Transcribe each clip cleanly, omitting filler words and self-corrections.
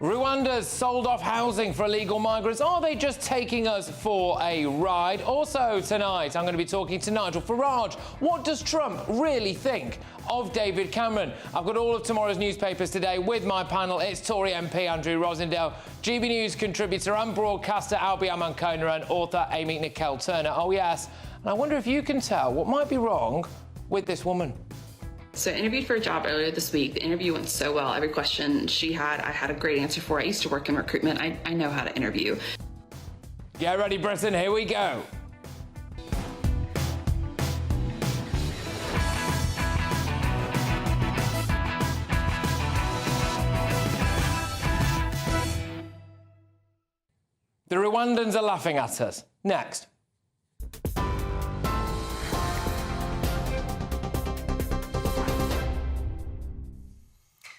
Rwanda's sold off housing for illegal migrants. Are they just taking us for a ride? Also tonight, I'm going to be talking to Nigel Farage. What does Trump really think of David Cameron? I've got all of tomorrow's newspapers today with my panel. It's Tory MP Andrew Rosendale, GB News contributor and broadcaster Albie Amankona, and author Amy Nicole-Turner. Oh yes, and I wonder if you can tell what might be wrong with this woman. So I interviewed for a job earlier this week. The interview went so well. Every question she had, I had a great answer for. I used to work in recruitment. I know how to interview. Get ready, Britain. Here we go. The Rwandans are laughing at us. Next.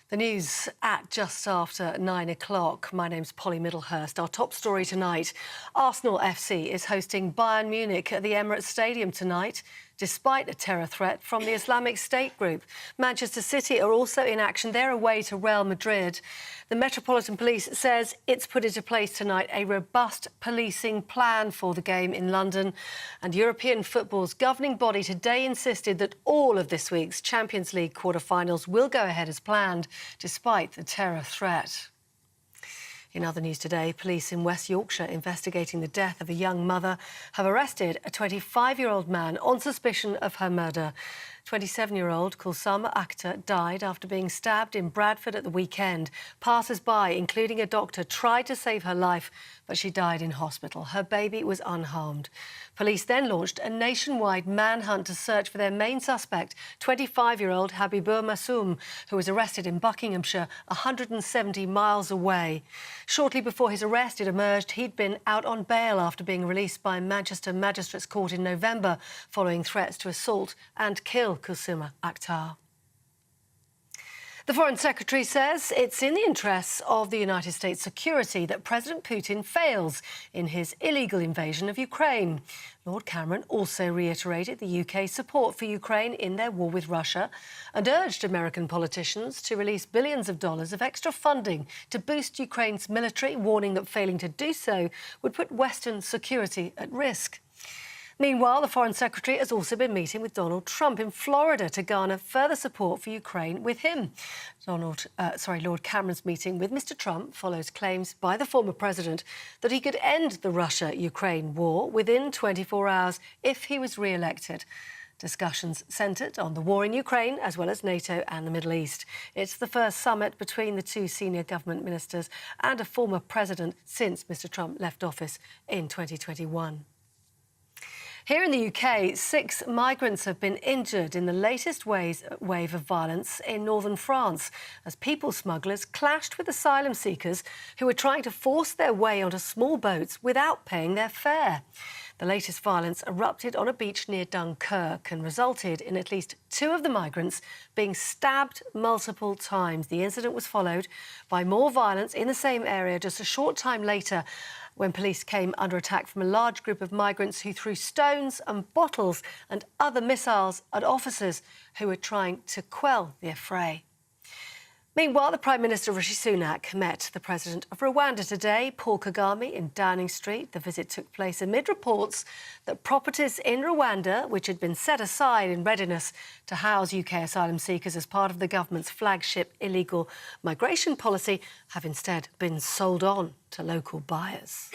The news at just after 9 o'clock. My name's Polly Middlehurst. Our top story tonight. Arsenal FC is hosting Bayern Munich at the Emirates Stadium tonight, despite a terror threat from the Islamic State group. Manchester City are also in action. They're away to Real Madrid. The Metropolitan Police says it's put into place tonight a robust policing plan for the game in London. And European football's governing body today insisted that all of this week's Champions League quarter-finals will go ahead as planned, despite the terror threat. In other news today, police in West Yorkshire investigating the death of a young mother have arrested a 25-year-old man on suspicion of her murder. 27-year-old Kulsama Akhtar died after being stabbed in Bradford at the weekend. Passers-by, including a doctor, tried to save her life, but she died in hospital. Her baby was unharmed. Police then launched a nationwide manhunt to search for their main suspect, 25-year-old Habibur Massoum, who was arrested in Buckinghamshire, 170 miles away. Shortly before his arrest, it emerged he'd been out on bail after being released by Manchester Magistrates Court in November, following threats to assault and kill Kulsuma Akhtar. The Foreign Secretary says it's in the interests of the United States security that President Putin fails in his illegal invasion of Ukraine. Lord Cameron also reiterated the UK's support for Ukraine in their war with Russia and urged American politicians to release billions of dollars of extra funding to boost Ukraine's military, warning that failing to do so would put Western security at risk. Meanwhile, the Foreign Secretary has also been meeting with Donald Trump in Florida to garner further support for Ukraine with him. Lord Cameron's meeting with Mr Trump follows claims by the former president that he could end the Russia-Ukraine war within 24 hours if he was re-elected. Discussions centred on the war in Ukraine, as well as NATO and the Middle East. It's the first summit between the two senior government ministers and a former president since Mr Trump left office in 2021. Here in the UK, 6 migrants have been injured in the latest wave of violence in northern France as people smugglers clashed with asylum seekers who were trying to force their way onto small boats without paying their fare. The latest violence erupted on a beach near Dunkirk and resulted in at least 2 of the migrants being stabbed multiple times. The incident was followed by more violence in the same area just a short time later, when police came under attack from a large group of migrants who threw stones and bottles and other missiles at officers who were trying to quell the affray. Meanwhile, the Prime Minister Rishi Sunak met the President of Rwanda today, Paul Kagame, in Downing Street. The visit took place amid reports that properties in Rwanda, which had been set aside in readiness to house UK asylum seekers as part of the government's flagship illegal migration policy, have instead been sold on to local buyers.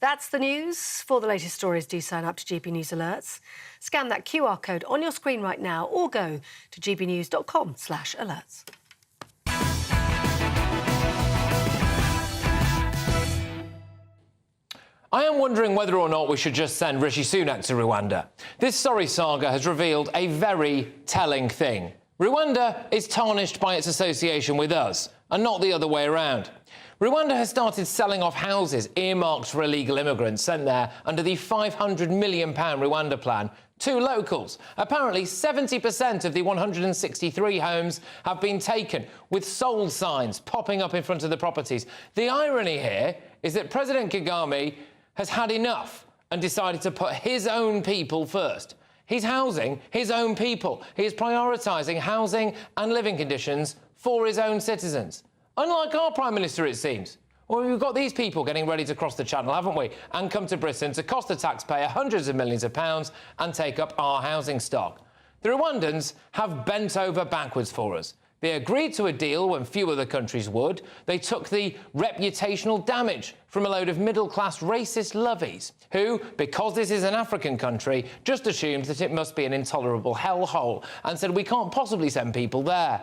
That's the news. For the latest stories, do sign up to GB News Alerts. Scan that QR code on your screen right now or go to gbnews.com/alerts. I am wondering whether or not we should just send Rishi Sunak to Rwanda. This sorry saga has revealed a very telling thing. Rwanda is tarnished by its association with us, and not the other way around. Rwanda has started selling off houses earmarked for illegal immigrants sent there under the £500 million Rwanda plan to locals. Apparently, 70% of the 163 homes have been taken, with sold signs popping up in front of the properties. The irony here is that President Kagame has had enough and decided to put his own people first. He's housing his own people. He is prioritising housing and living conditions for his own citizens. Unlike our Prime Minister, it seems. Well, we've got these people getting ready to cross the channel, haven't we? And come to Britain to cost the taxpayer hundreds of millions of pounds and take up our housing stock. The Rwandans have bent over backwards for us. They agreed to a deal when few other countries would. They took the reputational damage from a load of middle-class racist lovies who, because this is an African country, just assumed that it must be an intolerable hellhole and said we can't possibly send people there.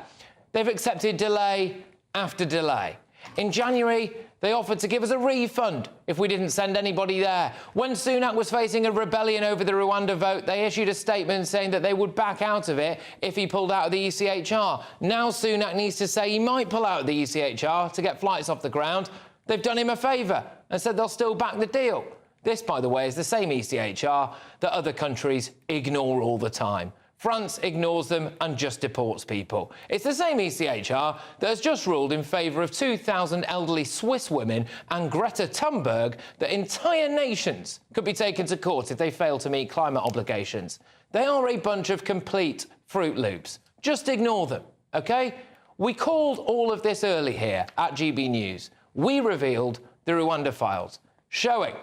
They've accepted delay after delay. In January, they offered to give us a refund if we didn't send anybody there. When Sunak was facing a rebellion over the Rwanda vote, they issued a statement saying that they would back out of it if he pulled out of the ECHR. Now Sunak needs to say he might pull out of the ECHR to get flights off the ground. They've done him a favour and said they'll still back the deal. This, by the way, is the same ECHR that other countries ignore all the time. France ignores them and just deports people. It's the same ECHR that has just ruled in favour of 2,000 elderly Swiss women and Greta Thunberg that entire nations could be taken to court if they fail to meet climate obligations. They are a bunch of complete Fruit Loops. Just ignore them, OK? We called all of this early here at GB News. We revealed the Rwanda files, showing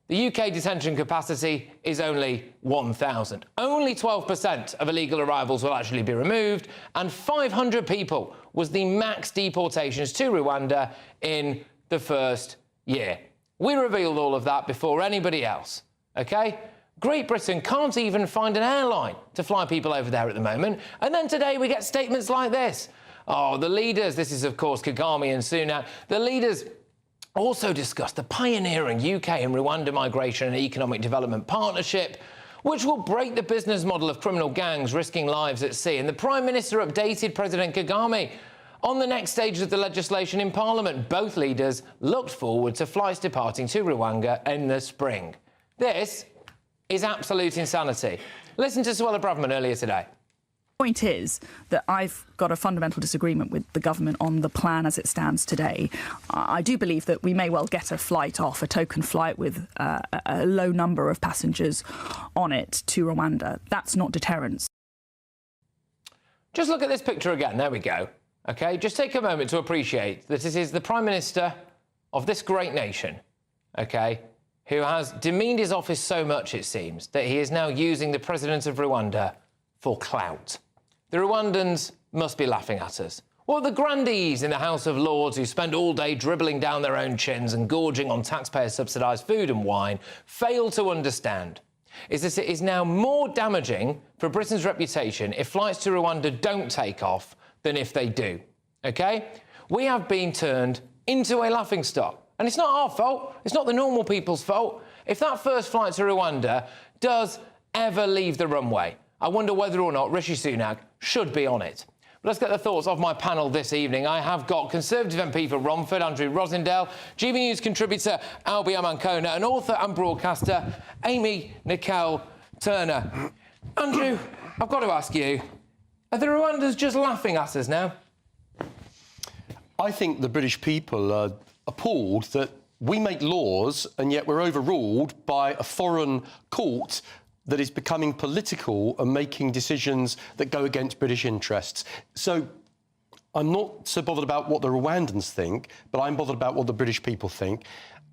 the UK detention capacity is only 1,000. Only 12% of illegal arrivals will actually be removed, and 500 people was the max deportations to Rwanda in the first year. We revealed all of that before anybody else, OK? Great Britain can't even find an airline to fly people over there at the moment, and then today we get statements like this. Oh, the leaders, this is of course Kagame and Sunak, the leaders also discussed the pioneering UK and Rwanda migration and economic development partnership, which will break the business model of criminal gangs risking lives at sea. And the Prime Minister updated President Kagame on the next stage of the legislation in Parliament. Both leaders looked forward to flights departing to Rwanda in the spring. This is absolute insanity. Listen to Suella Braverman earlier today. The point is that I've got a fundamental disagreement with the government on the plan as it stands today. I do believe that we may well get a flight off, a token flight with a low number of passengers on it to Rwanda. That's not deterrence. Just look at this picture again. There we go. OK, just take a moment to appreciate that it is the Prime Minister of this great nation, OK, who has demeaned his office so much, it seems, that he is now using the President of Rwanda for clout. The Rwandans must be laughing at us. Or the grandees in the House of Lords who spend all day dribbling down their own chins and gorging on taxpayer-subsidised food and wine fail to understand is that it is now more damaging for Britain's reputation if flights to Rwanda don't take off than if they do, OK? We have been turned into a laughingstock. And it's not our fault. It's not the normal people's fault. If that first flight to Rwanda does ever leave the runway, I wonder whether or not Rishi Sunak should be on it. But let's get the thoughts of my panel this evening. I have got Conservative MP for Romford, Andrew Rosindale, GB News contributor Albi Amankona, and author and broadcaster Amy Nicole Turner. Andrew, I've got to ask you, are the Rwandans just laughing at us now? I think the British people are appalled that we make laws and yet we're overruled by a foreign court that is becoming political and making decisions that go against British interests. So I'm not so bothered about what the Rwandans think, but I'm bothered about what the British people think.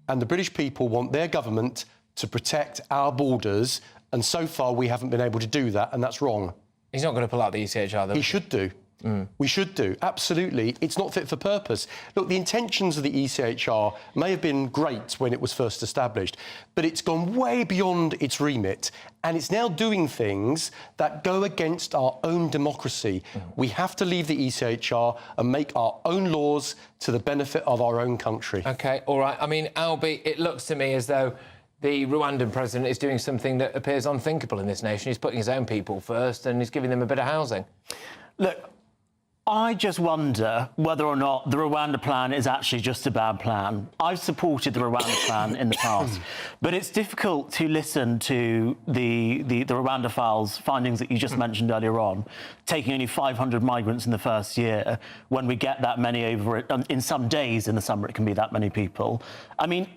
And the British people want their government to protect our borders, and so far we haven't been able to do that, and that's wrong. He's not going to pull out the ECHR, though. He should do. We should do, absolutely. It's not fit for purpose. Look, the intentions of the ECHR may have been great when it was first established, but it's gone way beyond its remit, and it's now doing things that go against our own democracy. We have to leave the ECHR and make our own laws to the benefit of our own country. OK, all right. I mean, Albi, it looks to me as though the Rwandan president is doing something that appears unthinkable in this nation. He's putting his own people first and he's giving them a bit of housing. Look, I just wonder whether or not the Rwanda plan is actually just a bad plan. I've supported the Rwanda plan in the past, but it's difficult to listen to the Rwanda files findings that you just mentioned earlier on, taking only 500 migrants in the first year, when we get that many over it. In some days in the summer, it can be that many people. I mean,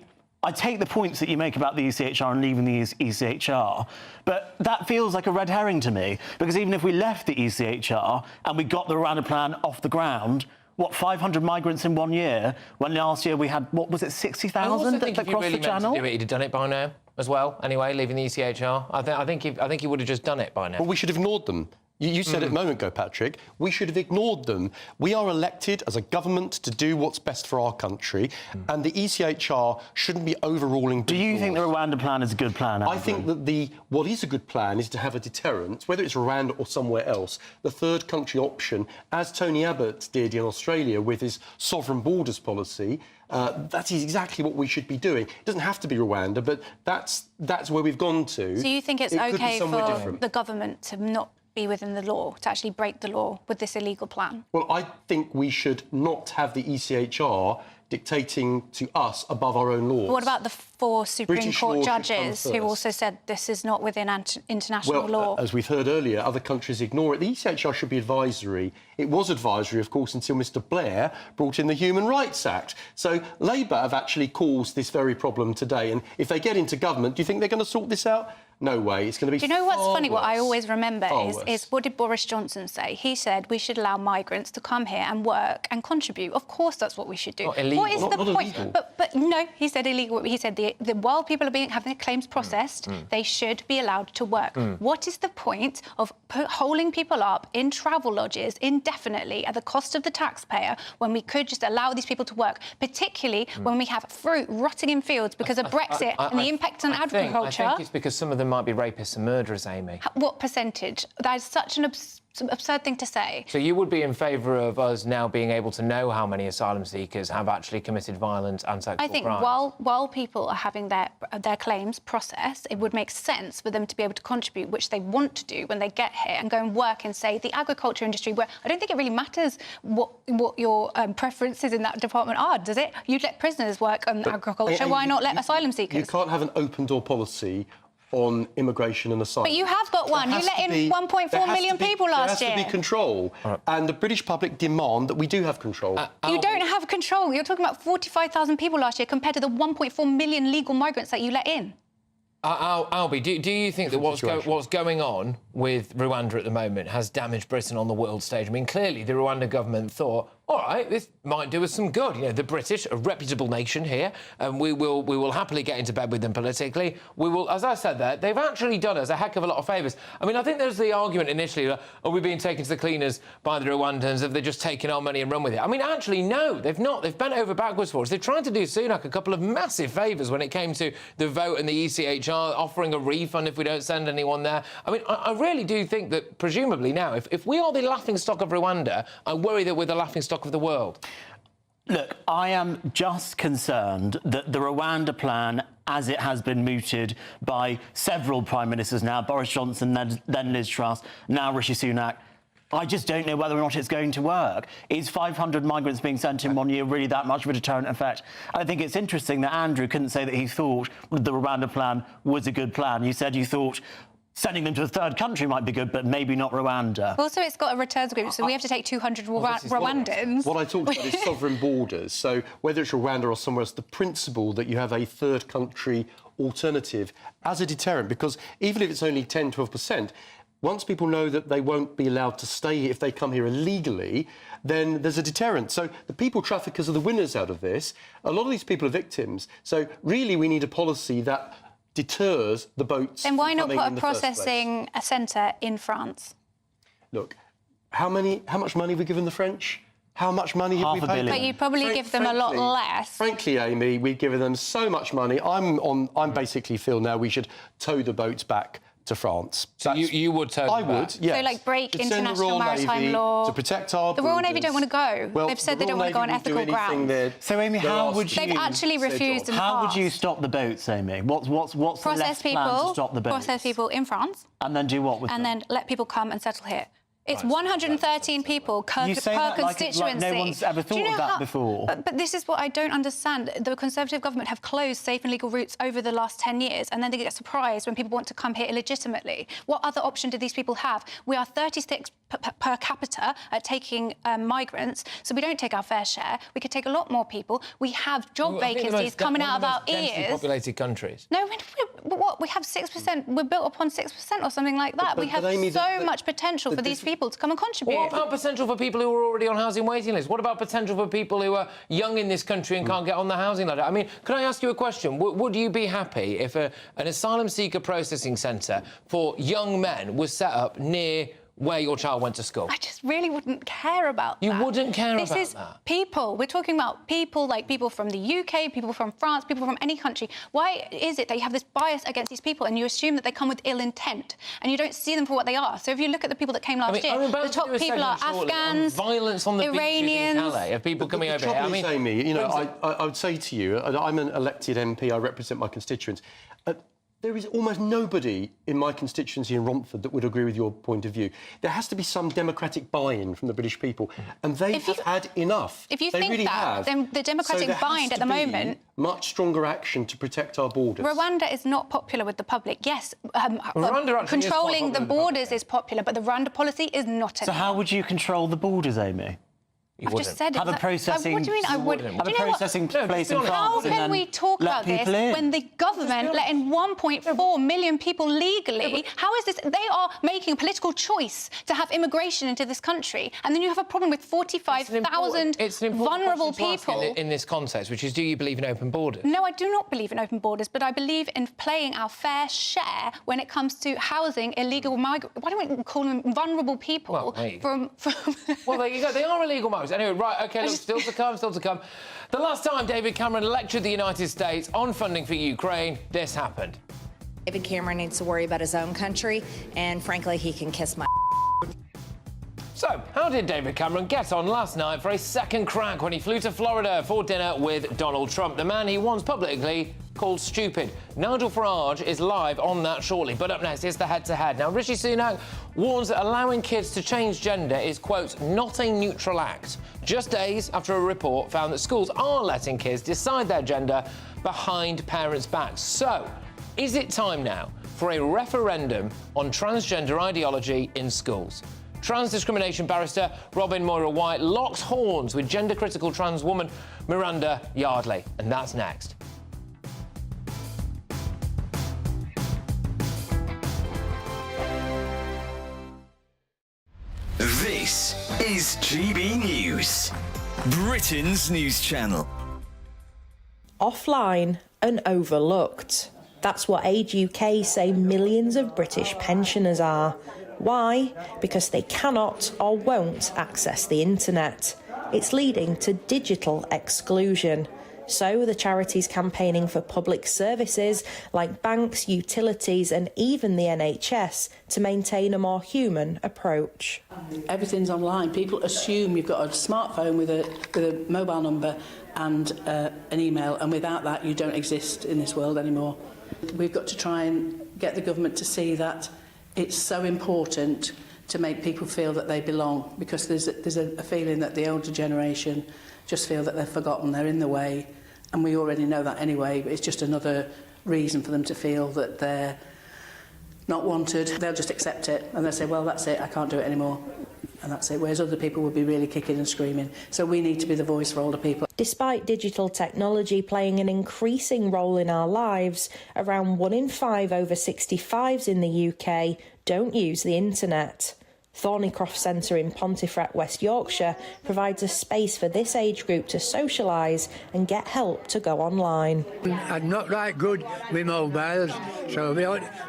I take the points that you make about the ECHR and leaving the ECHR, but that feels like a red herring to me, because even if we left the ECHR and we got the Rwanda plan off the ground, what, 500 migrants in 1 year, when last year we had, what was it, 60,000 that crossed the channel? Do it, he'd have done it by now as well. Anyway, leaving the ECHR, I think he would have just done it by now. Well, we should have ignored them. You said it a moment ago, Patrick. We should have ignored them. We are elected as a government to do what's best for our country, and the ECHR shouldn't be overruling. Do you think the Rwanda plan is a good plan, Andrew? I think that what is a good plan is to have a deterrent, whether it's Rwanda or somewhere else, the third country option, as Tony Abbott did in Australia with his sovereign borders policy. That is exactly what we should be doing. It doesn't have to be Rwanda, but that's where we've gone to. So you think it's It could be OK somewhere for different. the government to not be within the law, to actually break the law with this illegal plan? Well, I think we should not have the ECHR dictating to us above our own laws. But what about the 4 Supreme British Court law should come judges who first. also said this is not within international law? As we've heard earlier, other countries ignore it. The ECHR should be advisory. It was advisory, of course, until Mr Blair brought in the Human Rights Act. So Labour have actually caused this very problem today. And if they get into government, do you think they're going to sort this out? No way. It's going to be. Do you know what's far funny? What I worse. always remember Far is what did Boris Johnson say? He said we should allow migrants to come here and work and contribute. Of course, that's what we should do. Not illegal. What is Not the point? illegal. But no, he said illegal. He said while people are having their claims processed, they should be allowed to work. What is the point of holding people up in travel lodges indefinitely at the cost of the taxpayer when we could just allow these people to work, particularly when we have fruit rotting in fields because of Brexit and the impact on agriculture? I think it's because some of them might be rapists and murderers, Amy. What percentage? That is such an absurd thing to say. So you would be in favour of us now being able to know how many asylum seekers have actually committed violence and sexual I think crime? while people are having their claims processed, it would make sense for them to be able to contribute, which they want to do when they get here, and go and work in, say, the agriculture industry, where I don't think it really matters what your preferences in that department are, does it? You'd let prisoners work on agriculture. Why not let asylum seekers? You can't have an open door policy on immigration and asylum. But you have got one. You let in 1.4 million people last year. There has to be control. And the British public demand that we do have control. You don't have control. You're talking about 45,000 people last year compared to the 1.4 million legal migrants that you let in. Albie, do you think that what's going on with Rwanda at the moment has damaged Britain on the world stage? I mean, clearly the Rwanda government thought, all right, this might do us some good. You know, the British, a reputable nation here, and we will happily get into bed with them politically. We will, as I said there, they've actually done us a heck of a lot of favours. I mean, I think there's the argument initially, are we being taken to the cleaners by the Rwandans? Have they just taken our money and run with it? I mean, actually, no, they've not. They've bent over backwards for us. They've tried to do Sunak a couple of massive favours when it came to the vote and the ECHR, offering a refund if we don't send anyone there. I mean, I really do think that, presumably now, if we are the laughingstock of Rwanda, I worry that we're the laughingstock of the world. Look, I am just concerned that the Rwanda plan, as it has been mooted by several prime ministers now, Boris Johnson, then Liz Truss, now Rishi Sunak, I just don't know whether or not it's going to work. Is 500 migrants being sent in 1 year really that much of a deterrent effect? I think it's interesting that Andrew couldn't say that he thought the Rwanda plan was a good plan. You said you thought sending them to a third country might be good, but maybe not Rwanda. Also, it's got a returns agreement, so we have to take 200 Rwandans. What I talked about is sovereign borders. So whether it's Rwanda or somewhere else, the principle that you have a third country alternative as a deterrent, because even if it's only 10, 12%, once people know that they won't be allowed to stay here if they come here illegally, then there's a deterrent. So the people traffickers are the winners out of this. A lot of these people are victims. So really we need a policy that deters the boats. Then why not coming put in a the first processing centre in France? Look, how much money have we given the French? How much money have we $500 paid? billion. But you'd probably give them a lot less. Frankly, Amy, we've given them so much money. I'm basically feel now we should tow the boats back to France. So you would tow them I back? would, yes. So, like, break To send the international Royal maritime Navy law. to protect our The Royal Navy borders. don't want to go. Well, They've said the they don't Royal want to go on Navy will do ethical anything grounds. So, Amy, they're how asked would to do. They've actually It's their refused job. in the How would past. you stop the boats, Amy? What's the Process left plan to people, stop the boats? process people in France, And then do what with and them? then let people come and settle here. It's 113 people per You say that like constituency. no one's ever Do you thought know of that how- before. But this is what I don't understand. The Conservative government have closed safe and legal routes over the last 10 years, and then they get surprised when people want to come here illegitimately. What other option do these people have? We are 36 per capita at taking migrants, so we don't take our fair share. We could take a lot more people. We have job vacancies coming out of our ears. Populated countries. No, what? We have 6%. We're built upon 6% or something like that. We have Amy, so much potential for these people. people to come and contribute. What about potential for people who are already on housing waiting lists? What about potential for people who are young in this country and can't get on the housing ladder? I mean, can I ask you a question? Would you be happy if an asylum seeker processing centre for young men was set up near where your child went to school? I just really wouldn't care about that. You wouldn't care about that? This is people. We're talking about people, like people from the UK, people from France, people from any country. Why is it that you have this bias against these people and you assume that they come with ill intent and you don't see them for what they are? So if you look at the people that came last year, the top people are Afghans, violence on the Iranians. beaches in Calais, of people coming over here. I mean, Amy, you know, I would say to you, I'm an elected MP, I represent my constituents. There is almost nobody in my constituency in Romford that would agree with your point of view. There has to be some democratic buy-in from the British people, and they have had enough. If you they think really that, have. then the democratic buy-in at the moment... much stronger action to protect our borders. Rwanda is not popular with the public. Yes, controlling the borders is popular, but the Rwanda policy is not. So how would you control the borders, Amy? I've just said have a processing. What do you mean? I would. Have a processing place in France. How can we talk about this when the government let in 1.4 million people legally? How is this? They are making a political choice to have immigration into this country, and then you have a problem with 45,000 vulnerable people in this context, which is, do you believe in open borders? No, I do not believe in open borders, but I believe in playing our fair share when it comes to housing illegal migrants. Why don't we call them vulnerable people? Well, there you go. They are illegal migrants. Anyway, right, OK, look, still to come. The last time David Cameron lectured the United States on funding for Ukraine, this happened. David Cameron needs to worry about his own country, and frankly, he can kiss my... So, how did David Cameron get on last night for a second crack when he flew to Florida for dinner with Donald Trump, the man he once publicly called stupid? Nigel Farage is live on that shortly. But up next, it's the head-to-head. Now, Rishi Sunak warns that allowing kids to change gender is, quote, not a neutral act, just days after a report found that schools are letting kids decide their gender behind parents' backs. So, is it time now for a referendum on transgender ideology in schools? Trans discrimination barrister Robin Moira-White locks horns with gender-critical trans woman Miranda Yardley. And that's next. This is GB News, Britain's news channel. Offline and overlooked. That's what Age UK say millions of British pensioners are. Why? Because they cannot or won't access the internet. It's leading to digital exclusion. So the charities campaigning for public services like banks, utilities and even the NHS to maintain a more human approach. Everything's online. People assume you've got a smartphone with a mobile number and an email, and without that you don't exist in this world anymore. We've got to try and get the government to see that it's so important to make people feel that they belong, because there's a feeling that the older generation just feel that they're forgotten, they're in the way, and we already know that anyway, but it's just another reason for them to feel that they're not wanted. They'll just accept it and they'll say, well, that's it, I can't do it anymore. And that's it, whereas other people would be really kicking and screaming. So we need to be the voice for older people. Despite digital technology playing an increasing role in our lives, around 1 in 5 over 65s in the UK don't use the internet. Thornycroft Centre in Pontefract, West Yorkshire, provides a space for this age group to socialise and get help to go online. I'm not that good with mobiles, so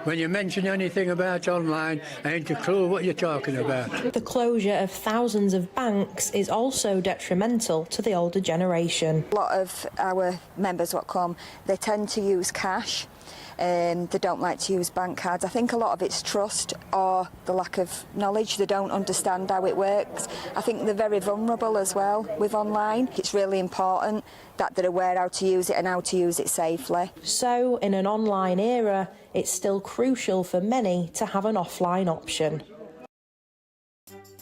when you mention anything about online, I ain't a clue what you're talking about. The closure of thousands of banks is also detrimental to the older generation. A lot of our members what come, they tend to use cash. They don't like to use bank cards. I think a lot of it's trust or the lack of knowledge. They don't understand how it works. I think they're very vulnerable as well with online. It's really important that they're aware how to use it and how to use it safely. So, in an online era, it's still crucial for many to have an offline option.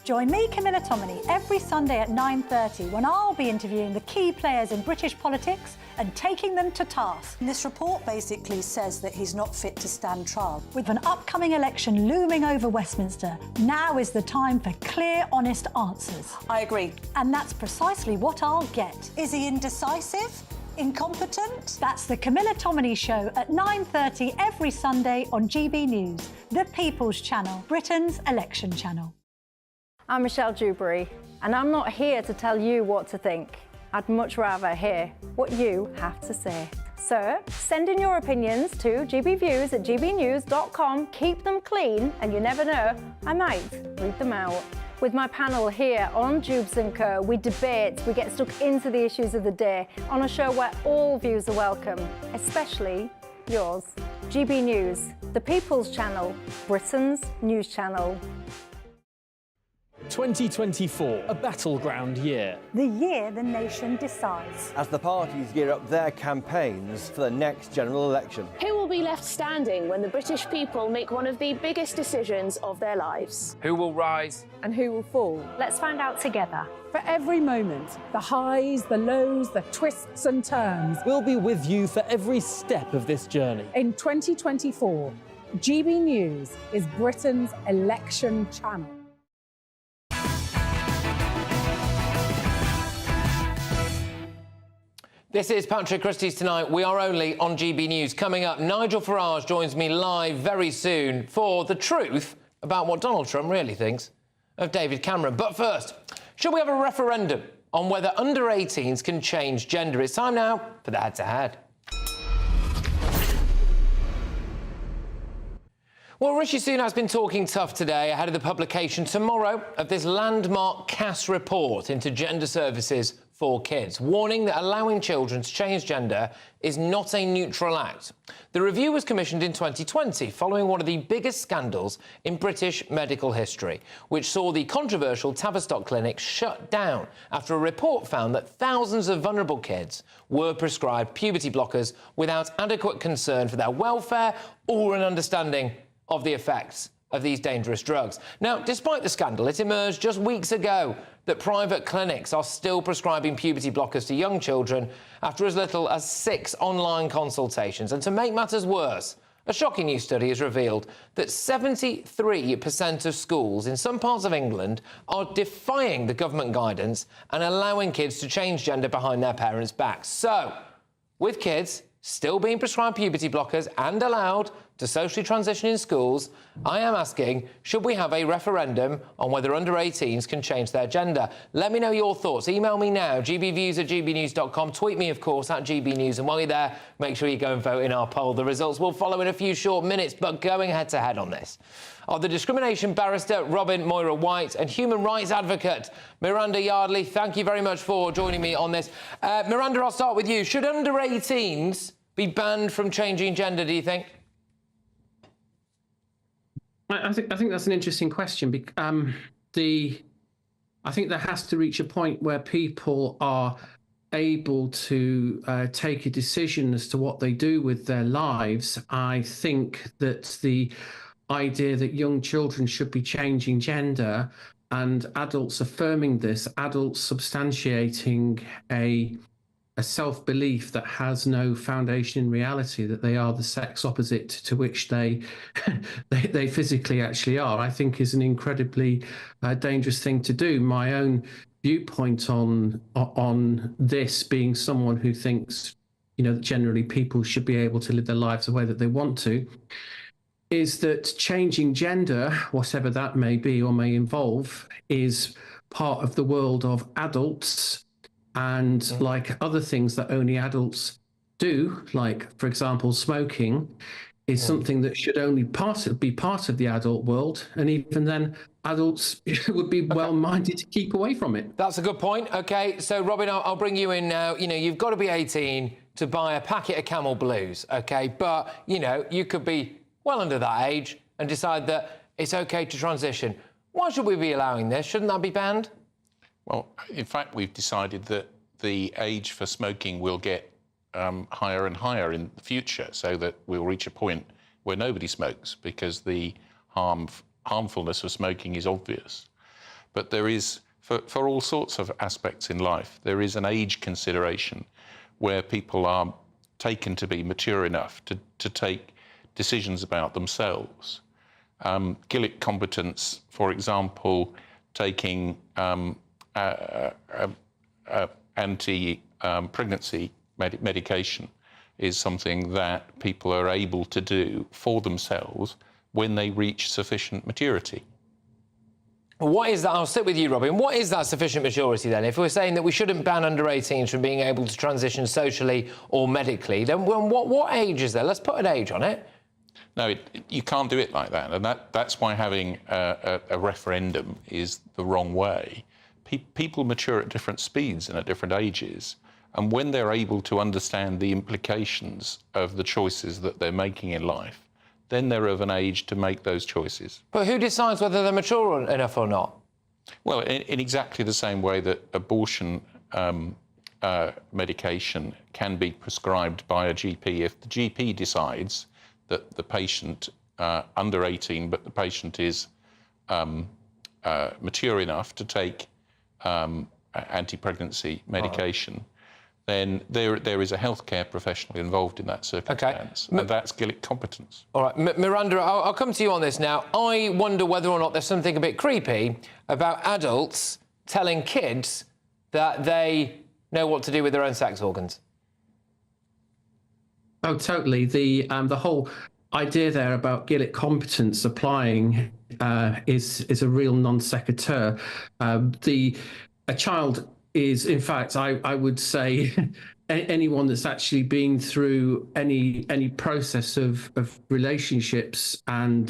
Join me, Camilla Tominey, every Sunday at 9:30 when I'll be interviewing the key players in British politics and taking them to task. This report basically says that he's not fit to stand trial. With an upcoming election looming over Westminster, now is the time for clear, honest answers. I agree. And that's precisely what I'll get. Is he indecisive? Incompetent? That's the Camilla Tominey Show at 9:30 every Sunday on GB News, the People's Channel, Britain's election channel. I'm Michelle Dewberry, and I'm not here to tell you what to think. I'd much rather hear what you have to say. So send in your opinions to gbviews@gbnews.com. Keep them clean, and you never know, I might read them out. With my panel here on Jubes & Co, we debate, we get stuck into the issues of the day on a show where all views are welcome, especially yours. GB News, the People's Channel, Britain's news channel. 2024, a battleground year. The year the nation decides. As the parties gear up their campaigns for the next general election. Who will be left standing when the British people make one of the biggest decisions of their lives? Who will rise? And who will fall? Let's find out together. For every moment, the highs, the lows, the twists and turns. We'll be with you for every step of this journey. In 2024, GB News is Britain's election channel. This is Patrick Christys Tonight. We are only on GB News. Coming up, Nigel Farage joins me live very soon for the truth about what Donald Trump really thinks of David Cameron. But first, should we have a referendum on whether under-18s can change gender? It's time now for the head-to-head. Well, Rishi Sunak's been talking tough today ahead of the publication tomorrow of this landmark CAS report into gender services for kids, warning that allowing children to change gender is not a neutral act. The review was commissioned in 2020 following one of the biggest scandals in British medical history, which saw the controversial Tavistock clinic shut down after a report found that thousands of vulnerable kids were prescribed puberty blockers without adequate concern for their welfare or an understanding of the effects of these dangerous drugs. Now, despite the scandal, it emerged just weeks ago that private clinics are still prescribing puberty blockers to young children after as little as 6 online consultations. And to make matters worse, a shocking new study has revealed that 73% of schools in some parts of England are defying the government guidance and allowing kids to change gender behind their parents' backs. So, with kids still being prescribed puberty blockers and allowed to socially transition in schools, I am asking, should we have a referendum on whether under-18s can change their gender? Let me know your thoughts. Email me now, gbviews@gbnews.com. Tweet me, of course, at GBNews. And while you're there, make sure you go and vote in our poll. The results will follow in a few short minutes, but going head-to-head on this are the discrimination barrister Robin Moira White and human rights advocate Miranda Yardley. Thank you very much for joining me on this. Miranda, I'll start with you. Should under-18s be banned from changing gender, do you think? I think that's an interesting question. I think there has to reach a point where people are able to take a decision as to what they do with their lives. I think that the idea that young children should be changing gender and adults affirming this, adults substantiating a self-belief that has no foundation in reality, that they are the sex opposite to which they physically actually are, I think is an incredibly dangerous thing to do. My own viewpoint on this, being someone who thinks, that generally people should be able to live their lives the way that they want to, is that changing gender, whatever that may be or may involve, is part of the world of adults. And like other things that only adults do, like, for example, smoking, is something that should only be part of the adult world. And even then, adults would be well-minded to keep away from it. That's a good point. OK, so, Robin, I'll bring you in now. You've got to be 18 to buy a packet of Camel Blues, OK? But, you could be well under that age and decide that it's OK to transition. Why should we be allowing this? Shouldn't that be banned? Well, in fact, we've decided that the age for smoking will get higher and higher in the future, so that we'll reach a point where nobody smokes because the harmfulness of smoking is obvious. But there is, for all sorts of aspects in life, there is an age consideration where people are taken to be mature enough to take decisions about themselves. Gillick competence, for example, taking anti-pregnancy medication is something that people are able to do for themselves when they reach sufficient maturity. What is that? I'll sit with you, Robin. What is that sufficient maturity then? If we're saying that we shouldn't ban under 18s from being able to transition socially or medically, then what age is there? Let's put an age on it. No, you can't do it like that, and that's why having a referendum is the wrong way. People mature at different speeds and at different ages, and when they're able to understand the implications of the choices that they're making in life, then they're of an age to make those choices. But who decides whether they're mature enough or not? Well, in exactly the same way that abortion medication can be prescribed by a GP. If the GP decides that the patient, under 18, but the patient is mature enough to take anti-pregnancy medication, then there is a healthcare professional involved in that circumstance, and that's Gillick competence. All right, Miranda, I'll come to you on this now. I wonder whether or not there's something a bit creepy about adults telling kids that they know what to do with their own sex organs. Oh, totally. The whole idea there about Gillick competence applying is a real non sequitur. A child is, in fact, I would say, anyone that's actually been through any process of relationships and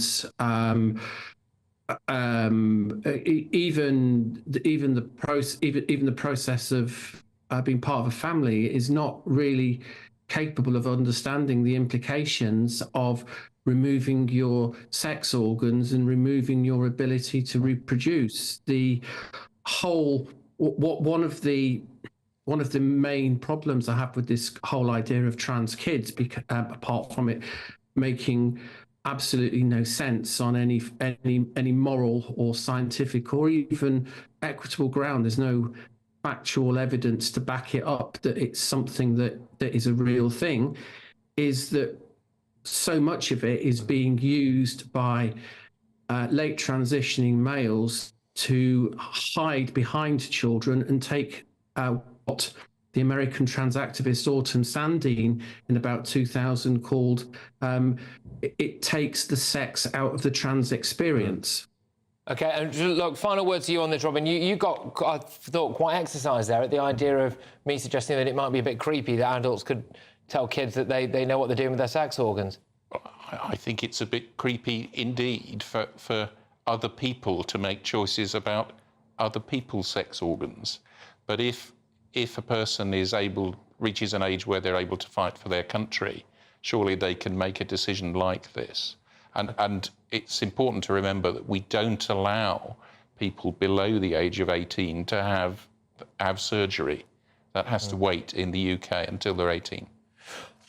even the process of being part of a family is not really capable of understanding the implications of removing your sex organs and removing your ability to reproduce. The whole one of the main problems I have with this whole idea of trans kids, apart from it making absolutely no sense on any moral or scientific or even equitable ground, there's no factual evidence to back it up that it's something that is a real thing, is that so much of it is being used by late transitioning males to hide behind children and take what the American trans activist Autumn Sandine in about 2000 called it takes the sex out of the trans experience. OK, and look, final word to you on this, Robin. You got, I thought, quite exercised there at the idea of me suggesting that it might be a bit creepy that adults could tell kids that they know what they're doing with their sex organs. I think it's a bit creepy indeed for other people to make choices about other people's sex organs. But if a person reaches an age where they're able to fight for their country, surely they can make a decision like this. And it's important to remember that we don't allow people below the age of 18 to have surgery. That has to wait in the UK until they're 18.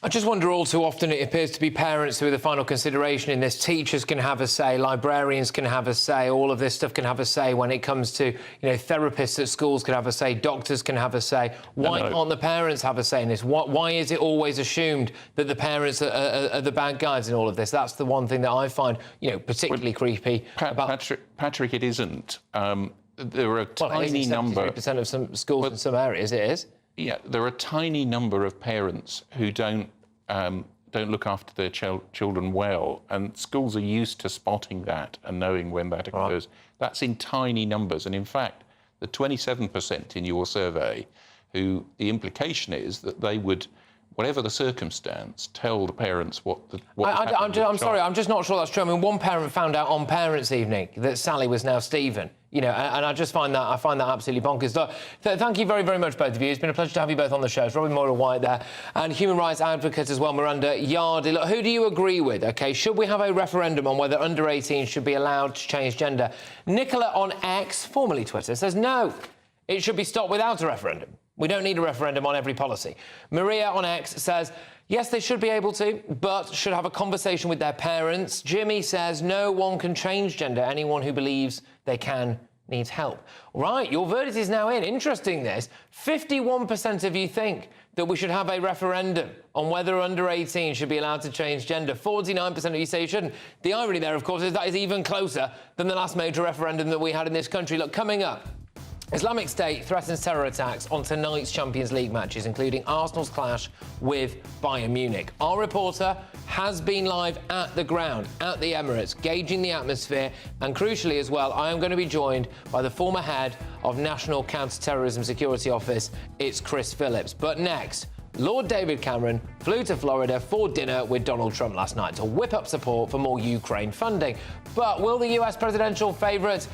I just wonder all too often it appears to be parents who are the final consideration in this. Teachers can have a say, librarians can have a say, all of this stuff can have a say when it comes to, therapists at schools can have a say, doctors can have a say. Why can't the parents have a say in this? Why is it always assumed that the parents are the bad guys in all of this? That's the one thing that I find, particularly creepy. Patrick, it isn't. There are a tiny number... 73% of some schools in some areas, it is. Yeah, there are a tiny number of parents who don't look after their children well, and schools are used to spotting that and knowing when that occurs. Right. That's in tiny numbers, and in fact, the 27% in your survey, who the implication is that they would, whatever the circumstance, tell the parents I'm sorry, I'm just not sure that's true. I mean, one parent found out on Parents' Evening that Sally was now Stephen. And I just find that absolutely bonkers. So, thank you very, very much, both of you. It's been a pleasure to have you both on the show. It's Robin Moyle-White there, and human rights advocate as well, Miranda Yardy. Look, who do you agree with? OK, should we have a referendum on whether under 18 should be allowed to change gender? Nicola on X, formerly Twitter, says no. It should be stopped without a referendum. We don't need a referendum on every policy. Maria on X says, yes, they should be able to, but should have a conversation with their parents. Jimmy says, no one can change gender. Anyone who believes they can needs help. Right, your verdict is now in. Interesting this. 51% of you think that we should have a referendum on whether under 18 should be allowed to change gender. 49% of you say you shouldn't. The irony there, of course, is that is even closer than the last major referendum that we had in this country. Look, coming up, Islamic State threatens terror attacks on tonight's Champions League matches, including Arsenal's clash with Bayern Munich. Our reporter has been live at the ground, at the Emirates, gauging the atmosphere, and crucially as well, I am going to be joined by the former head of National Counter-Terrorism Security Office, it's Chris Phillips. But next, Lord David Cameron flew to Florida for dinner with Donald Trump last night to whip up support for more Ukraine funding. But will the US presidential favourite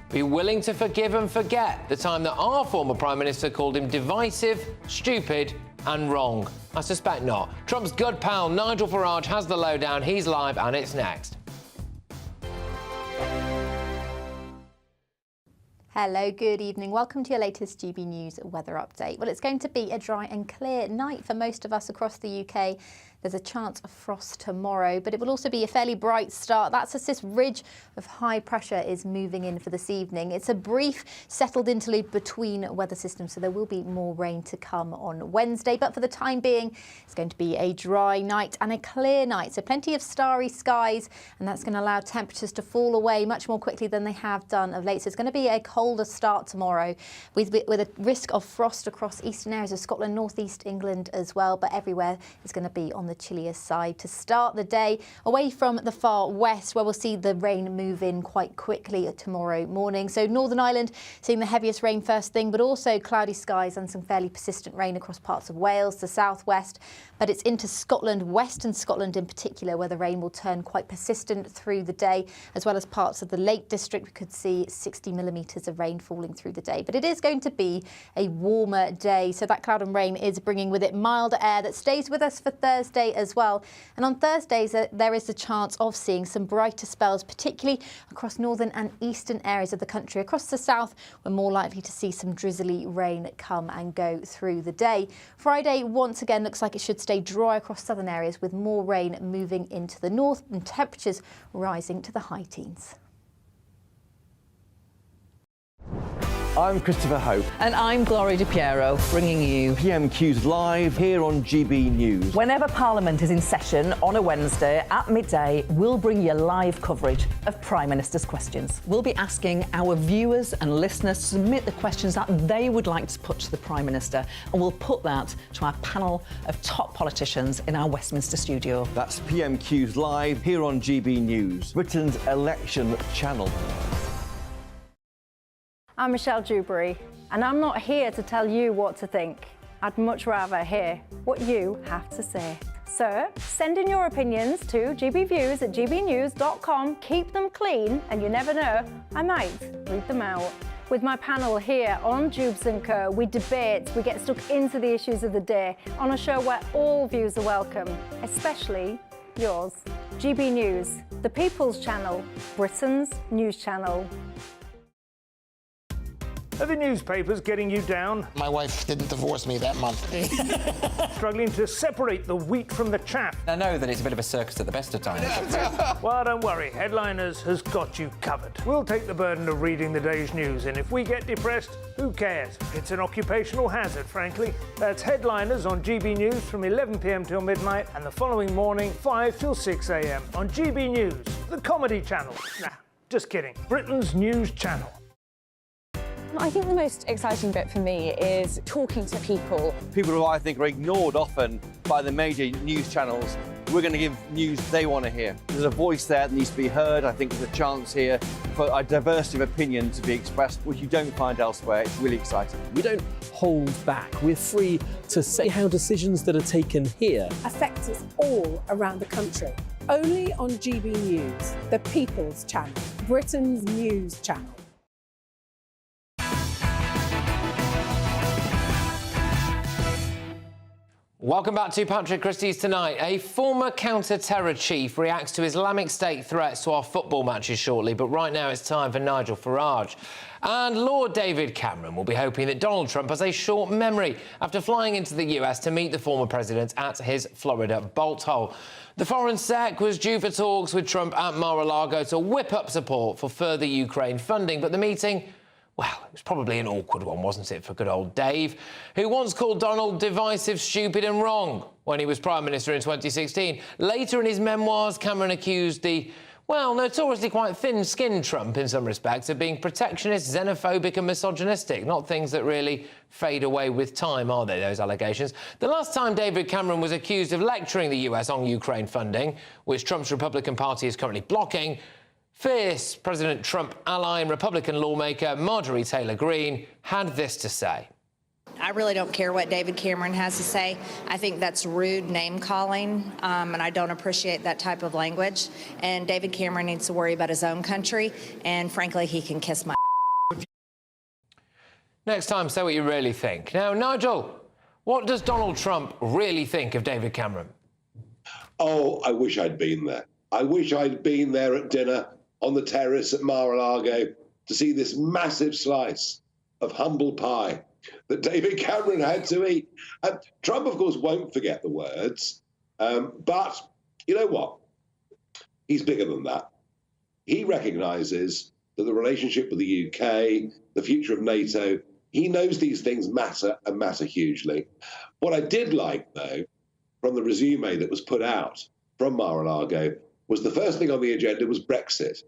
be willing to forgive and forget the time that our former Prime Minister called him divisive, stupid and wrong? I suspect not. Trump's good pal Nigel Farage has the lowdown. He's live and it's next. Hello, good evening. Welcome to your latest GB News weather update. Well, it's going to be a dry and clear night for most of us across the UK. There's a chance of frost tomorrow, but it will also be a fairly bright start. That's as this ridge of high pressure is moving in for this evening. It's a brief settled interlude between weather systems, so there will be more rain to come on Wednesday. But for the time being, it's going to be a dry night and a clear night. So plenty of starry skies, and that's going to allow temperatures to fall away much more quickly than they have done of late. So it's going to be a colder start tomorrow with a risk of frost across eastern areas of Scotland, northeast England as well. But everywhere is going to be on the chillier side to start the day, away from the far west where we'll see the rain move in quite quickly tomorrow morning. So Northern Ireland seeing the heaviest rain first thing, but also cloudy skies and some fairly persistent rain across parts of Wales, the southwest. But it's into Scotland, western Scotland in particular, where the rain will turn quite persistent through the day, as well as parts of the Lake District. We could see 60 millimetres of rain falling through the day. But it is going to be a warmer day, so that cloud and rain is bringing with it milder air that stays with us for Thursday as well. And on Thursdays, there is a chance of seeing some brighter spells, particularly across northern and eastern areas of the country. Across the south, we're more likely to see some drizzly rain come and go through the day. Friday, once again, looks like it should stay dry across southern areas, with more rain moving into the north and temperatures rising to the high teens. I'm Christopher Hope. And I'm Gloria Di Piero, bringing you PMQ's live here on GB News. Whenever Parliament is in session on a Wednesday at midday, we'll bring you live coverage of Prime Minister's questions. We'll be asking our viewers and listeners to submit the questions that they would like to put to the Prime Minister, and we'll put that to our panel of top politicians in our Westminster studio. That's PMQ's live here on GB News, Britain's election channel. I'm Michelle Dewberry, and I'm not here to tell you what to think. I'd much rather hear what you have to say. So send in your opinions to gbviews@gbnews.com. Keep them clean, and you never know, I might read them out. With my panel here on Jubes & Co, we debate, we get stuck into the issues of the day on a show where all views are welcome, especially yours. GB News, the People's Channel, Britain's news channel. Are the newspapers getting you down? My wife didn't divorce me that month. Struggling to separate the wheat from the chaff? I know that it's a bit of a circus at the best of times. Well, don't worry, Headliners has got you covered. We'll take the burden of reading the day's news, and if we get depressed, who cares? It's an occupational hazard, frankly. That's Headliners on GB News from 11 p.m. till midnight, and the following morning, 5 till 6 a.m. on GB News, the comedy channel. Nah, just kidding. Britain's news channel. I think the most exciting bit for me is talking to people. People who I think are ignored often by the major news channels. We're going to give news they want to hear. There's a voice there that needs to be heard. I think there's a chance here for a diversity of opinion to be expressed, which you don't find elsewhere. It's really exciting. We don't hold back. We're free to say how decisions that are taken here affect us all around the country. Only on GB News, the People's Channel, Britain's news channel. Welcome back to Patrick Christys Tonight. A former counter-terror chief reacts to Islamic State threats to our football matches shortly, but right now it's time for Nigel Farage. And Lord David Cameron will be hoping that Donald Trump has a short memory after flying into the US to meet the former president at his Florida bolt hole. The Foreign Sec was due for talks with Trump at Mar-a-Lago to whip up support for further Ukraine funding, but the meeting, well, it was probably an awkward one, wasn't it, for good old Dave, who once called Donald divisive, stupid and wrong when he was Prime Minister in 2016. Later in his memoirs, Cameron accused the Well, notoriously quite thin-skinned Trump in some respects of being protectionist, xenophobic and misogynistic. Not things that really fade away with time, are they, those allegations? The last time David Cameron was accused of lecturing the US on Ukraine funding, which Trump's Republican Party is currently blocking, fierce President Trump ally and Republican lawmaker Marjorie Taylor Greene had this to say. I really don't care what David Cameron has to say. I think that's rude name-calling, and I don't appreciate that type of language. And David Cameron needs to worry about his own country, and frankly, he can kiss my... Next time, say what you really think. Now, Nigel, what does Donald Trump really think of David Cameron? Oh, I wish I'd been there. I wish I'd been there at dinner on the terrace at Mar-a-Lago to see this massive slice of humble pie that David Cameron had to eat. Trump, of course, won't forget the words, but you know what? He's bigger than that. He recognises that the relationship with the UK, the future of NATO, he knows these things matter and matter hugely. What I did like, though, from the resume that was put out from Mar-a-Lago was the first thing on the agenda was Brexit.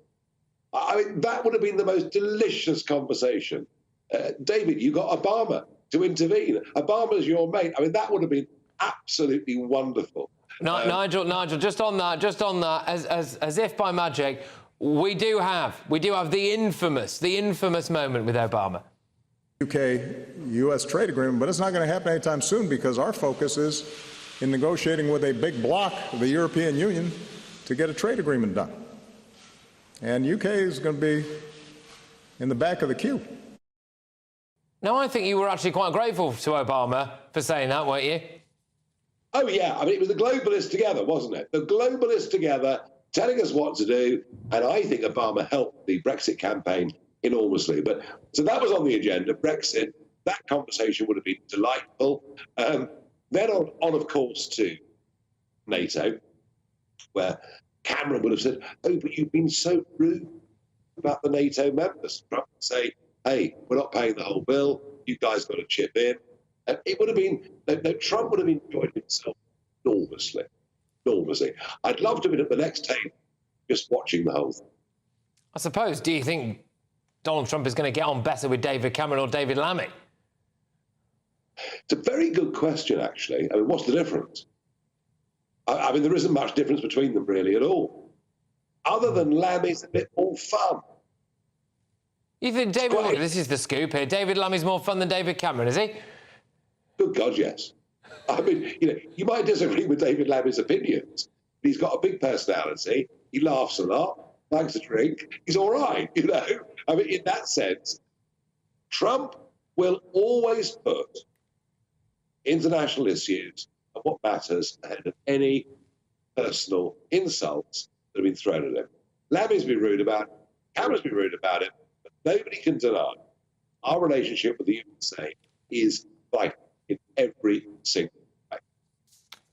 I mean, that would have been the most delicious conversation. David, you got Obama to intervene. Obama's your mate. I mean, that would have been absolutely wonderful. Nigel, just on that, as if by magic, we do have the infamous moment with Obama. UK-US trade agreement, but it's not going to happen anytime soon because our focus is in negotiating with a big bloc, the European Union, to get a trade agreement done. And UK is going to be in the back of the queue. Now, I think you were actually quite grateful to Obama for saying that, weren't you? Oh, yeah. I mean, it was the globalists together, wasn't it? The globalists together telling us what to do. And I think Obama helped the Brexit campaign enormously. But so that was on the agenda, Brexit. That conversation would have been delightful. Then on, of course, to NATO, where Cameron would have said, oh, but you've been so rude about the NATO members. Trump would say, hey, we're not paying the whole bill. You guys got to chip in. It would have been, Trump would have enjoyed himself enormously, enormously. I'd love to have been at the next table just watching the whole thing. I suppose, do you think Donald Trump is going to get on better with David Cameron or David Lammy? It's a very good question, actually. I mean, what's the difference? I mean, there isn't much difference between them really at all. Other than Lammy's a bit more fun. You think David... This is the scoop here. David Lammy's more fun than David Cameron, is he? Good God, yes. I mean, you know, you might disagree with David Lammy's opinions, but he's got a big personality. He laughs a lot, likes to drink. He's all right, you know. I mean, in that sense, Trump will always put international issues and what matters ahead of any personal insults that have been thrown at him. Lammy's been rude about it. Cameron's been rude about it. But nobody can deny our relationship with the USA is vital in every single way.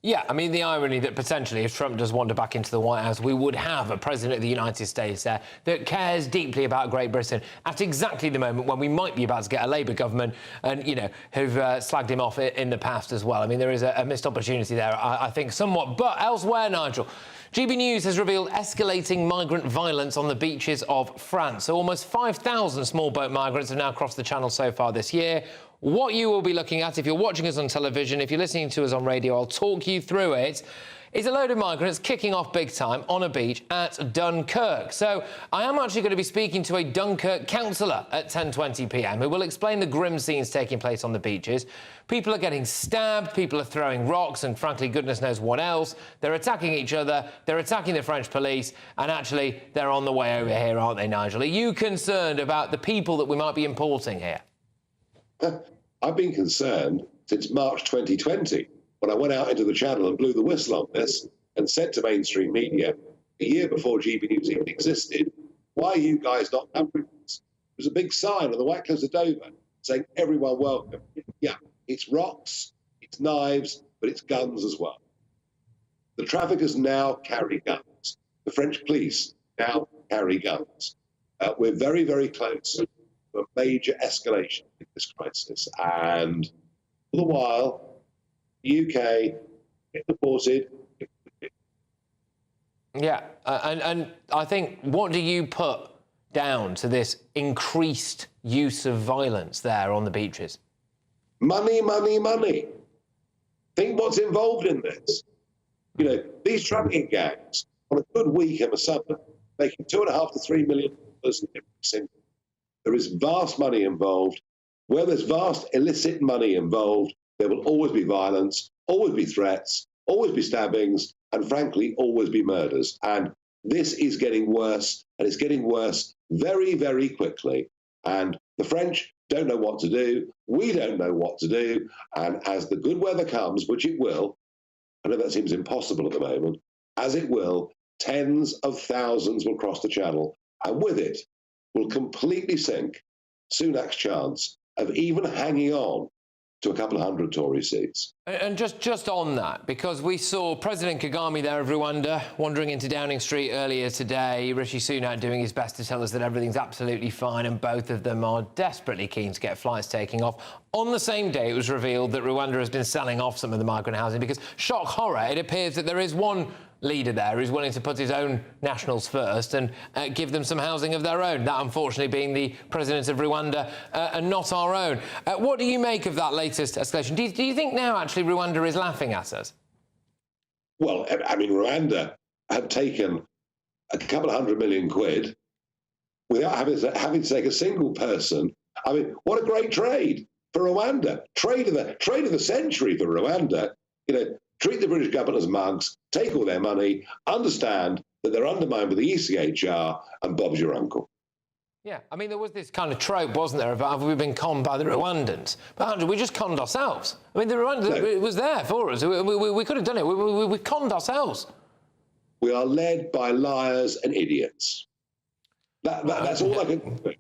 Yeah, I mean, the irony that potentially if Trump does wander back into the White House, we would have a president of the United States there that cares deeply about Great Britain at exactly the moment when we might be about to get a Labour government and, you know, who've slagged him off in the past as well. I mean, there is a missed opportunity there, I think, somewhat. But elsewhere, Nigel, GBNews has revealed escalating migrant violence on the beaches of France. So almost 5,000 small boat migrants have now crossed the channel so far this year. What you will be looking at if you're watching us on television, if you're listening to us on radio, I'll talk you through it, is a load of migrants kicking off big time on a beach at Dunkirk. So I am actually going to be speaking to a Dunkirk councillor at 10:20 p.m. who will explain the grim scenes taking place on the beaches. People are getting stabbed, people are throwing rocks and, frankly, goodness knows what else. They're attacking each other, they're attacking the French police, and actually they're on the way over here, aren't they, Nigel? Are you concerned about the people that we might be importing here? I've been concerned since March 2020, when I went out into the channel and blew the whistle on this and said to mainstream media, a year before GBNews even existed, why are you guys not covering this? There was a big sign on the White Cliffs of Dover saying, everyone welcome. Yeah, it's rocks, it's knives, but it's guns as well. The traffickers now carry guns. The French police now carry guns. We're very, very close to a major escalation in this crisis. And all the while, the UK get deported. Yeah, and I think, what do you put down to this increased use of violence there on the beaches? Money, money, money. Think what's involved in this. You know, these trafficking gangs, on a good week in the summer, making $2.5 to $3 million every single. There is vast money involved. Where there's vast illicit money involved, there will always be violence, always be threats, always be stabbings, and frankly, always be murders. And this is getting worse, and it's getting worse very, very quickly. And the French don't know what to do. We don't know what to do. And as the good weather comes, which it will, I know that seems impossible at the moment, as it will, tens of thousands will cross the channel. And with it, will completely sink Sunak's chance of even hanging on to a couple of hundred Tory seats. And just on that, because we saw President Kagame there of Rwanda wandering into Downing Street earlier today, Rishi Sunak doing his best to tell us that everything's absolutely fine, and both of them are desperately keen to get flights taking off. On the same day, it was revealed that Rwanda has been selling off some of the migrant housing because, shock horror, it appears that there is one leader there who's willing to put his own nationals first and give them some housing of their own. That, unfortunately, being the president of Rwanda and not our own. What do you make of that latest escalation? Do you think now, actually, Rwanda is laughing at us? Well, I mean, Rwanda had taken a couple of £100 million without having to take a single person. I mean, what a great trade for Rwanda. Trade of the century for Rwanda. You know, treat the British government as mugs, take all their money, understand that they're undermined by the ECHR, and Bob's your uncle. Yeah, I mean, there was this kind of trope, wasn't there, about have we been conned by the Rwandans? But, Andrew, we just conned ourselves. I mean, the Rwandans, it was there for us. We could have done it. We conned ourselves. We are led by liars and idiots. That's all I can think.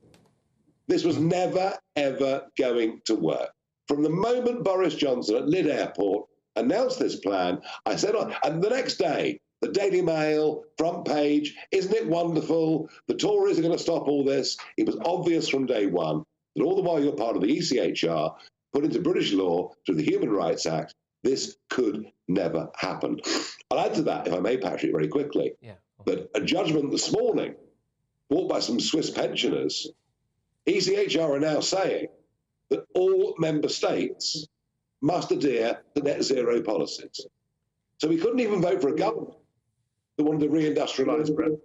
This was never, ever going to work. From the moment Boris Johnson at Lyd Airport announced this plan, I said, and the next day, the Daily Mail, front page, isn't it wonderful? The Tories are going to stop all this. It was obvious from day one that all the while you're part of the ECHR, put into British law through the Human Rights Act, this could never happen. I'll add to that, if I may, Patrick, very quickly, that a judgment this morning, brought by some Swiss pensioners, ECHR are now saying that all member states must adhere to net zero policies. So we couldn't even vote for a government that wanted to reindustrialise Britain.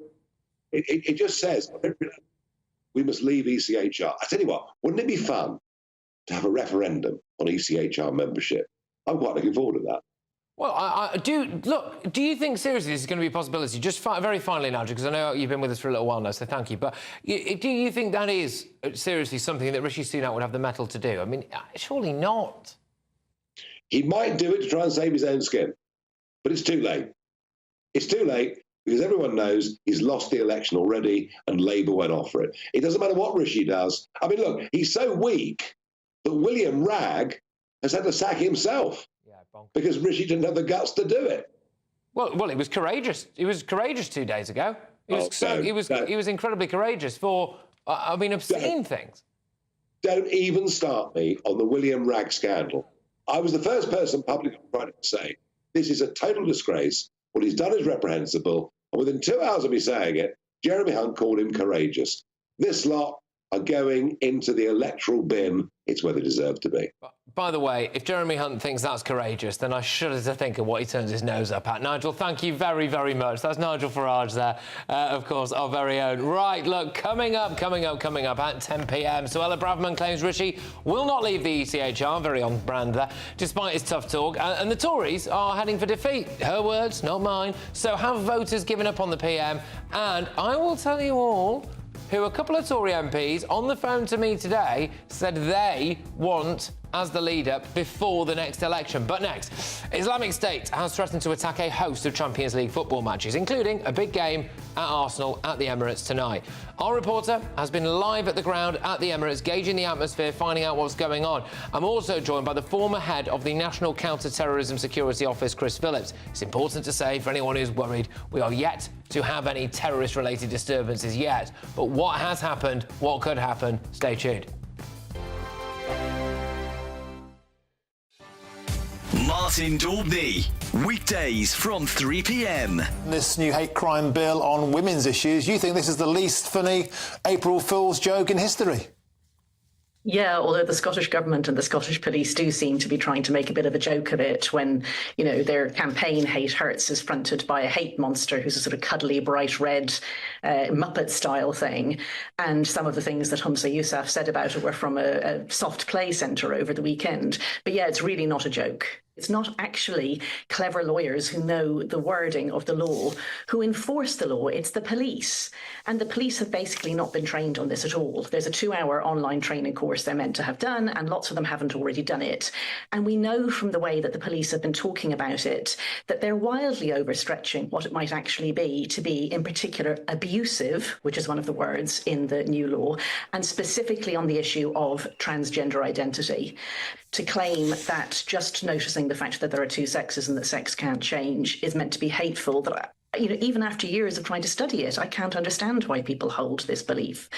It just says we must leave ECHR. I tell you what, wouldn't it be fun to have a referendum on ECHR membership? I'm quite looking forward to that. Well, do you think seriously this is going to be a possibility? Just very finally, Nigel, because I know you've been with us for a little while now, so thank you. But do you think that is seriously something that Rishi Sunak would have the mettle to do? I mean, surely not. He might do it to try and save his own skin, but it's too late. It's too late because everyone knows he's lost the election already and Labour went off for it. It doesn't matter what Rishi does. I mean, look, he's so weak that William Ragg has had to sack himself because Rishi didn't have the guts to do it. Well, he was courageous. He was courageous 2 days ago. He was incredibly courageous for, obscene things. Don't even start me on the William Ragg scandal. I was the first person publicly to say, this is a total disgrace. What he's done is reprehensible. And within 2 hours of me saying it, Jeremy Hunt called him courageous. This lot are going into the electoral bin. It's where they deserve to be. By the way, if Jeremy Hunt thinks that's courageous, then I shudder to think of what he turns his nose up at. Nigel, thank you very, very much. That's Nigel Farage there, of course, our very own. Right, look, coming up at 10 p.m, Suella Braverman claims Rishi will not leave the ECHR, very on brand there, despite his tough talk, and the Tories are heading for defeat. Her words, not mine. So have voters given up on the PM? And I will tell you all who a couple of Tory MPs on the phone to me today said they want as the leader before the next election. But next, Islamic State has threatened to attack a host of Champions League football matches, including a big game at Arsenal at the Emirates tonight. Our reporter has been live at the ground at the Emirates, gauging the atmosphere, finding out what's going on. I'm also joined by the former head of the National Counter-Terrorism Security Office, Chris Phillips. It's important to say, for anyone who's worried, we are yet to have any terrorist-related disturbances yet. But what has happened, what could happen, stay tuned. Martin Daubney. Weekdays from 3 p.m. This new hate crime bill on women's issues, you think this is the least funny April Fool's joke in history? Yeah, although the Scottish Government and the Scottish Police do seem to be trying to make a bit of a joke of it when, you know, their campaign Hate Hurts is fronted by a hate monster who's a sort of cuddly, bright red Muppet-style thing. And some of the things that Humza Yousaf said about it were from a soft play centre over the weekend. But yeah, it's really not a joke. It's not actually clever lawyers who know the wording of the law who enforce the law. It's the police. And the police have basically not been trained on this at all. There's a 2-hour online training course they're meant to have done, and lots of them haven't already done it. And we know from the way that the police have been talking about it that they're wildly overstretching what it might actually be to be, in particular, abusive, which is one of the words in the new law, and specifically on the issue of transgender identity. To claim that just noticing the fact that there are two sexes and that sex can't change is meant to be hateful, that, you know, even after years of trying to study it, I can't understand why people hold this belief.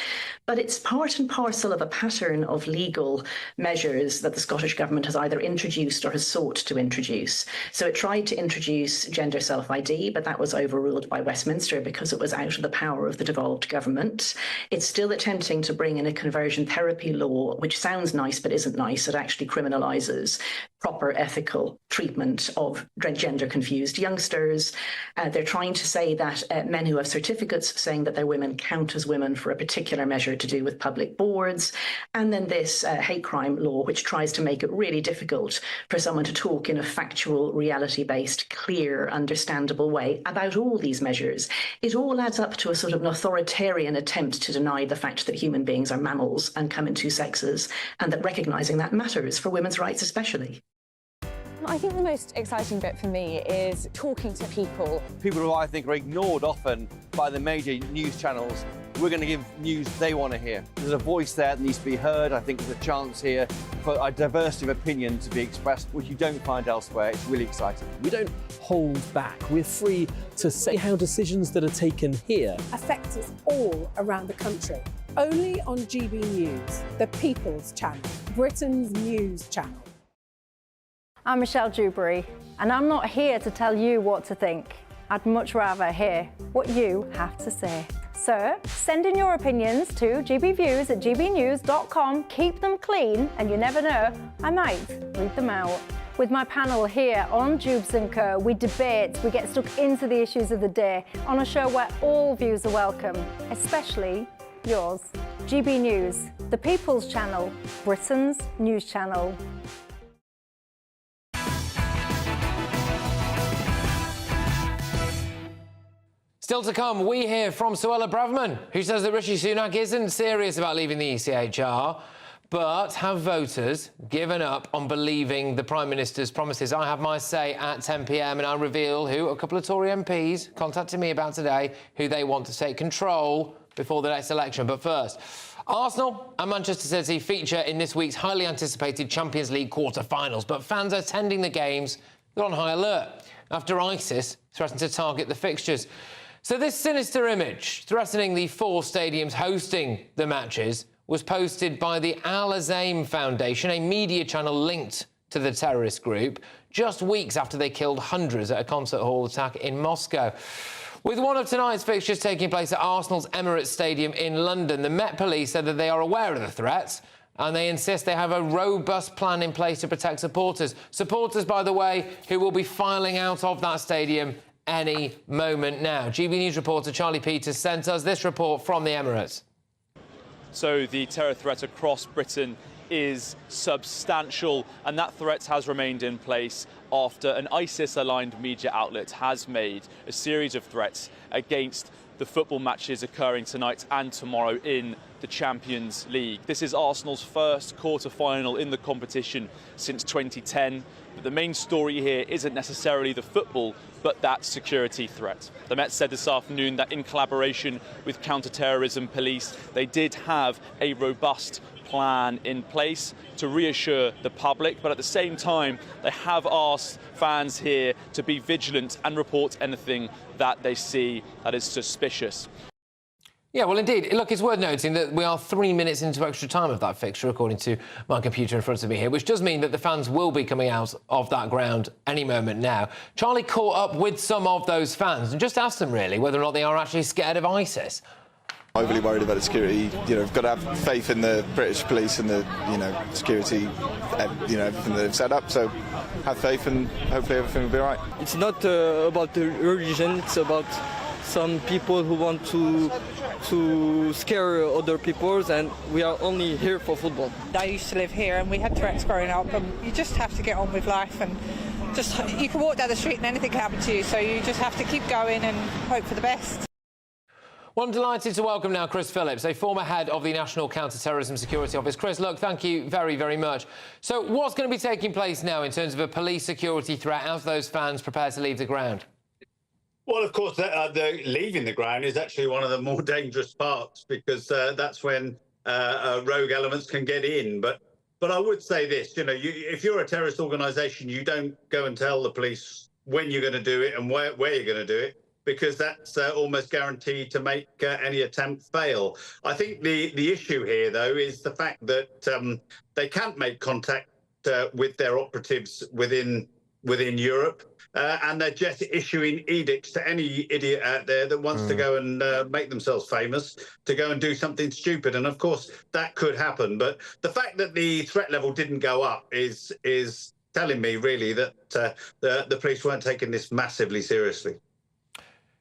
But it's part and parcel of a pattern of legal measures that the Scottish Government has either introduced or has sought to introduce. So it tried to introduce gender self-ID, but that was overruled by Westminster because it was out of the power of the devolved government. It's still attempting to bring in a conversion therapy law, which sounds nice but isn't nice. It actually criminalises proper ethical treatment of gender-confused youngsters. They're trying to say that men who have certificates saying that they're women count as women for a particular measure to do with public boards. And then this hate crime law, which tries to make it really difficult for someone to talk in a factual, reality-based, clear, understandable way about all these measures. It all adds up to a sort of an authoritarian attempt to deny the fact that human beings are mammals and come in two sexes, and that recognising that matters for women's rights especially. I think the most exciting bit for me is talking to people. People who I think are ignored often by the major news channels. We're going to give news they want to hear. There's a voice there that needs to be heard. I think there's a chance here for a diversity of opinion to be expressed, which you don't find elsewhere. It's really exciting. We don't hold back. We're free to say how decisions that are taken here affect us all around the country. Only on GB News, the People's Channel, Britain's news channel. I'm Michelle Dewberry, and I'm not here to tell you what to think. I'd much rather hear what you have to say. So send in your opinions to gbviews@gbnews.com. Keep them clean, and you never know, I might read them out. With my panel here on Jubes & Co, we debate, we get stuck into the issues of the day on a show where all views are welcome, especially yours. GB News, the People's Channel, Britain's news channel. Still to come, we hear from Suella Braverman, who says that Rishi Sunak isn't serious about leaving the ECHR, but have voters given up on believing the Prime Minister's promises? I have my say at 10 p.m, and I'll reveal who a couple of Tory MPs contacted me about today, who they want to take control before the next election. But first, Arsenal and Manchester City feature in this week's highly anticipated Champions League quarter-finals, but fans attending the games are on high alert after ISIS threatened to target the fixtures. So this sinister image threatening the 4 stadiums hosting the matches was posted by the Al Azaim Foundation, a media channel linked to the terrorist group, just weeks after they killed hundreds at a concert hall attack in Moscow. With one of tonight's fixtures taking place at Arsenal's Emirates Stadium in London, the Met Police said that they are aware of the threats, and they insist they have a robust plan in place to protect supporters. Supporters, by the way, who will be filing out of that stadium any moment now. GB News reporter Charlie Peters sent us this report from the Emirates. So the terror threat across Britain is substantial, and that threat has remained in place after an ISIS-aligned media outlet has made a series of threats against the football matches occurring tonight and tomorrow in the Champions League. This is Arsenal's first quarter-final in the competition since 2010. But the main story here isn't necessarily the football, but that security threat. The Met said this afternoon that in collaboration with counter-terrorism police, they did have a robust plan in place to reassure the public, but at the same time, they have asked fans here to be vigilant and report anything that they see that is suspicious. Yeah, well, indeed. Look, it's worth noting that we are 3 minutes into extra time of that fixture, according to my computer in front of me here, which does mean that the fans will be coming out of that ground any moment now. Charlie caught up with some of those fans and just asked them, really, whether or not they are actually scared of ISIS. Overly worried about the security. You know, we've got to have faith in the British police and the, security, everything that they've set up. So have faith and hopefully everything will be all right. It's not about the religion, it's about some people who want to scare other peoples, and we are only here for football. I used to live here and we had threats growing up, and you just have to get on with life, and you can walk down the street and anything can happen to you, so you just have to keep going and hope for the best. Well, I'm delighted to welcome now Chris Phillips, a former head of the National Counter-Terrorism Security Office. Chris, look, thank you very, very much. So what's going to be taking place now in terms of a police security threat as those fans prepare to leave the ground? Well, of course, the leaving the ground is actually one of the more dangerous parts, because that's when rogue elements can get in. But I would say this, if you're a terrorist organisation, you don't go and tell the police when you're going to do it and where you're going to do it, because that's almost guaranteed to make any attempt fail. I think the issue here, though, is the fact that they can't make contact with their operatives within Europe. And they're just issuing edicts to any idiot out there that wants to go and make themselves famous, to go and do something stupid. And of course, that could happen. But the fact that the threat level didn't go up is telling me, really, that the police weren't taking this massively seriously.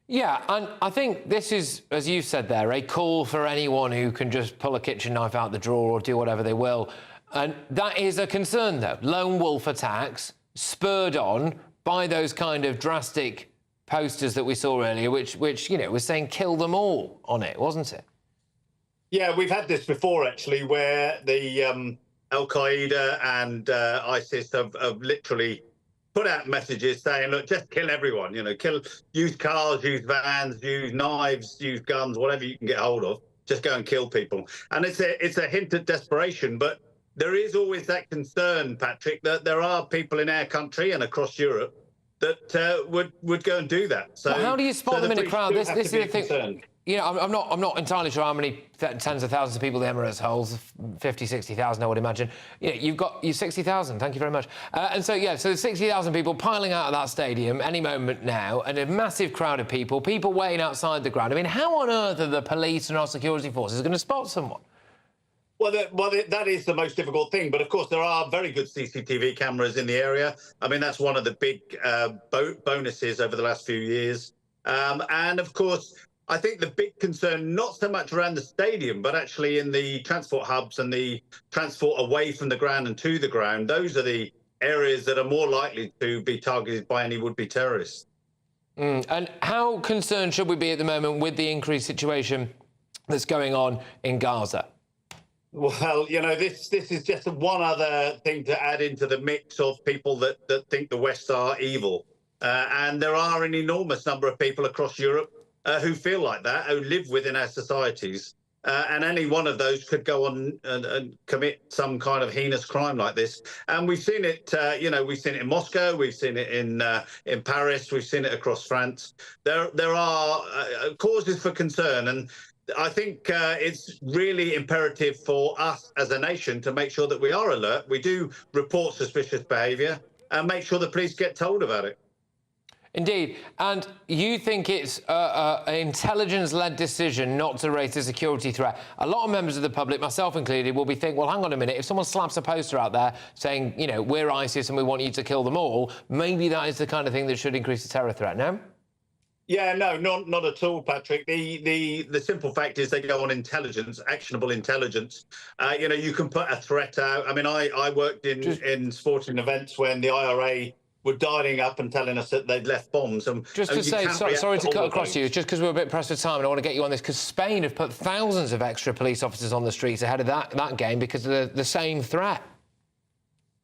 Yeah, and I think this is, as you said there, a call for anyone who can just pull a kitchen knife out the drawer or do whatever they will. And that is a concern, though. Lone wolf attacks spurred on by those kind of drastic posters that we saw earlier, which was saying kill them all on it, wasn't it? Yeah, we've had this before, actually, where the Al-Qaeda and ISIS have literally put out messages saying, look, just kill everyone, use cars, use vans, use knives, use guns, whatever you can get hold of, just go and kill people. And it's a hint at desperation, but there is always that concern, Patrick, that there are people in our country and across Europe that would go and do that. So but how do you spot them in a crowd? This is the thing. Concerned. I'm not entirely sure how many tens of thousands of people the Emirates holds. 50, 60,000, I would imagine. You've 60,000. Thank you very much. So there's 60,000 people piling out of that stadium any moment now, and a massive crowd of people waiting outside the ground. I mean, how on earth are the police and our security forces going to spot someone? Well, that is the most difficult thing. But, of course, there are very good CCTV cameras in the area. I mean, that's one of the big bonuses over the last few years. And, of course, I think the big concern, not so much around the stadium, but actually in the transport hubs and the transport away from the ground and to the ground, those are the areas that are more likely to be targeted by any would-be terrorists. And how concerned should we be at the moment with the increased situation that's going on in Gaza? Well, this is just one other thing to add into the mix of people that think the West are evil. And there are an enormous number of people across Europe who feel like that, who live within our societies. And any one of those could go on and commit some kind of heinous crime like this. And we've seen it, we've seen it in Moscow, we've seen it in Paris, we've seen it across France. There are causes for concern. And I think it's really imperative for us as a nation to make sure that we are alert. We do report suspicious behaviour and make sure the police get told about it. Indeed. And you think it's an intelligence-led decision not to raise a security threat? A lot of members of the public, myself included, will be thinking, well, hang on a minute, if someone slaps a poster out there saying, we're ISIS and we want you to kill them all, maybe that is the kind of thing that should increase the terror threat, no? Yeah, no, not at all, Patrick. The simple fact is they go on intelligence, actionable intelligence. You can put a threat out. I mean, I worked in sporting events when the IRA were dialing up and telling us that they'd left bombs. Just to say, sorry to cut across you, just because we're a bit pressed for time, and I want to get you on this, because Spain have put thousands of extra police officers on the streets ahead of that game because of the same threat.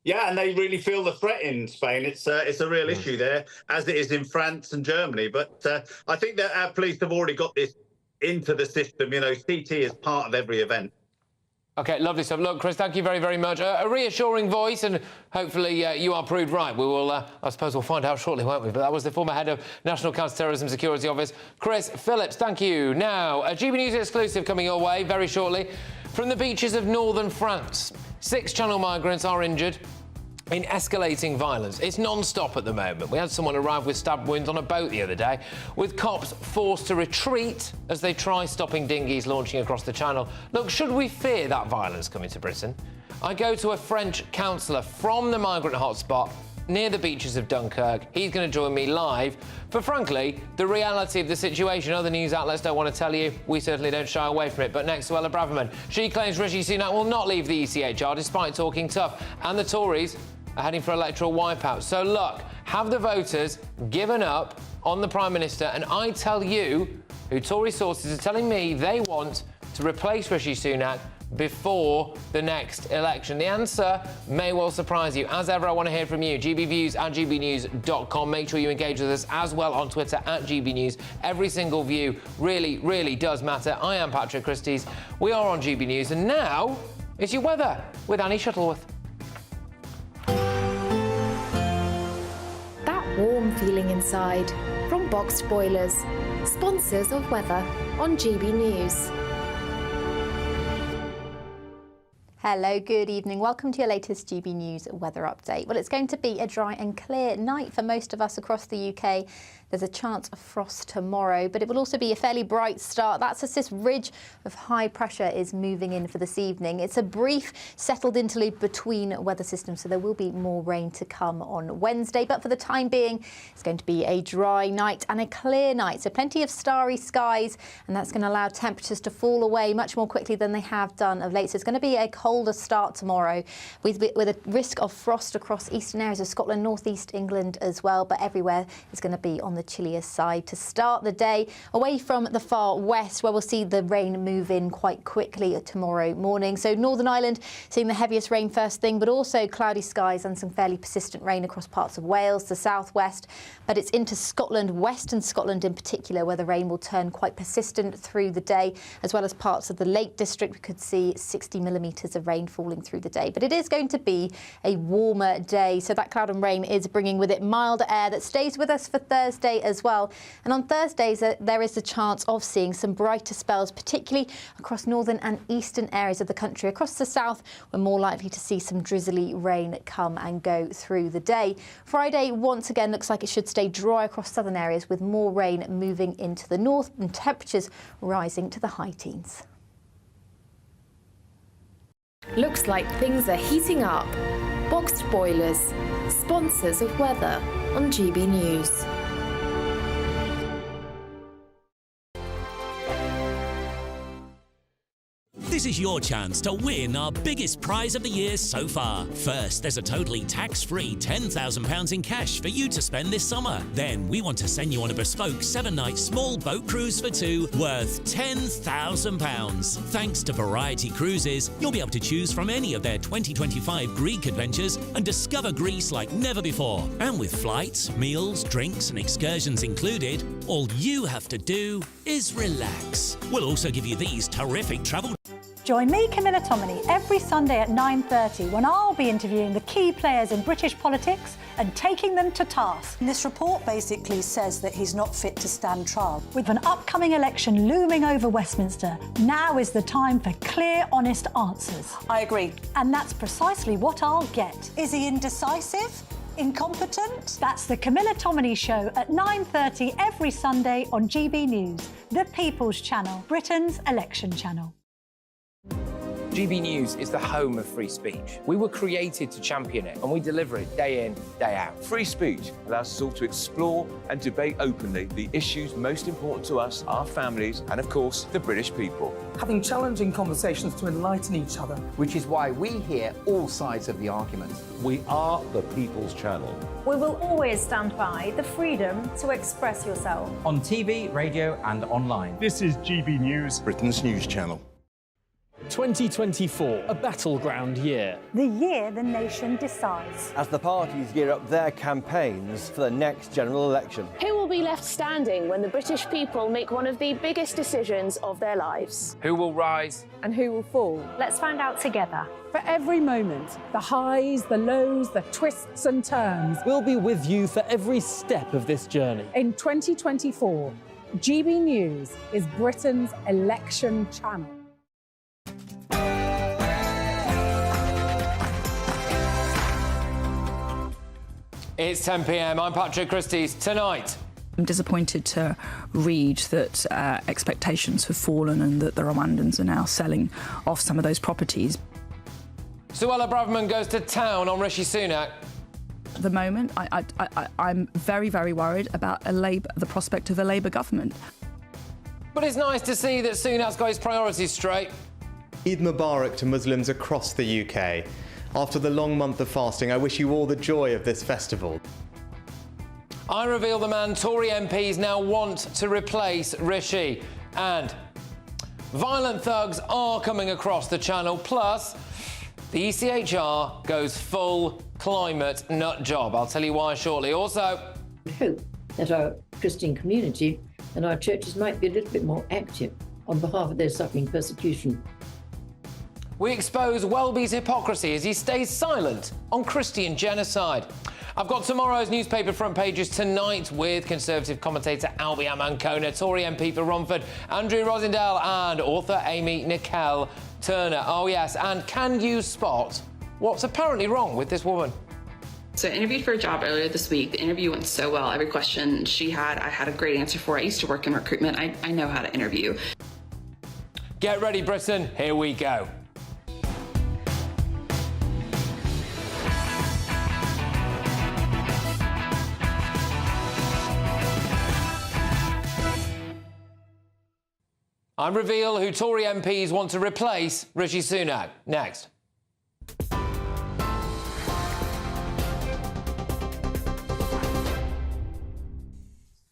Yeah, and they really feel the threat in Spain. It's a real issue there, as it is in France and Germany. But I think that our police have already got this into the system. CT is part of every event. OK, lovely stuff. Look, Chris, thank you very, very much. A reassuring voice, and hopefully you are proved right. We will, I suppose we'll find out shortly, won't we? But that was the former head of National Counter-Terrorism Security Office, Chris Phillips. Thank you. Now, a GBNews exclusive coming your way very shortly. From the beaches of northern France, 6 Channel migrants are injured in escalating violence. It's non-stop at the moment. We had someone arrive with stab wounds on a boat the other day, with cops forced to retreat as they try stopping dinghies launching across the channel. Look, should we fear that violence coming to Britain? I go to a French counsellor from the migrant hotspot near the beaches of Dunkirk. He's going to join me live for, frankly, the reality of the situation. Other news outlets don't want to tell you. We certainly don't shy away from it. But next to Ella Braverman, she claims Rishi Sunak will not leave the ECHR despite talking tough. And the Tories are heading for electoral wipeout. So look, have the voters given up on the Prime Minister? And I tell you who Tory sources are telling me they want to replace Rishi Sunak before the next election. The answer may well surprise you. As ever, I want to hear from you. GBViews at gbnews.com. Make sure you engage with us as well on Twitter at GBNews. Every single view really, really does matter. I am Patrick Christys. We are on GB News, and now it's your weather with Annie Shuttleworth. That warm feeling inside from Boxed Boilers, sponsors of weather on GB News. Hello, good evening. Welcome to your latest GB News weather update. Well, it's going to be a dry and clear night for most of us across the UK. There's a chance of frost tomorrow, but it will also be a fairly bright start. That's as this ridge of high pressure is moving in for this evening. It's a brief settled interlude between weather systems, so there will be more rain to come on Wednesday. But for the time being, it's going to be a dry night and a clear night. So plenty of starry skies, and that's going to allow temperatures to fall away much more quickly than they have done of late. So it's going to be a colder start tomorrow with a risk of frost across eastern areas of Scotland, northeast England as well. But everywhere is going to be on the chillier side to start the day, away from the far west, where we'll see the rain move in quite quickly tomorrow morning. So Northern Ireland seeing the heaviest rain first thing, but also cloudy skies and some fairly persistent rain across parts of Wales, the southwest. But it's into Scotland, western Scotland in particular, where the rain will turn quite persistent through the day, as well as parts of the Lake District. We could see 60 millimetres of rain falling through the day. But it is going to be a warmer day, so that cloud and rain is bringing with it milder air that stays with us for Thursday as well. And on Thursdays, there is a chance of seeing some brighter spells, particularly across northern and eastern areas of the country. Across the south, we're more likely to see some drizzly rain come and go through the day. Friday, once again, looks like it should stay dry across southern areas, with more rain moving into the north and temperatures rising to the high teens. Looks like things are heating up. Boxed Boilers, sponsors of weather on GB News. This is your chance to win our biggest prize of the year so far. First, there's a totally tax-free £10,000 in cash for you to spend this summer. Then, we want to send you on a bespoke 7-night small boat cruise for 2 worth £10,000. Thanks to Variety Cruises, you'll be able to choose from any of their 2025 Greek adventures and discover Greece like never before. And with flights, meals, drinks and excursions included, all you have to do is relax. We'll also give you these terrific travel... Join me, Camilla Tominey, every Sunday at 9:30 when I'll be interviewing the key players in British politics and taking them to task. This report basically says that he's not fit to stand trial. With an upcoming election looming over Westminster, now is the time for clear, honest answers. I agree. And that's precisely what I'll get. Is he indecisive? Incompetent? That's the Camilla Tominey Show at 9:30 every Sunday on GB News, the People's Channel, Britain's election channel. GB News is the home of free speech. We were created to champion it, and we deliver it day in, day out. Free speech allows us all to explore and debate openly the issues most important to us, our families, and of course, the British people. Having challenging conversations to enlighten each other. Which is why we hear all sides of the argument. We are the People's Channel. We will always stand by the freedom to express yourself. On TV, radio, and online. This is GB News, Britain's news channel. 2024, a battleground year. The year the nation decides. As the parties gear up their campaigns for the next general election. Who will be left standing when the British people make one of the biggest decisions of their lives? Who will rise? And who will fall? Let's find out together. For every moment, the highs, the lows, the twists and turns. We'll be with you for every step of this journey. In 2024, GB News is Britain's election channel. It's 10 p.m. I'm Patrick Christys. Tonight, I'm disappointed to read that expectations have fallen and that the Rwandans are now selling off some of those properties. Suella Braverman goes to town on Rishi Sunak. At the moment, I'm very, very worried about the prospect of a Labour government. But it's nice to see that Sunak's got his priorities straight. Eid Mubarak to Muslims across the UK. After the long month of fasting, I wish you all the joy of this festival. I reveal the man Tory MPs now want to replace Rishi. And violent thugs are coming across the channel. Plus, the ECHR goes full climate nut job. I'll tell you why shortly. Also, I hope that our Christian community and our churches might be a little bit more active on behalf of those suffering persecution. we expose Welby's hypocrisy as he stays silent on Christian genocide. I've got tomorrow's newspaper front pages tonight with Conservative commentator Albie Amankona, Tory MP for Romford, Andrew Rosendale and author Amy Nicole Turner. Oh yes, and can you spot what's apparently wrong with this woman? So I interviewed for a job earlier this week. The interview went so well. Every question she had, I had a great answer for. I used to work in recruitment. I know how to interview. Get ready, Britain. Here we go. I reveal who Tory MPs want to replace Rishi Sunak. Next.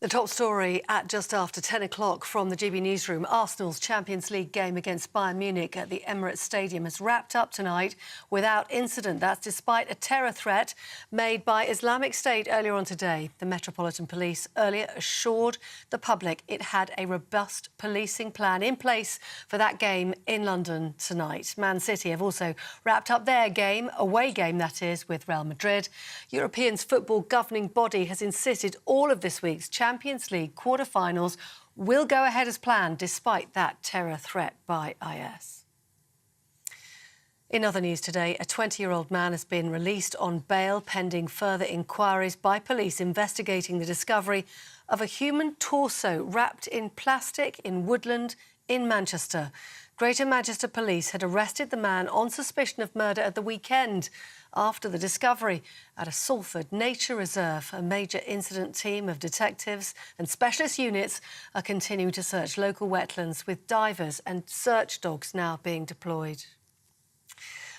The top story at just after 10 o'clock from the GB newsroom. Arsenal's Champions League game against Bayern Munich at the Emirates Stadium has wrapped up tonight without incident. That's despite a terror threat made by Islamic State earlier on today. The Metropolitan Police earlier assured the public it had a robust policing plan in place for that game in London tonight. Man City have also wrapped up their game, away game that is, with Real Madrid. Europeans' football governing body has insisted all of this week's Champions League quarter-finals will go ahead as planned despite that terror threat by IS. In other news today, a 20-year-old man has been released on bail pending further inquiries by police investigating the discovery of a human torso wrapped in plastic in Woodland in Manchester. Greater Manchester Police had arrested the man on suspicion of murder at the weekend after the discovery at a Salford nature reserve. A major incident team of detectives and specialist units are continuing to search local wetlands with divers and search dogs now being deployed.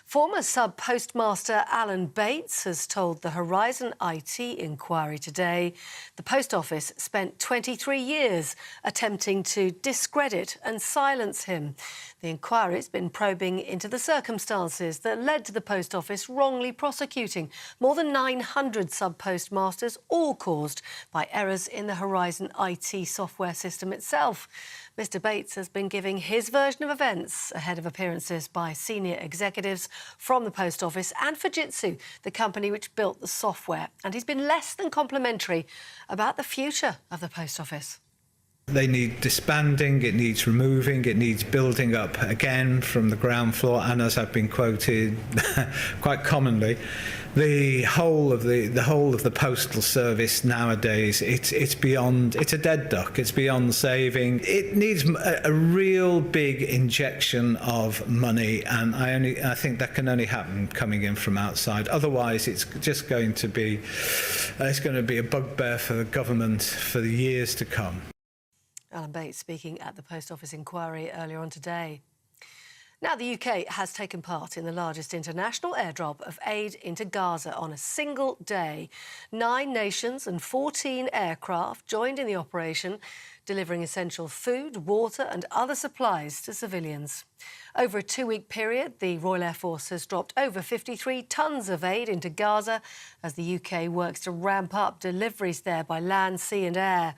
Former sub-postmaster Alan Bates has told the Horizon IT inquiry today the Post Office spent 23 years attempting to discredit and silence him. The inquiry's been probing into the circumstances that led to the Post Office wrongly prosecuting more than 900 sub-postmasters, all caused by errors in the Horizon IT software system itself. Mr Bates has been giving his version of events ahead of appearances by senior executives from the Post Office and Fujitsu, the company which built the software. And he's been less than complimentary about the future of the Post Office. They need disbanding, it needs removing, it needs building up again from the ground floor, and as I've been quoted quite commonly, the whole of the postal service nowadays, it's a dead duck. It's beyond saving. It needs a real big injection of money, and I think that can only happen coming in from outside. Otherwise, it's just going to be a bugbear for the government for the years to come. Alan Bates speaking at the Post Office inquiry earlier on today. Now, the UK has taken part in the largest international airdrop of aid into Gaza on a single day. 9 nations and 14 aircraft joined in the operation delivering essential food, water and other supplies to civilians. Over a 2-week period, the Royal Air Force has dropped over 53 tonnes of aid into Gaza as the UK works to ramp up deliveries there by land, sea and air.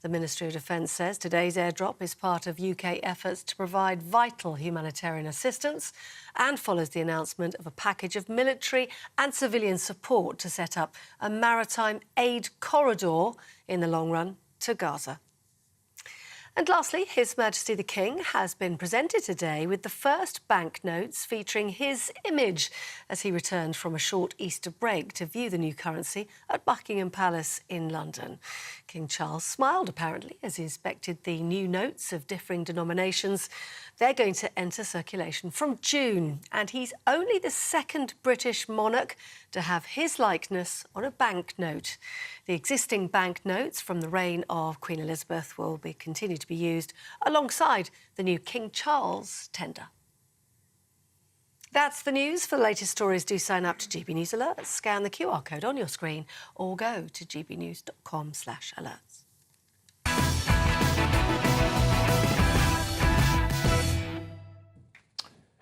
The Ministry of Defence says today's airdrop is part of UK efforts to provide vital humanitarian assistance and follows the announcement of a package of military and civilian support to set up a maritime aid corridor in the long run to Gaza. And lastly, His Majesty the King has been presented today with the first banknotes featuring his image as he returned from a short Easter break to view the new currency at Buckingham Palace in London. King Charles smiled, apparently, as he inspected the new notes of differing denominations. They're going to enter circulation from June, and he's only the second British monarch to have his likeness on a banknote. The existing banknotes from the reign of Queen Elizabeth will continue to be used alongside the new King Charles tender. That's the news. For the latest stories, do sign up to GB News Alerts, scan the QR code on your screen or go to gbnews.com/alerts.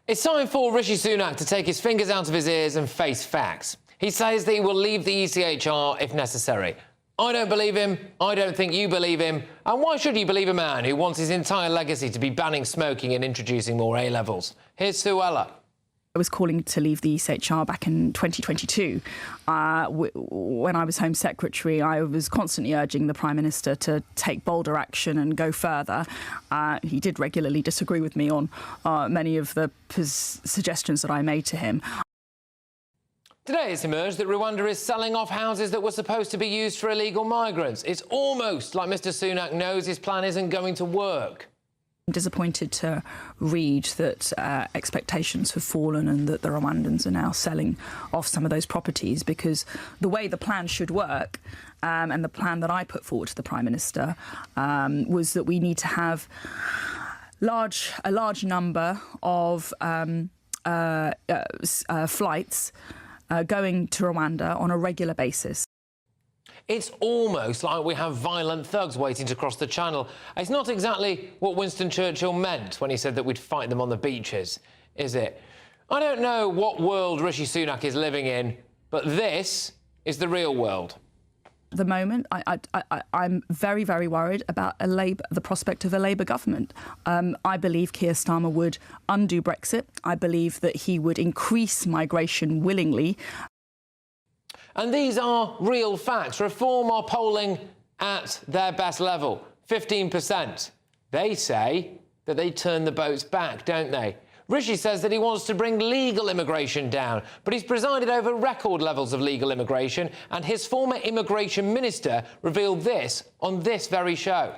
It's time for Rishi Sunak to take his fingers out of his ears and face facts. He says that he will leave the ECHR if necessary. I don't believe him. I don't think you believe him. And why should you believe a man who wants his entire legacy to be banning smoking and introducing more A-levels? Here's Suella. I was calling to leave the ECHR back in 2022. When I was Home Secretary, I was constantly urging the Prime Minister to take bolder action and go further. He did regularly disagree with me on many of the suggestions that I made to him. Today it's emerged that Rwanda is selling off houses that were supposed to be used for illegal migrants. It's almost like Mr Sunak knows his plan isn't going to work. I'm disappointed to read that expectations have fallen and that the Rwandans are now selling off some of those properties, because the way the plan should work, and the plan that I put forward to the Prime Minister, was that we need to have a large number of flights going to Rwanda on a regular basis. It's almost like we have violent thugs waiting to cross the channel. It's not exactly what Winston Churchill meant when he said that we'd fight them on the beaches, is it? I don't know what world Rishi Sunak is living in, but this is the real world. At the moment, I'm very, very worried about the prospect of a Labour government. I believe Keir Starmer would undo Brexit. I believe that he would increase migration willingly. And these are real facts. Reform are polling at their best level, 15%. They say that they turn the boats back, don't they? Rishi says that he wants to bring legal immigration down, but he's presided over record levels of legal immigration, and his former immigration minister revealed this on this very show.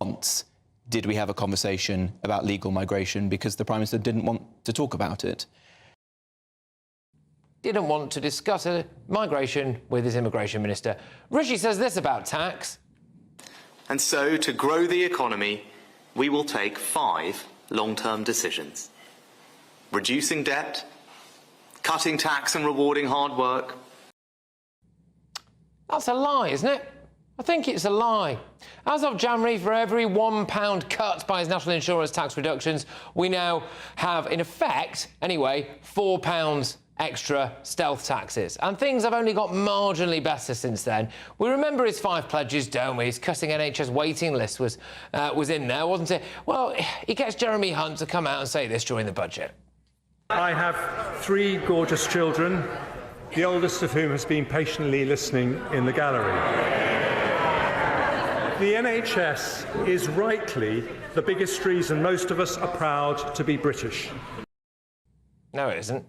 Once did we have a conversation about legal migration because the Prime Minister didn't want to talk about it. Didn't want to discuss migration with his immigration minister. Rishi says this about tax. And so, to grow the economy, we will take 5 long-term decisions. Reducing debt, cutting tax and rewarding hard work. That's a lie, isn't it? I think it's a lie. As of January, for every £1 cut by his national insurance tax reductions, we now have, in effect, anyway, £4 extra stealth taxes. And things have only got marginally better since then. We remember his 5 pledges, don't we? His cutting NHS waiting list was in there, wasn't it? Well, he gets Jeremy Hunt to come out and say this during the budget. I have 3 gorgeous children, the oldest of whom has been patiently listening in the gallery. The NHS is rightly the biggest reason most of us are proud to be British. No, it isn't.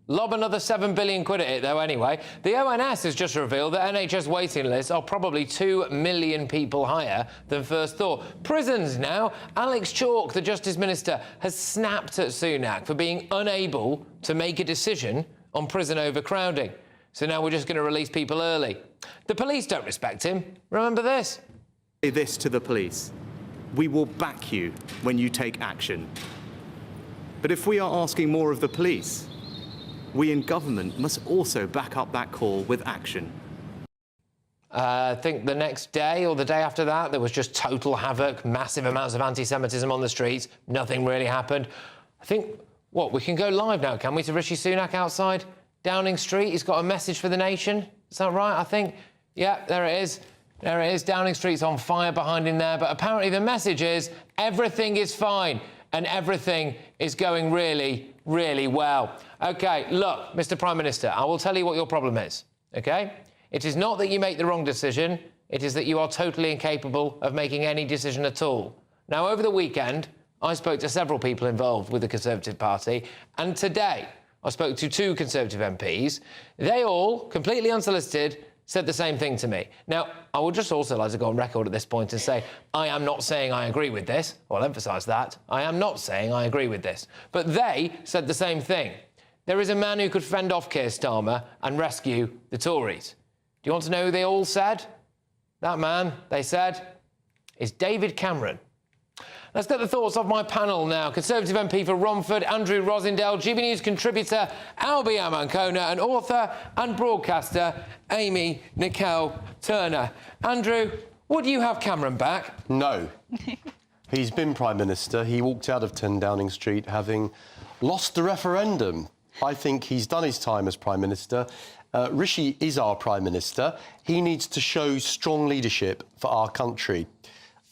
Lob another £7 billion at it, though, anyway. The ONS has just revealed that NHS waiting lists are probably 2 million people higher than first thought. Prisons now. Alex Chalk, the Justice Minister, has snapped at Sunak for being unable to make a decision on prison overcrowding. So now we're just going to release people early. The police don't respect him. Remember this. Say this to the police. We will back you when you take action. But if we are asking more of the police, we in government must also back up that call with action. I think the next day or the day after that, there was just total havoc, massive amounts of anti-Semitism on the streets. Nothing really happened. I think, we can go live now, can we, to Rishi Sunak outside Downing Street? He's got a message for the nation. Is that right, I think? Yeah, there it is. There it is. Downing Street's on fire behind him there. But apparently the message is everything is fine and everything is going really, really well. OK, look, Mr Prime Minister, I will tell you what your problem is, OK? It is not that you make the wrong decision. It is that you are totally incapable of making any decision at all. Now, over the weekend, I spoke to several people involved with the Conservative Party, and today I spoke to 2 Conservative MPs. They all, completely unsolicited, said the same thing to me. Now, I would just also like to go on record at this point and say I am not saying I agree with this. I'll emphasise that. I am not saying I agree with this. But they said the same thing. There is a man who could fend off Keir Starmer and rescue the Tories. Do you want to know who they all said? That man, they said, is David Cameron. Let's get the thoughts of my panel now. Conservative MP for Romford, Andrew Rosindell, GB News contributor, Albie Amankona, and author and broadcaster, Amy Nicole Turner. Andrew, would you have Cameron back? No. He's been Prime Minister. He walked out of 10 Downing Street having lost the referendum. I think he's done his time as Prime Minister. Rishi is our Prime Minister. He needs to show strong leadership for our country.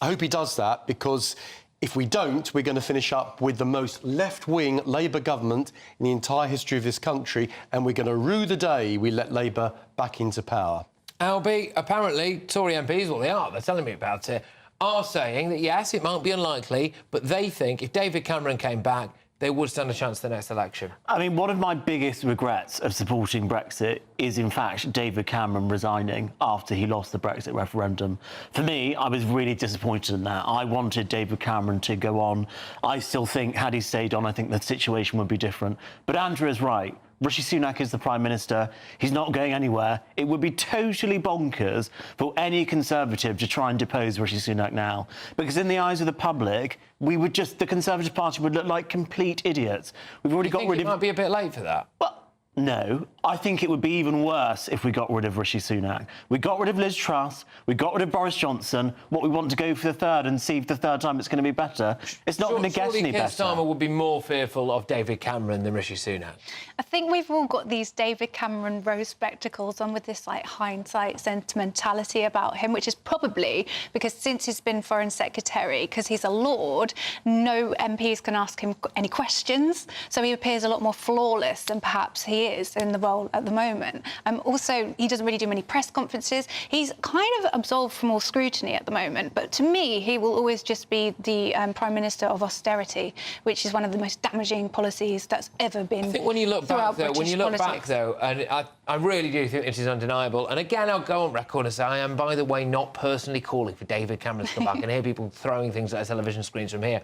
I hope he does that, because if we don't, we're going to finish up with the most left-wing Labour government in the entire history of this country, and we're going to rue the day we let Labour back into power. Albie, apparently, Tory MPs, well, they are, they're telling me about it, are saying that, yes, it might be unlikely, but they think if David Cameron came back, they would stand a chance the next election. I mean, one of my biggest regrets of supporting Brexit is, in fact, David Cameron resigning after he lost the Brexit referendum. For me, I was really disappointed in that. I wanted David Cameron to go on. I still think, had he stayed on, I think the situation would be different. But Andrew is right. Rishi Sunak is the Prime Minister. He's not going anywhere. It would be totally bonkers for any Conservative to try and depose Rishi Sunak now, because in the eyes of the public, the Conservative Party would look like complete idiots. We've already got rid of... it might be a bit late for that? Well, no. I think it would be even worse if we got rid of Rishi Sunak. We got rid of Liz Truss. We got rid of Boris Johnson. What we want to go for the third and see if the third time it's going to be better. It's not going to get any better. Keir Starmer would be more fearful of David Cameron than Rishi Sunak. I think we've all got these David Cameron rose spectacles on with this, hindsight sentimentality about him, which is probably because since he's been Foreign Secretary, because he's a Lord, no MPs can ask him any questions, so he appears a lot more flawless than perhaps he is in the role at the moment. Also, he doesn't really do many press conferences. He's kind of absolved from all scrutiny at the moment, but to me, he will always just be the Prime Minister of austerity, which is one of the most damaging policies that's ever been. I think when you look back, though, and I really do think it is undeniable. And again, I'll go on record and say I am, by the way, not personally calling for David Cameron to come back. And hear people throwing things at television screens from here.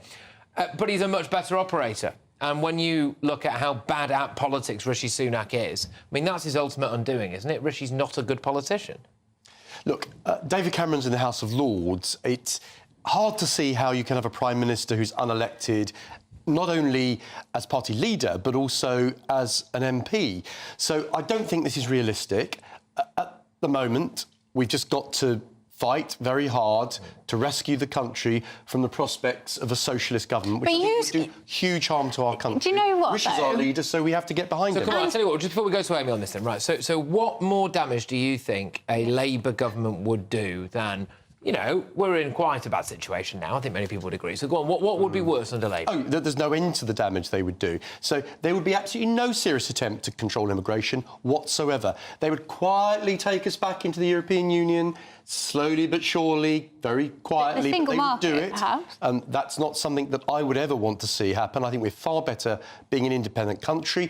But he's a much better operator. And when you look at how bad at politics Rishi Sunak is, I mean, that's his ultimate undoing, isn't it? Rishi's not a good politician. Look, David Cameron's in the House of Lords. It's hard to see how you can have a Prime Minister who's unelected, not only as party leader, but also as an MP. So I don't think this is realistic. At the moment, we've just got to fight very hard to rescue the country from the prospects of a socialist government, which I think would do huge harm to our country. Do you know what, Rishi's our leader, so we have to get behind him. Come on, I'll tell you what, just before we go to Amy on this then, right, so what more damage do you think a Labour government would do than, you know, we're in quite a bad situation now, I think many people would agree. So go on, what would be worse under Labour? Oh, there's no end to the damage they would do. So there would be absolutely no serious attempt to control immigration whatsoever. They would quietly take us back into the European Union, slowly but surely, very quietly, but they would do it. Perhaps. That's not something that I would ever want to see happen. I think we're far better being an independent country.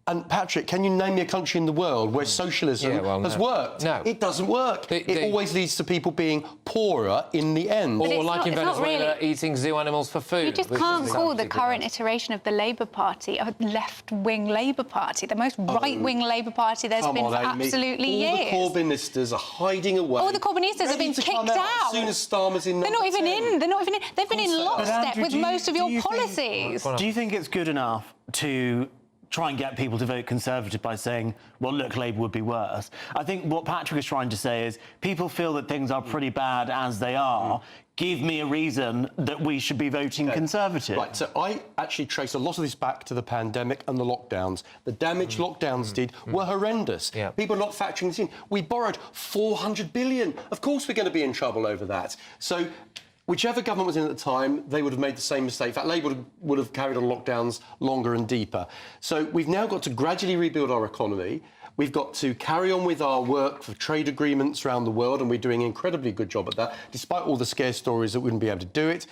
And, Patrick, can you name me a country in the world where socialism has worked? No. It doesn't work. It always leads to people being poorer in the end. Or like in Venezuela, eating zoo animals for food. You just can't call the current iteration of the Labour Party a left-wing Labour Party, the most right-wing Labour Party there's been for absolutely years. All the Corbynistas are hiding away. All the Corbynistas have been kicked out. As soon as Starmer's in. They're not even in. They're not even in. They've been in lockstep with most of your policies. Do you think it's good enough to try and get people to vote Conservative by saying, well, look, Labour would be worse. I think what Patrick is trying to say is people feel that things are pretty bad as they are. Give me a reason that we should be voting Conservative. Right, so I actually trace a lot of this back to the pandemic and the lockdowns. The damage lockdowns did were horrendous. People are not factoring this in. We borrowed 400 billion. Of course we're going to be in trouble over that. So whichever government was in at the time, they would have made the same mistake. In fact, Labour would have carried on lockdowns longer and deeper. So we've now got to gradually rebuild our economy. We've got to carry on with our work for trade agreements around the world, and we're doing an incredibly good job at that, despite all the scare stories that we wouldn't be able to do it.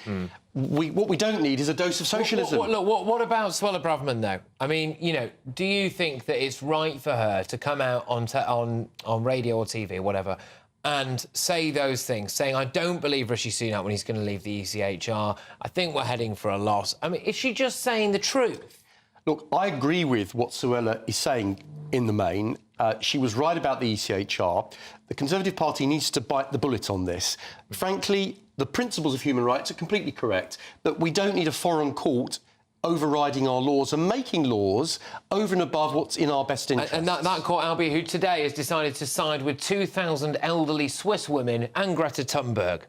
What we don't need is a dose of socialism. What about Suella Braverman, though? I mean, you know, do you think that it's right for her to come out on radio or TV or whatever and say those things, saying, I don't believe Rishi Sunak when he's going to leave the ECHR, I think we're heading for a loss? I mean, is she just saying the truth? Look, I agree with what Suella is saying in the main. She was right about the ECHR. The Conservative Party needs to bite the bullet on this. Frankly, the principles of human rights are completely correct, but we don't need a foreign court overriding our laws and making laws over and above what's in our best interest. And that court, Albie, who today has decided to side with 2,000 elderly Swiss women and Greta Thunberg.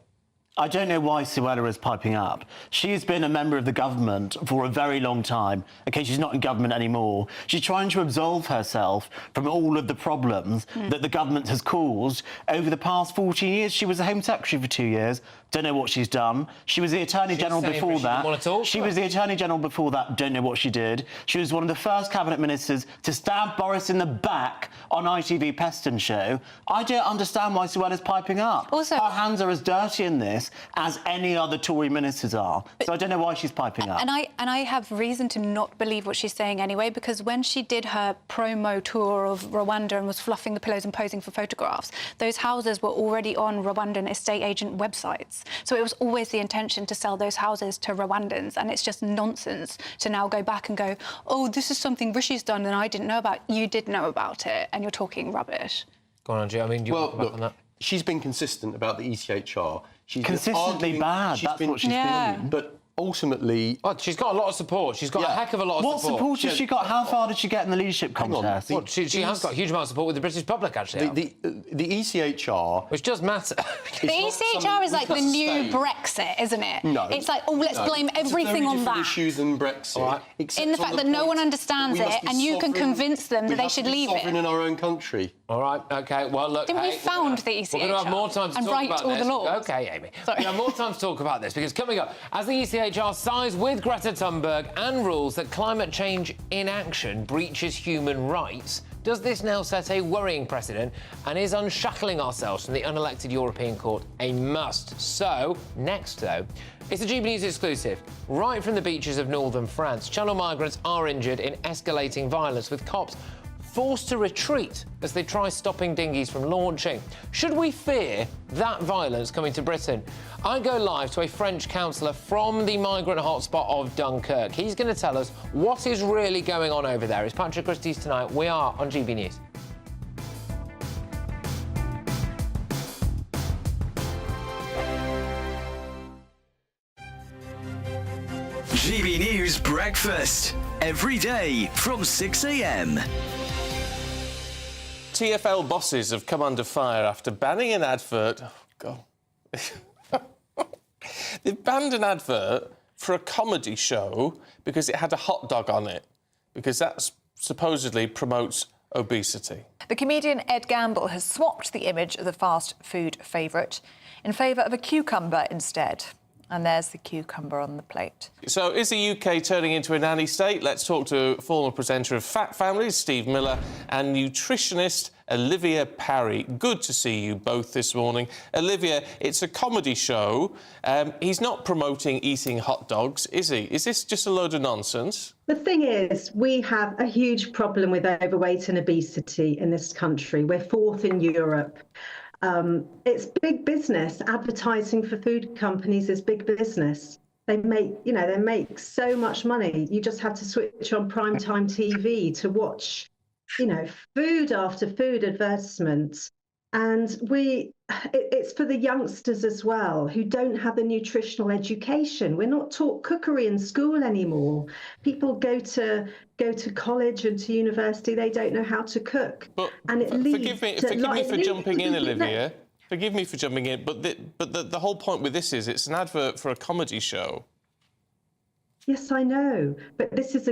I don't know why Suella is piping up. She's been a member of the government for a very long time. OK, she's not in government anymore. She's trying to absolve herself from all of the problems that the government has caused over the past 14 years. She was the Home Secretary for 2 years. Don't know what she's done. She was the Attorney General before that. She was the Attorney General before that. Don't know what she did. She was one of the first cabinet ministers to stab Boris in the back on ITV Peston show. I don't understand why Suella's piping up. Also, her hands are as dirty in this as any other Tory ministers are. So I don't know why she's piping up. And I have reason to not believe what she's saying anyway, because when she did her promo tour of Rwanda and was fluffing the pillows and posing for photographs, those houses were already on Rwandan estate agent websites. So it was always the intention to sell those houses to Rwandans, and it's just nonsense to now go back and go, oh, this is something Rishi's done and I didn't know about. You did know about it, and you're talking rubbish. Go on, Andrew. I mean, do you want to come back on that? She's been consistent about the ECHR. She's consistently bad. That's what she's been. But ultimately... Oh, she's got a lot of support. She's got a heck of a lot of support. What support has she got? How far did she get in the leadership contest? Well, she has got a huge amount of support with the British public, actually. The ECHR... Which does matter. The ECHR is like the new Brexit, isn't it? No. It's like, oh, let's blame everything on that. Issue than Brexit. In the fact that no one understands it, and you can convince them that they should leave it. Sovereign in our own country. All right, OK, well, look... Didn't we found the ECHR? We're going to have more time to talk about this. The laws. OK, Amy. We're going to have more time to talk about this, because coming up, as the ECHR sides with Greta Thunberg and rules that climate change inaction breaches human rights, does this now set a worrying precedent, and is unshackling ourselves from the unelected European Court a must? So, next, though, it's a GBNews exclusive. Right from the beaches of northern France, Channel migrants are injured in escalating violence, with cops forced to retreat as they try stopping dinghies from launching. Should we fear that violence coming to Britain? I go live to a French councillor from the migrant hotspot of Dunkirk. He's going to tell us what is really going on over there. It's Patrick Christys tonight. We are on GB News. GB News Breakfast, every day from 6 a.m. TfL bosses have come under fire after banning an advert... Oh, God. They've banned an advert for a comedy show because it had a hot dog on it, because that supposedly promotes obesity. The comedian Ed Gamble has swapped the image of the fast food favourite in favour of a cucumber instead. And there's the cucumber on the plate. So is the UK turning into a nanny state? Let's talk to former presenter of Fat Families, Steve Miller, and nutritionist Olivia Parry. Good to see you both this morning. Olivia, it's a comedy show. He's not promoting eating hot dogs, is he? Is this just a load of nonsense? The thing is, we have a huge problem with overweight and obesity in this country. We're fourth in Europe. It's big business. Advertising for food companies is big business. They make so much money. You just have to switch on primetime TV to watch, food after food advertisements And it's for the youngsters as well who don't have the nutritional education. We're not taught cookery in school anymore. People go to college and to university, they don't know how to cook. But and it leads forgive me for jumping in, Olivia. Forgive me for jumping in, but the whole point with this is it's an advert for a comedy show. Yes, I know, but this is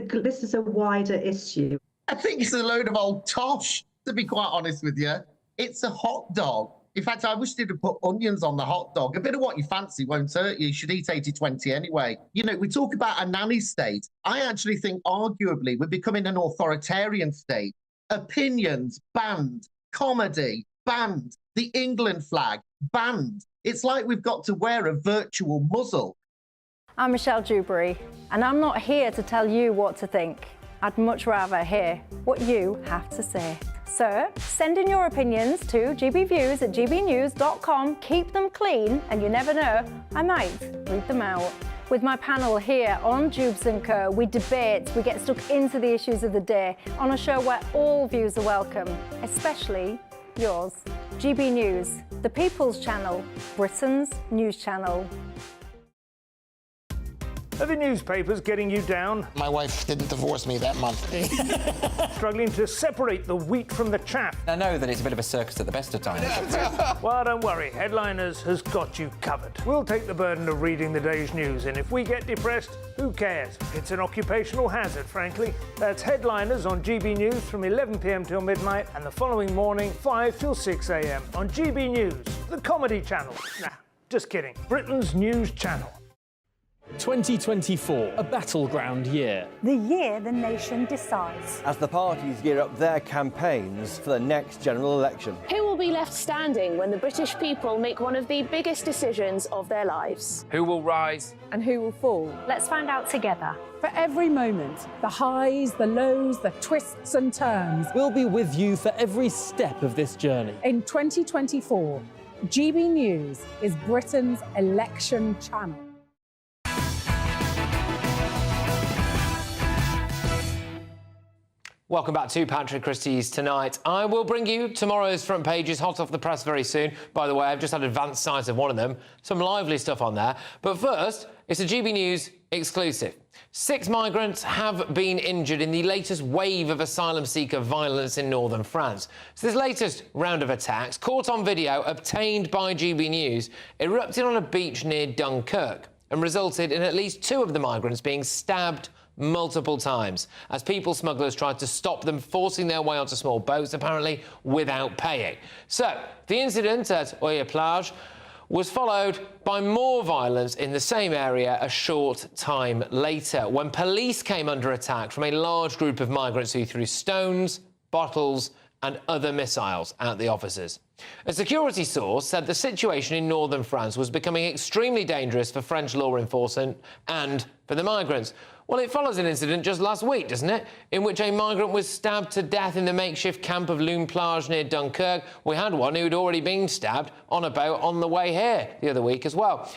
a wider issue. I think it's a load of old tosh, to be quite honest with you. It's a hot dog. In fact, I wish they'd have put onions on the hot dog. A bit of what you fancy won't hurt you. You should eat 80-20 anyway. You know, we talk about a nanny state. I actually think, arguably, we're becoming an authoritarian state. Opinions banned. Comedy banned. The England flag banned. It's like we've got to wear a virtual muzzle. I'm Michelle Dewberry, and I'm not here to tell you what to think. I'd much rather hear what you have to say. So send in your opinions to gbviews@gbnews.com. Keep them clean, and you never know, I might read them out. With my panel here on Jubes & Co, we debate, we get stuck into the issues of the day on a show where all views are welcome, especially yours. GB News, the People's Channel, Britain's news channel. Are the newspapers getting you down? My wife didn't divorce me that month. Struggling to separate the wheat from the chaff? I know that it's a bit of a circus at the best of times. Well, don't worry, Headliners has got you covered. We'll take the burden of reading the day's news, and if we get depressed, who cares? It's an occupational hazard, frankly. That's Headliners on GB News from 11 p.m. till midnight, and the following morning, 5 till 6 a.m. on GB News, the comedy channel. Nah, just kidding. Britain's news channel. 2024, a battleground year. The year the nation decides. As the parties gear up their campaigns for the next general election. Who will be left standing when the British people make one of the biggest decisions of their lives? Who will rise? And who will fall? Let's find out together. For every moment, the highs, the lows, the twists and turns. We'll be with you for every step of this journey. In 2024, GB News is Britain's election channel. Welcome back to Patrick Christys Tonight. I will bring you tomorrow's front pages, hot off the press very soon. By the way, I've just had advanced sight of one of them. Some lively stuff on there. But first, it's a GB News exclusive. 6 migrants have been injured in the latest wave of asylum seeker violence in northern France. So this latest round of attacks, caught on video, obtained by GB News, erupted on a beach near Dunkirk and resulted in at least 2 of the migrants being stabbed multiple times as people smugglers tried to stop them forcing their way onto small boats, apparently without paying. So the incident at ECHR was followed by more violence in the same area a short time later, when police came under attack from a large group of migrants who threw stones, bottles and other missiles at the officers. A security source said the situation in northern France was becoming extremely dangerous for French law enforcement and for the migrants. Well, it follows an incident just last week, doesn't it, in which a migrant was stabbed to death in the makeshift camp of Lune Plage near Dunkirk. We had one who'd already been stabbed on a boat on the way here the other week as well.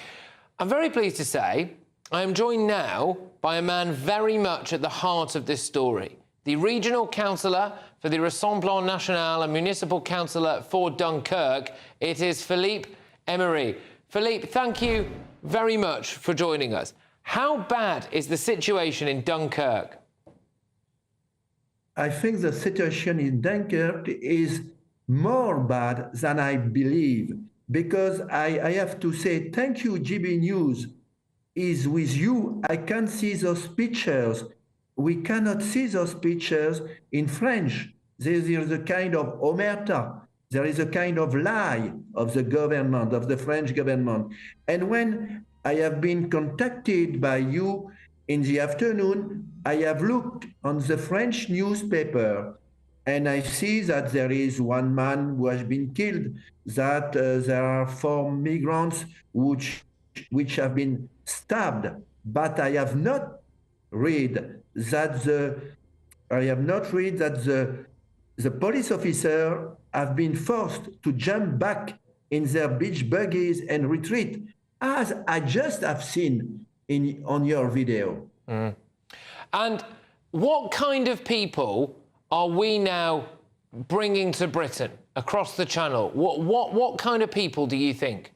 I'm very pleased to say I am joined now by a man very much at the heart of this story, the regional councillor for the Rassemblement National and municipal councillor for Dunkirk. It is Philippe Emery. Philippe, thank you very much for joining us. How bad is the situation in Dunkirk? I think the situation in Dunkirk is more bad than I believe, because I have to say thank you, GB News is with you. I can see those pictures. We cannot see those pictures in French. There is a kind of omerta. There is a kind of lie of the government, of the French government. And when I have been contacted by you in the afternoon, I have looked on the French newspaper and I see that there is one man who has been killed, that there are 4 migrants which have been stabbed, but I have not read that the police officer have been forced to jump back in their beach buggies and retreat, as I just have seen on your video. Mm. And what kind of people are we now bringing to Britain? across the channel? What kind of people do you think?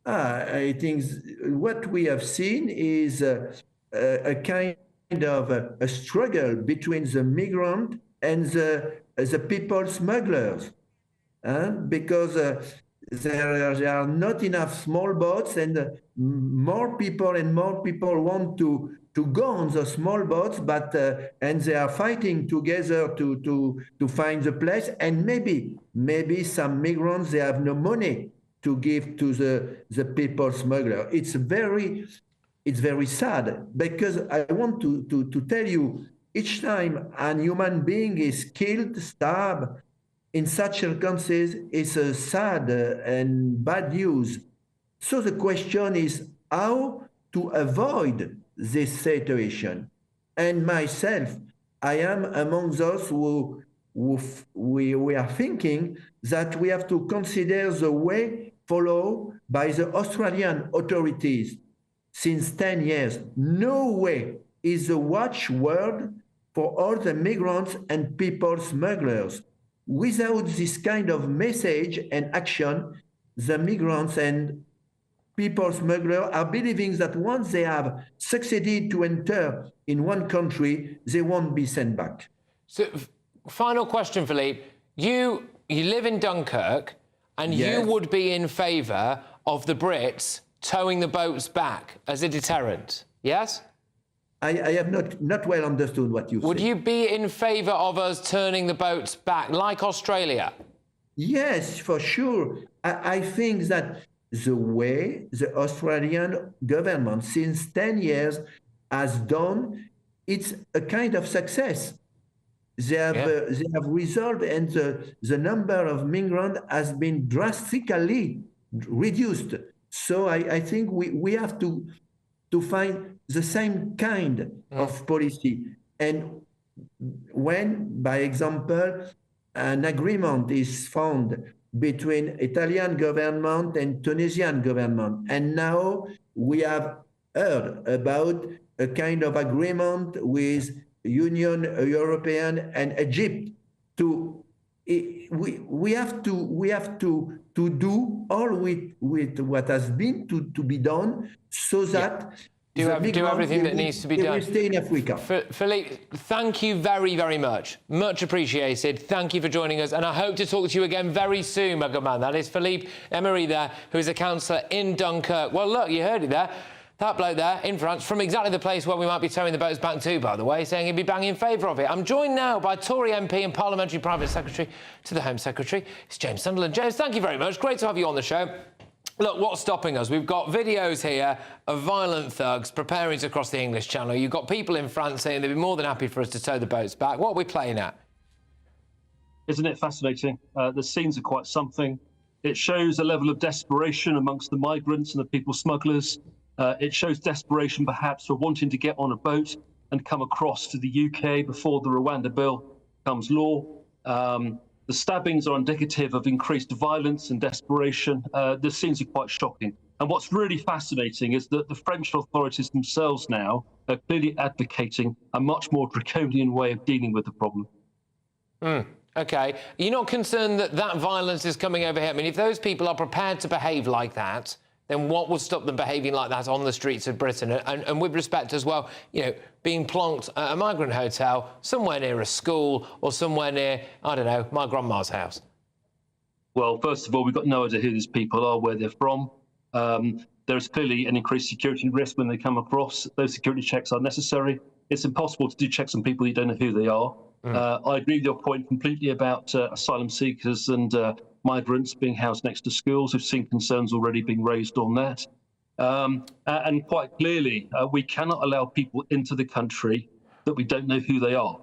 I think what we have seen is a kind of a struggle between the migrant and the people smugglers, because there are not enough small boats, and more people want to go on the small boats, but and they are fighting together to find the place, and maybe some migrants, they have no money to give to the people smuggler. It's very sad, because I want to tell you, each time a human being is killed, stabbed, in such circumstances, it's a sad and bad news. So the question is how to avoid this situation. And myself, I am among those who we are thinking that we have to consider the way followed by the Australian authorities since 10 years. No way is the watchword for all the migrants and people smugglers. Without this kind of message and action, the migrants and people smugglers are believing that once they have succeeded to enter in one country, they won't be sent back. So, final question, Philippe. You live in Dunkirk, and Yes. you would be in favour of the Brits towing the boats back as a deterrent, yes? I have not well understood what you said. Would you be in favour of us turning the boats back, like Australia? Yes, for sure. I think that the way the Australian government since 10 years has done, it's a kind of success. They have resolved, and the number of migrants has been drastically reduced. So I think we have to find the same kind of policy. And when, by example, an agreement is found between Italian government and Tunisian government, and now we have heard about a kind of agreement with Union European and Egypt, we have to do all with what has been to be done, so that do everything that needs to be done. They will stay in Africa. Philippe, thank you very, very much. Much appreciated. Thank you for joining us, and I hope to talk to you again very soon, my good man. That is Philippe Emery there, who is a councillor in Dunkirk. Well, look, you heard it there. That bloke there in France, from exactly the place where we might be towing the boats back to, by the way, saying he'd be banging in favour of it. I'm joined now by Tory MP and Parliamentary Private Secretary to the Home Secretary. It's James Sunderland. James, thank you very much. Great to have you on the show. Look, what's stopping us? We've got videos here of violent thugs preparing to cross the English Channel. You've got people in France saying they'd be more than happy for us to tow the boats back. What are we playing at? Isn't it fascinating? The scenes are quite something. It shows a level of desperation amongst the migrants and the people smugglers. It shows desperation, perhaps, for wanting to get on a boat and come across to the UK before the Rwanda bill becomes law. The stabbings are indicative of increased violence and desperation. The scenes are quite shocking. And what's really fascinating is that the French authorities themselves now are clearly advocating a much more draconian way of dealing with the problem. OK. You're not concerned that that violence is coming over here? I mean, if those people are prepared to behave like that, then what would stop them behaving like that on the streets of Britain? And with respect as well, you know, being plonked at a migrant hotel somewhere near a school or somewhere near, I don't know, my grandma's house? Well, first of all, we've got no idea who these people are, where they're from. There's clearly an increased security risk when they come across. Those security checks are necessary. It's impossible to do checks on people you don't know who they are. I agree with your point completely about asylum seekers and migrants being housed next to schools. We've seen concerns already being raised on that. And quite clearly, we cannot allow people into the country that we don't know who they are.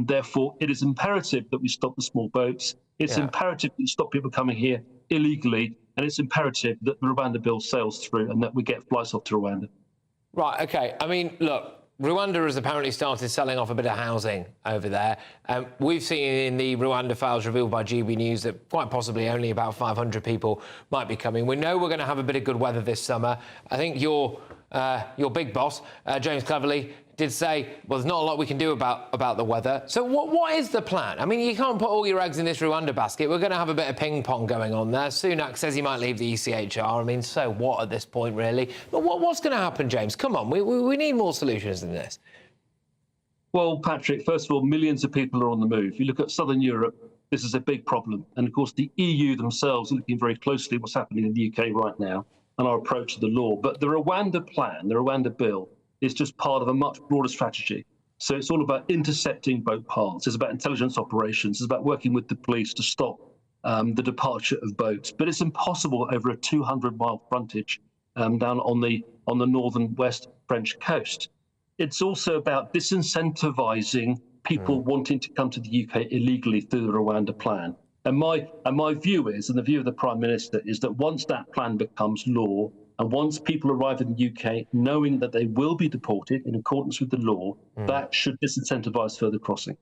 Therefore, it is imperative that we stop the small boats. It's imperative that we stop people coming here illegally. And it's imperative that the Rwanda bill sails through and that we get flights off to Rwanda. Right, OK. I mean, look, Rwanda has apparently started selling off a bit of housing over there. We've seen in the Rwanda files revealed by GBNews that quite possibly only about 500 people might be coming. We know we're going to have a bit of good weather this summer. I think your your big boss, James Cleverly, did say, well, there's not a lot we can do about the weather. So what is the plan? I mean, you can't put all your eggs in this Rwanda basket. We're going to have a bit of ping-pong going on there. Sunak says he might leave the ECHR. I mean, so what at this point, really? But what's going to happen, James? Come on, we need more solutions than this. Well, Patrick, first of all, millions of people are on the move. You look at Southern Europe, this is a big problem. And, of course, the EU themselves are looking very closely at what's happening in the UK right now and our approach to the law. But the Rwanda plan, the Rwanda bill, is just part of a much broader strategy. So it's all about intercepting boat paths. It's about intelligence operations. It's about working with the police to stop the departure of boats. But it's impossible over a 200-mile frontage down on the northern west French coast. It's also about disincentivizing people wanting to come to the UK illegally through the Rwanda plan. And my view is, and the view of the Prime Minister, is that once that plan becomes law, and once people arrive in the UK knowing that they will be deported in accordance with the law, that should disincentivize further crossing.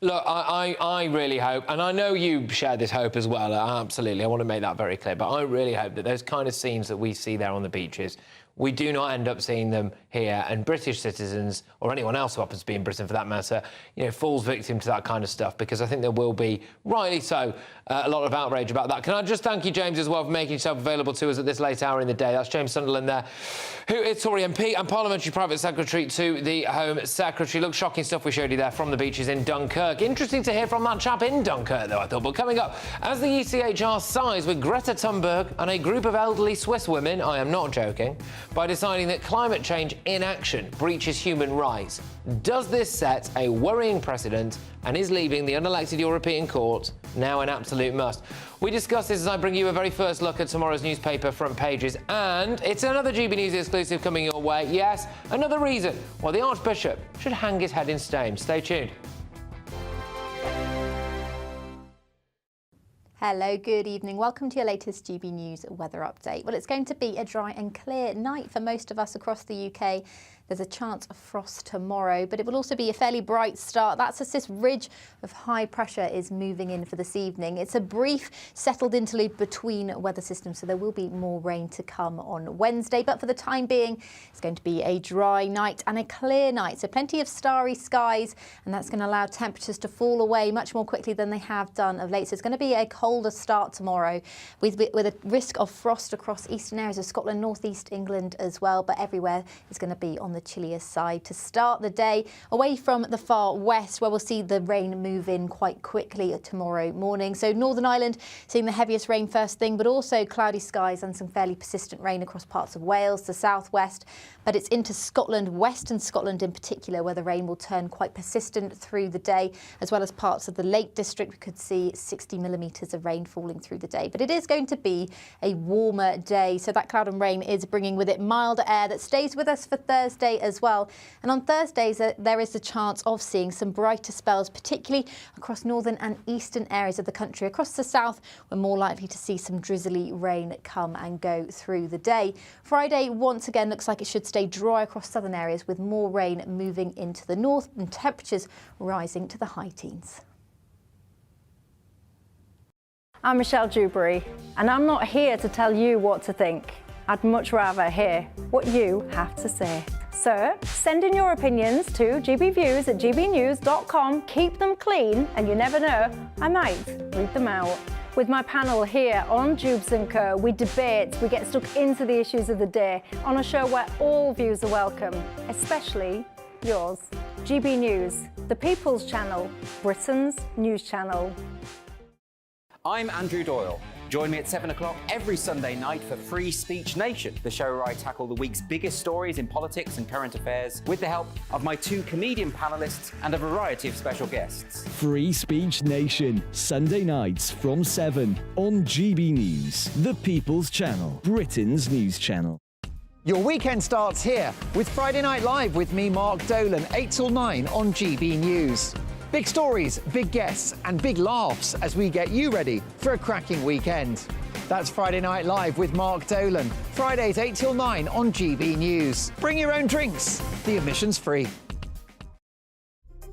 Look, I really hope, and I know you share this hope as well, absolutely, I want to make that very clear, but I really hope that those kind of scenes that we see there on the beaches, we do not end up seeing them here, and British citizens, or anyone else who happens to be in Britain for that matter, you know, falls victim to that kind of stuff, because I think there will be, rightly so, a lot of outrage about that. Can I just thank you, James, as well, for making yourself available to us at this late hour in the day? That's James Sunderland there, who is Tory MP and Parliamentary Private Secretary to the Home Secretary. Look, shocking stuff we showed you there from the beaches in Dunkirk. Interesting to hear from that chap in Dunkirk, though, I thought. But coming up, as the ECHR sides with Greta Thunberg and a group of elderly Swiss women, I am not joking, by deciding that climate change inaction breaches human rights. Does this set a worrying precedent, and is leaving the unelected European Court now an absolute must? We discuss this as I bring you a very first look at tomorrow's newspaper front pages, and it's another GB News exclusive coming your way. Yes, another reason why the Archbishop should hang his head in shame. Stay tuned. Hello, good evening. Welcome to your latest GB News weather update. Well, it's going to be a dry and clear night for most of us across the UK. There's a chance of frost tomorrow, but it will also be a fairly bright start. That's as this ridge of high pressure is moving in for this evening. It's a brief settled interlude between weather systems, so there will be more rain to come on Wednesday. But for the time being, it's going to be a dry night and a clear night. So plenty of starry skies, and that's going to allow temperatures to fall away much more quickly than they have done of late. So it's going to be a colder start tomorrow with a risk of frost across eastern areas of Scotland, northeast England as well. But everywhere is going to be on the chillier side to start the day, away from the far west, where we'll see the rain move in quite quickly tomorrow morning. So Northern Ireland seeing the heaviest rain first thing, but also cloudy skies and some fairly persistent rain across parts of Wales, the southwest. But it's into Scotland, western Scotland in particular, where the rain will turn quite persistent through the day, as well as parts of the Lake District. We could see 60 millimetres of rain falling through the day. But it is going to be a warmer day, so that cloud and rain is bringing with it milder air that stays with us for Thursday as well. And on Thursdays, there is a chance of seeing some brighter spells, particularly across northern and eastern areas of the country. Across the south, we're more likely to see some drizzly rain come and go through the day. Friday, once again, looks like it should stay dry across southern areas, with more rain moving into the north and temperatures rising to the high teens. I'm Michelle Dewberry, and I'm not here to tell you what to think. I'd much rather hear what you have to say. So send in your opinions to gbviews@gbnews.com. Keep them clean, and you never know, I might read them out. With my panel here on Jubes & Co, we debate, we get stuck into the issues of the day on a show where all views are welcome, especially yours. GB News, the People's Channel, Britain's news channel. I'm Andrew Doyle. Join me at 7 o'clock every Sunday night for Free Speech Nation, the show where I tackle the week's biggest stories in politics and current affairs with the help of my two comedian panellists and a variety of special guests. Free Speech Nation, Sunday nights from 7 on GB News, the People's Channel, Britain's news channel. Your weekend starts here with Friday Night Live with me, Mark Dolan, 8 till 9 on GB News. Big stories, big guests and big laughs as we get you ready for a cracking weekend. That's Friday Night Live with Mark Dolan. Fridays 8 till 9 on GB News. Bring your own drinks. The admission's free.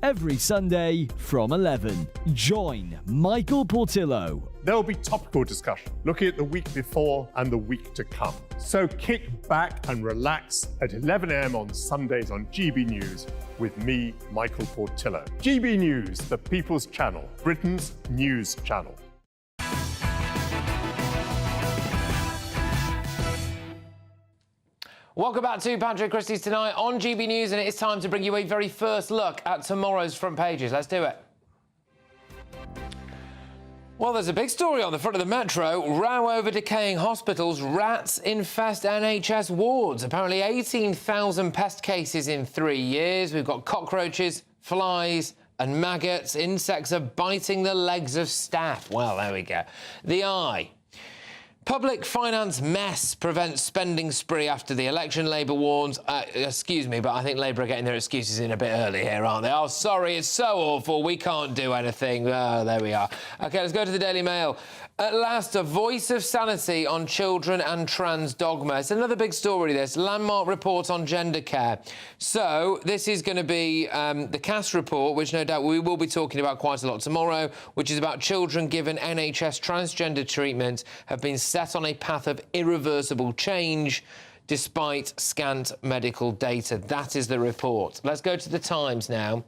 every Sunday from 11. Join Michael Portillo. There will be topical discussion, looking at the week before and the week to come. So kick back and relax at 11 a.m. on Sundays on GB News with me, Michael Portillo. GB News, the People's Channel, Britain's news channel. Welcome back to Patrick Christys tonight on GB News, and it's time to bring you a very first look at tomorrow's front pages. Let's do it. Well, there's a big story on the front of the Metro. Row over decaying hospitals. Rats infest NHS wards. Apparently 18,000 pest cases in 3 years. We've got cockroaches, flies and maggots. Insects are biting the legs of staff. Well, there we go. The Eye. Public finance mess prevents spending spree after the election. Labour warns, excuse me, but I think Labour are getting their excuses in a bit early here, aren't they? Oh, sorry, it's so awful, we can't do anything. Oh, there we are. OK, let's go to the Daily Mail. At last, a voice of sanity on children and trans dogma. It's another big story, this. Landmark report on gender care. So, this is going to be the CAS report, which no doubt we will be talking about quite a lot tomorrow, which is about children given NHS transgender treatment have been set on a path of irreversible change despite scant medical data. That is the report. Let's go to the Times now.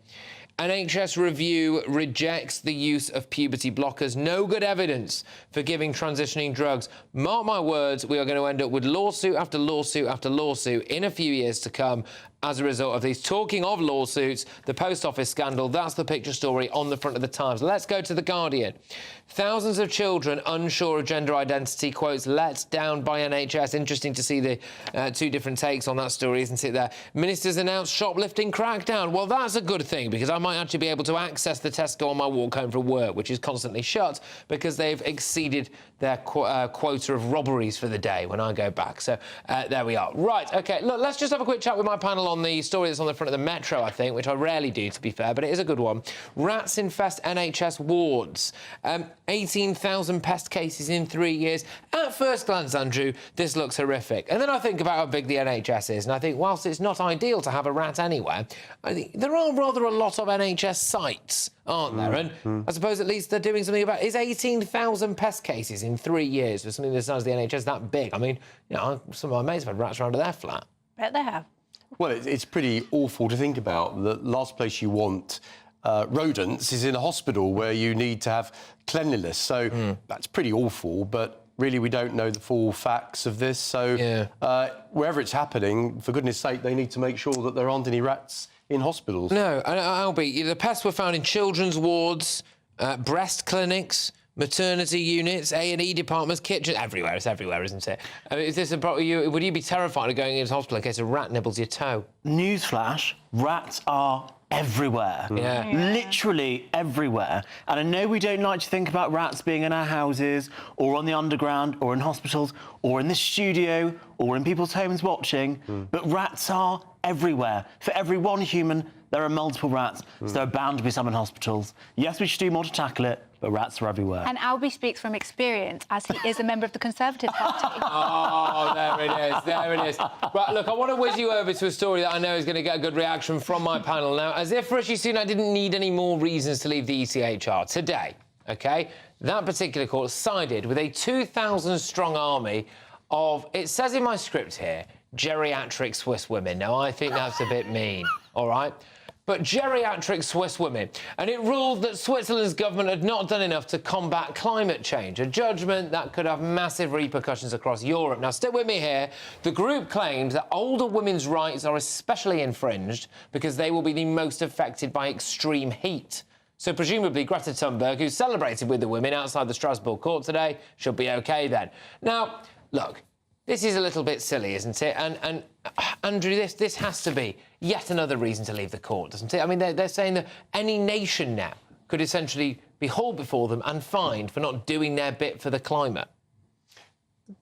NHS review rejects the use of puberty blockers. No good evidence for giving transitioning drugs. Mark my words, we are going to end up with lawsuit after lawsuit after lawsuit in a few years to come as a result of these. Talking of lawsuits, the post office scandal, that's the picture story on the front of the Times. Let's go to The Guardian. Thousands of children unsure of gender identity, quotes, let down by NHS. Interesting to see the two different takes on that story, isn't it there? Ministers announced shoplifting crackdown. Well, that's a good thing, because I might actually be able to access the Tesco on my walk home from work, which is constantly shut because they've exceeded their quota of robberies for the day when I go back. So there we are. Right, OK, look, let's just have a quick chat with my panel on the story that's on the front of the Metro, I think, which I rarely do, to be fair, but it is a good one. Rats infest NHS wards. 18,000 pest cases in 3 years. At first glance, Andrew, this looks horrific. And then I think about how big the NHS is, and I think, whilst it's not ideal to have a rat anywhere, I think there are rather a lot of NHS sites, aren't there? And I suppose at least they're doing something about it. Is 18,000 pest cases in 3 years for something the size of the NHS that big? I mean, you know, some of my mates have had rats around to their flat. Bet they have. Well, it's pretty awful to think about. The last place you want rodents is in a hospital where you need to have cleanliness. So that's pretty awful, but really we don't know the full facts of this. So wherever it's happening, for goodness sake, they need to make sure that there aren't any rats in hospitals. No, Albie, the pests were found in children's wards, breast clinics, maternity units, A&E departments, kitchens, everywhere. It's everywhere, isn't it? I mean, is this would you be terrified of going into hospital in case a rat nibbles your toe? Newsflash, rats are everywhere. Literally everywhere. And I know we don't like to think about rats being in our houses or on the underground or in hospitals or in the studio or in people's homes watching, but rats are everywhere. For every one human, there are multiple rats, so there are bound to be some in hospitals. Yes, we should do more to tackle it, but rats are everywhere. And Albie speaks from experience, as he is a member of the Conservative Party. Oh, there it is, there it is. Right, look, I want to whiz you over to a story that I know is going to get a good reaction from my panel. Now, as if Rishi Sunak didn't need any more reasons to leave the ECHR today, OK, that particular court sided with a 2,000-strong army of, it says in my script here, geriatric Swiss women. Now, I think that's a bit mean, all right? But geriatric Swiss women. And it ruled that Switzerland's government had not done enough to combat climate change, a judgment that could have massive repercussions across Europe. Now, stick with me here. The group claimed that older women's rights are especially infringed because they will be the most affected by extreme heat. So presumably Greta Thunberg, who celebrated with the women outside the Strasbourg court today, should be OK then. Now, look, this is a little bit silly, isn't it? And Andrew, this has to be yet another reason to leave the court, doesn't it? I mean, they're saying that any nation now could essentially be hauled before them and fined for not doing their bit for the climate.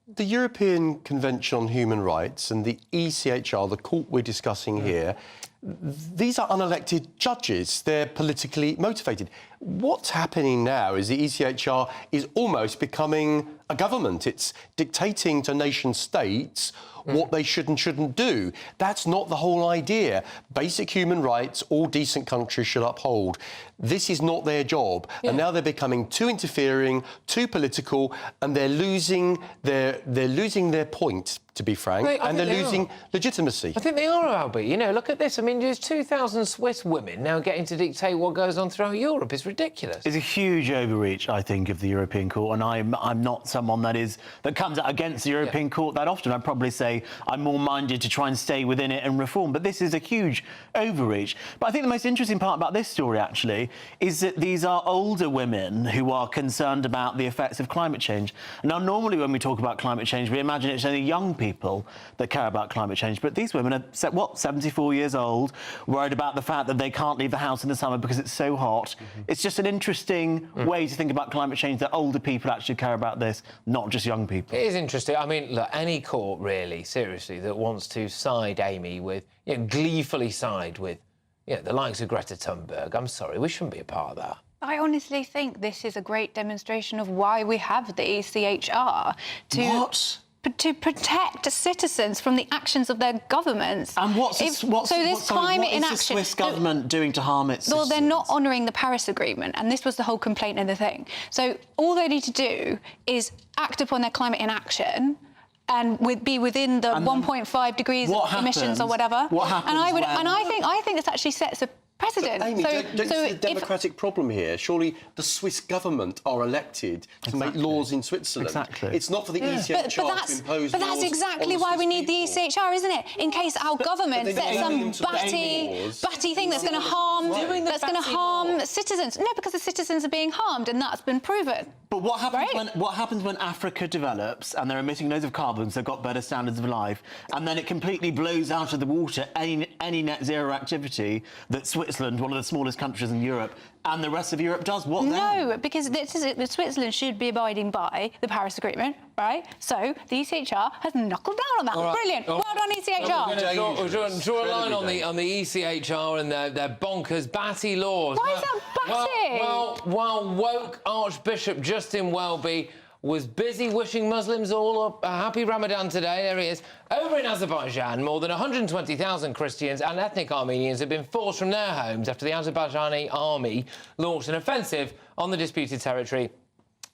The European Convention on Human Rights and the ECHR, the court we're discussing here, these are unelected judges. They're politically motivated. What's happening now is the ECHR is almost becoming a government. It's dictating to nation states what they should and shouldn't do. That's not the whole idea. Basic human rights, all decent countries should uphold. This is not their job, and now they're becoming too interfering, too political, and they're losing their point, to be frank, and they're losing legitimacy. I think they are, Albie. You know, look at this. I mean, there's 2,000 Swiss women now getting to dictate what goes on throughout Europe. It's ridiculous. It's a huge overreach, I think, of the European Court, and I'm not someone that comes out against the European Court that often. I'd probably say I'm more minded to try and stay within it and reform, but this is a huge overreach. But I think the most interesting part about this story, actually, is that these are older women who are concerned about the effects of climate change. Now, normally when we talk about climate change, we imagine it's only young people that care about climate change, but these women are, 74 years old, worried about the fact that they can't leave the house in the summer because it's so hot. It's just an interesting way to think about climate change, that older people actually care about this, not just young people. It is interesting. I mean, look, any court, really, seriously, that wants to side, Amy, with, gleefully side with, the likes of Greta Thunberg, I'm sorry, we shouldn't be a part of that. I honestly think this is a great demonstration of why we have the ECHR to protect citizens from the actions of their governments. And what is the Swiss government doing to harm its citizens? Well, they're not honouring the Paris Agreement, and this was the whole complaint and the thing. So all they need to do is act upon their climate inaction and be within the 1.5 degrees emissions or whatever. What happens? And I think this actually sets a precedent. But Amy, don't you see the democratic problem here? Surely the Swiss government are elected to make laws in Switzerland. Exactly. It's not for the ECHR to impose laws. But that's exactly why we need the ECHR, isn't it? In case our government sets some batty thing that's going to harm citizens. No, because the citizens are being harmed, and that's been proven. But what happens when Africa develops and they're emitting loads of carbon, so they've got better standards of life, and then it completely blows out of the water any net zero activity that Switzerland, one of the smallest countries in Europe, and the rest of Europe does? What then? No, because Switzerland should be abiding by the Paris Agreement, right? So the ECHR has knuckled down on that. Right. Brilliant. Well done, ECHR. We're going to draw a line on the ECHR and their bonkers batty laws. Why is that batty? While woke Archbishop Justin Welby was busy wishing Muslims all a happy Ramadan today. There he is. Over in Azerbaijan, more than 120,000 Christians and ethnic Armenians have been forced from their homes after the Azerbaijani army launched an offensive on the disputed territory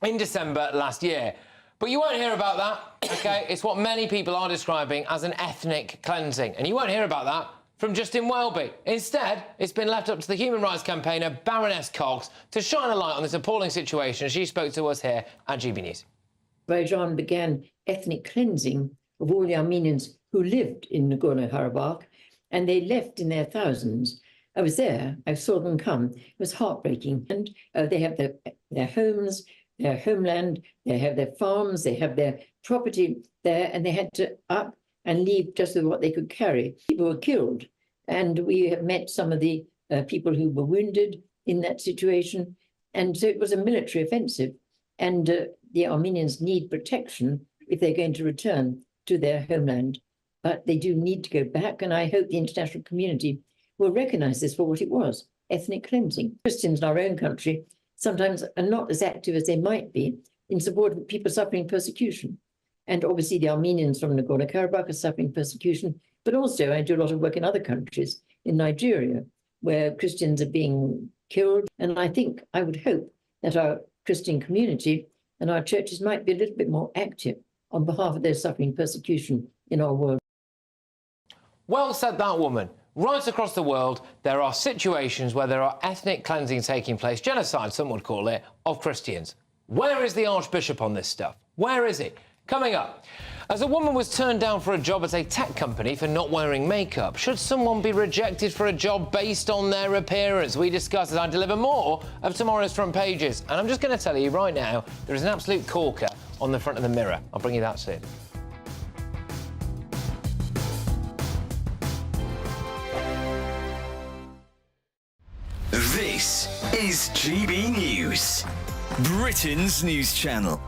in December last year. But you won't hear about that, OK? It's what many people are describing as an ethnic cleansing. And you won't hear about that from Justin Welby. Instead, it's been left up to the human rights campaigner Baroness Cox to shine a light on this appalling situation. She spoke to us here at GB News. Azerbaijan began ethnic cleansing of all the Armenians who lived in Nagorno-Karabakh, and they left in their thousands. I was there. I saw them come. It was heartbreaking. And they have their homes, their homeland, they have their farms, they have their property there, and they had to up and leave just with what they could carry. People were killed, and we have met some of the people who were wounded in that situation. And so it was a military offensive, and the Armenians need protection if they're going to return to their homeland. But they do need to go back, and I hope the international community will recognise this for what it was, ethnic cleansing. Christians in our own country sometimes are not as active as they might be in support of people suffering persecution. And obviously the Armenians from Nagorno-Karabakh are suffering persecution, but also I do a lot of work in other countries, in Nigeria, where Christians are being killed. And I would hope that our Christian community and our churches might be a little bit more active on behalf of those suffering persecution in our world. Well said, that woman. Right across the world, there are situations where there are ethnic cleansing taking place, genocide, some would call it, of Christians. Where is the Archbishop on this stuff? Where is he? Coming up, as a woman was turned down for a job at a tech company for not wearing makeup, should someone be rejected for a job based on their appearance? We discuss as I deliver more of tomorrow's front pages. And I'm just going to tell you right now, there is an absolute corker on the front of the Mirror. I'll bring you that soon. This is GB News, Britain's news channel.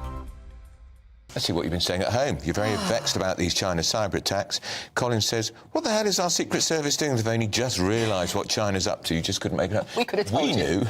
I see what you've been saying at home. You're very vexed about these China cyber attacks. Colin says, what the hell is our Secret Service doing? They've only just realised what China's up to. You just couldn't make it up. We could have told We knew.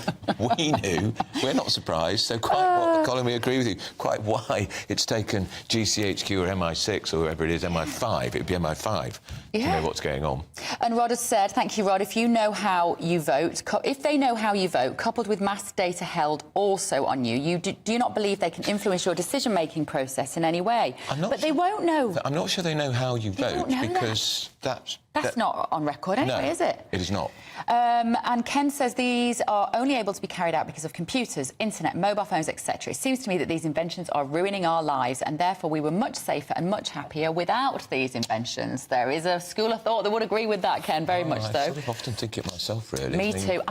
We knew. We're not surprised. So quite Colin, we agree with you. Quite why it's taken GCHQ or MI6 or whoever it is, MI5, it'd be MI5, to know what's going on. And Rod has said, thank you, Rod, if you know how you vote, if they know how you vote, coupled with mass data held also on you, do you not believe they can influence your decision-making process in any way? They won't know. I'm not sure they know how you vote, because that's not on record anyway, is it? It is not. And Ken says these are only able to be carried out because of computers, internet, mobile phones, etc. It seems to me that these inventions are ruining our lives, and therefore we were much safer and much happier without these inventions. There is a school of thought that would agree with that, Ken, very much so. I sort of often think it myself, really. Me too.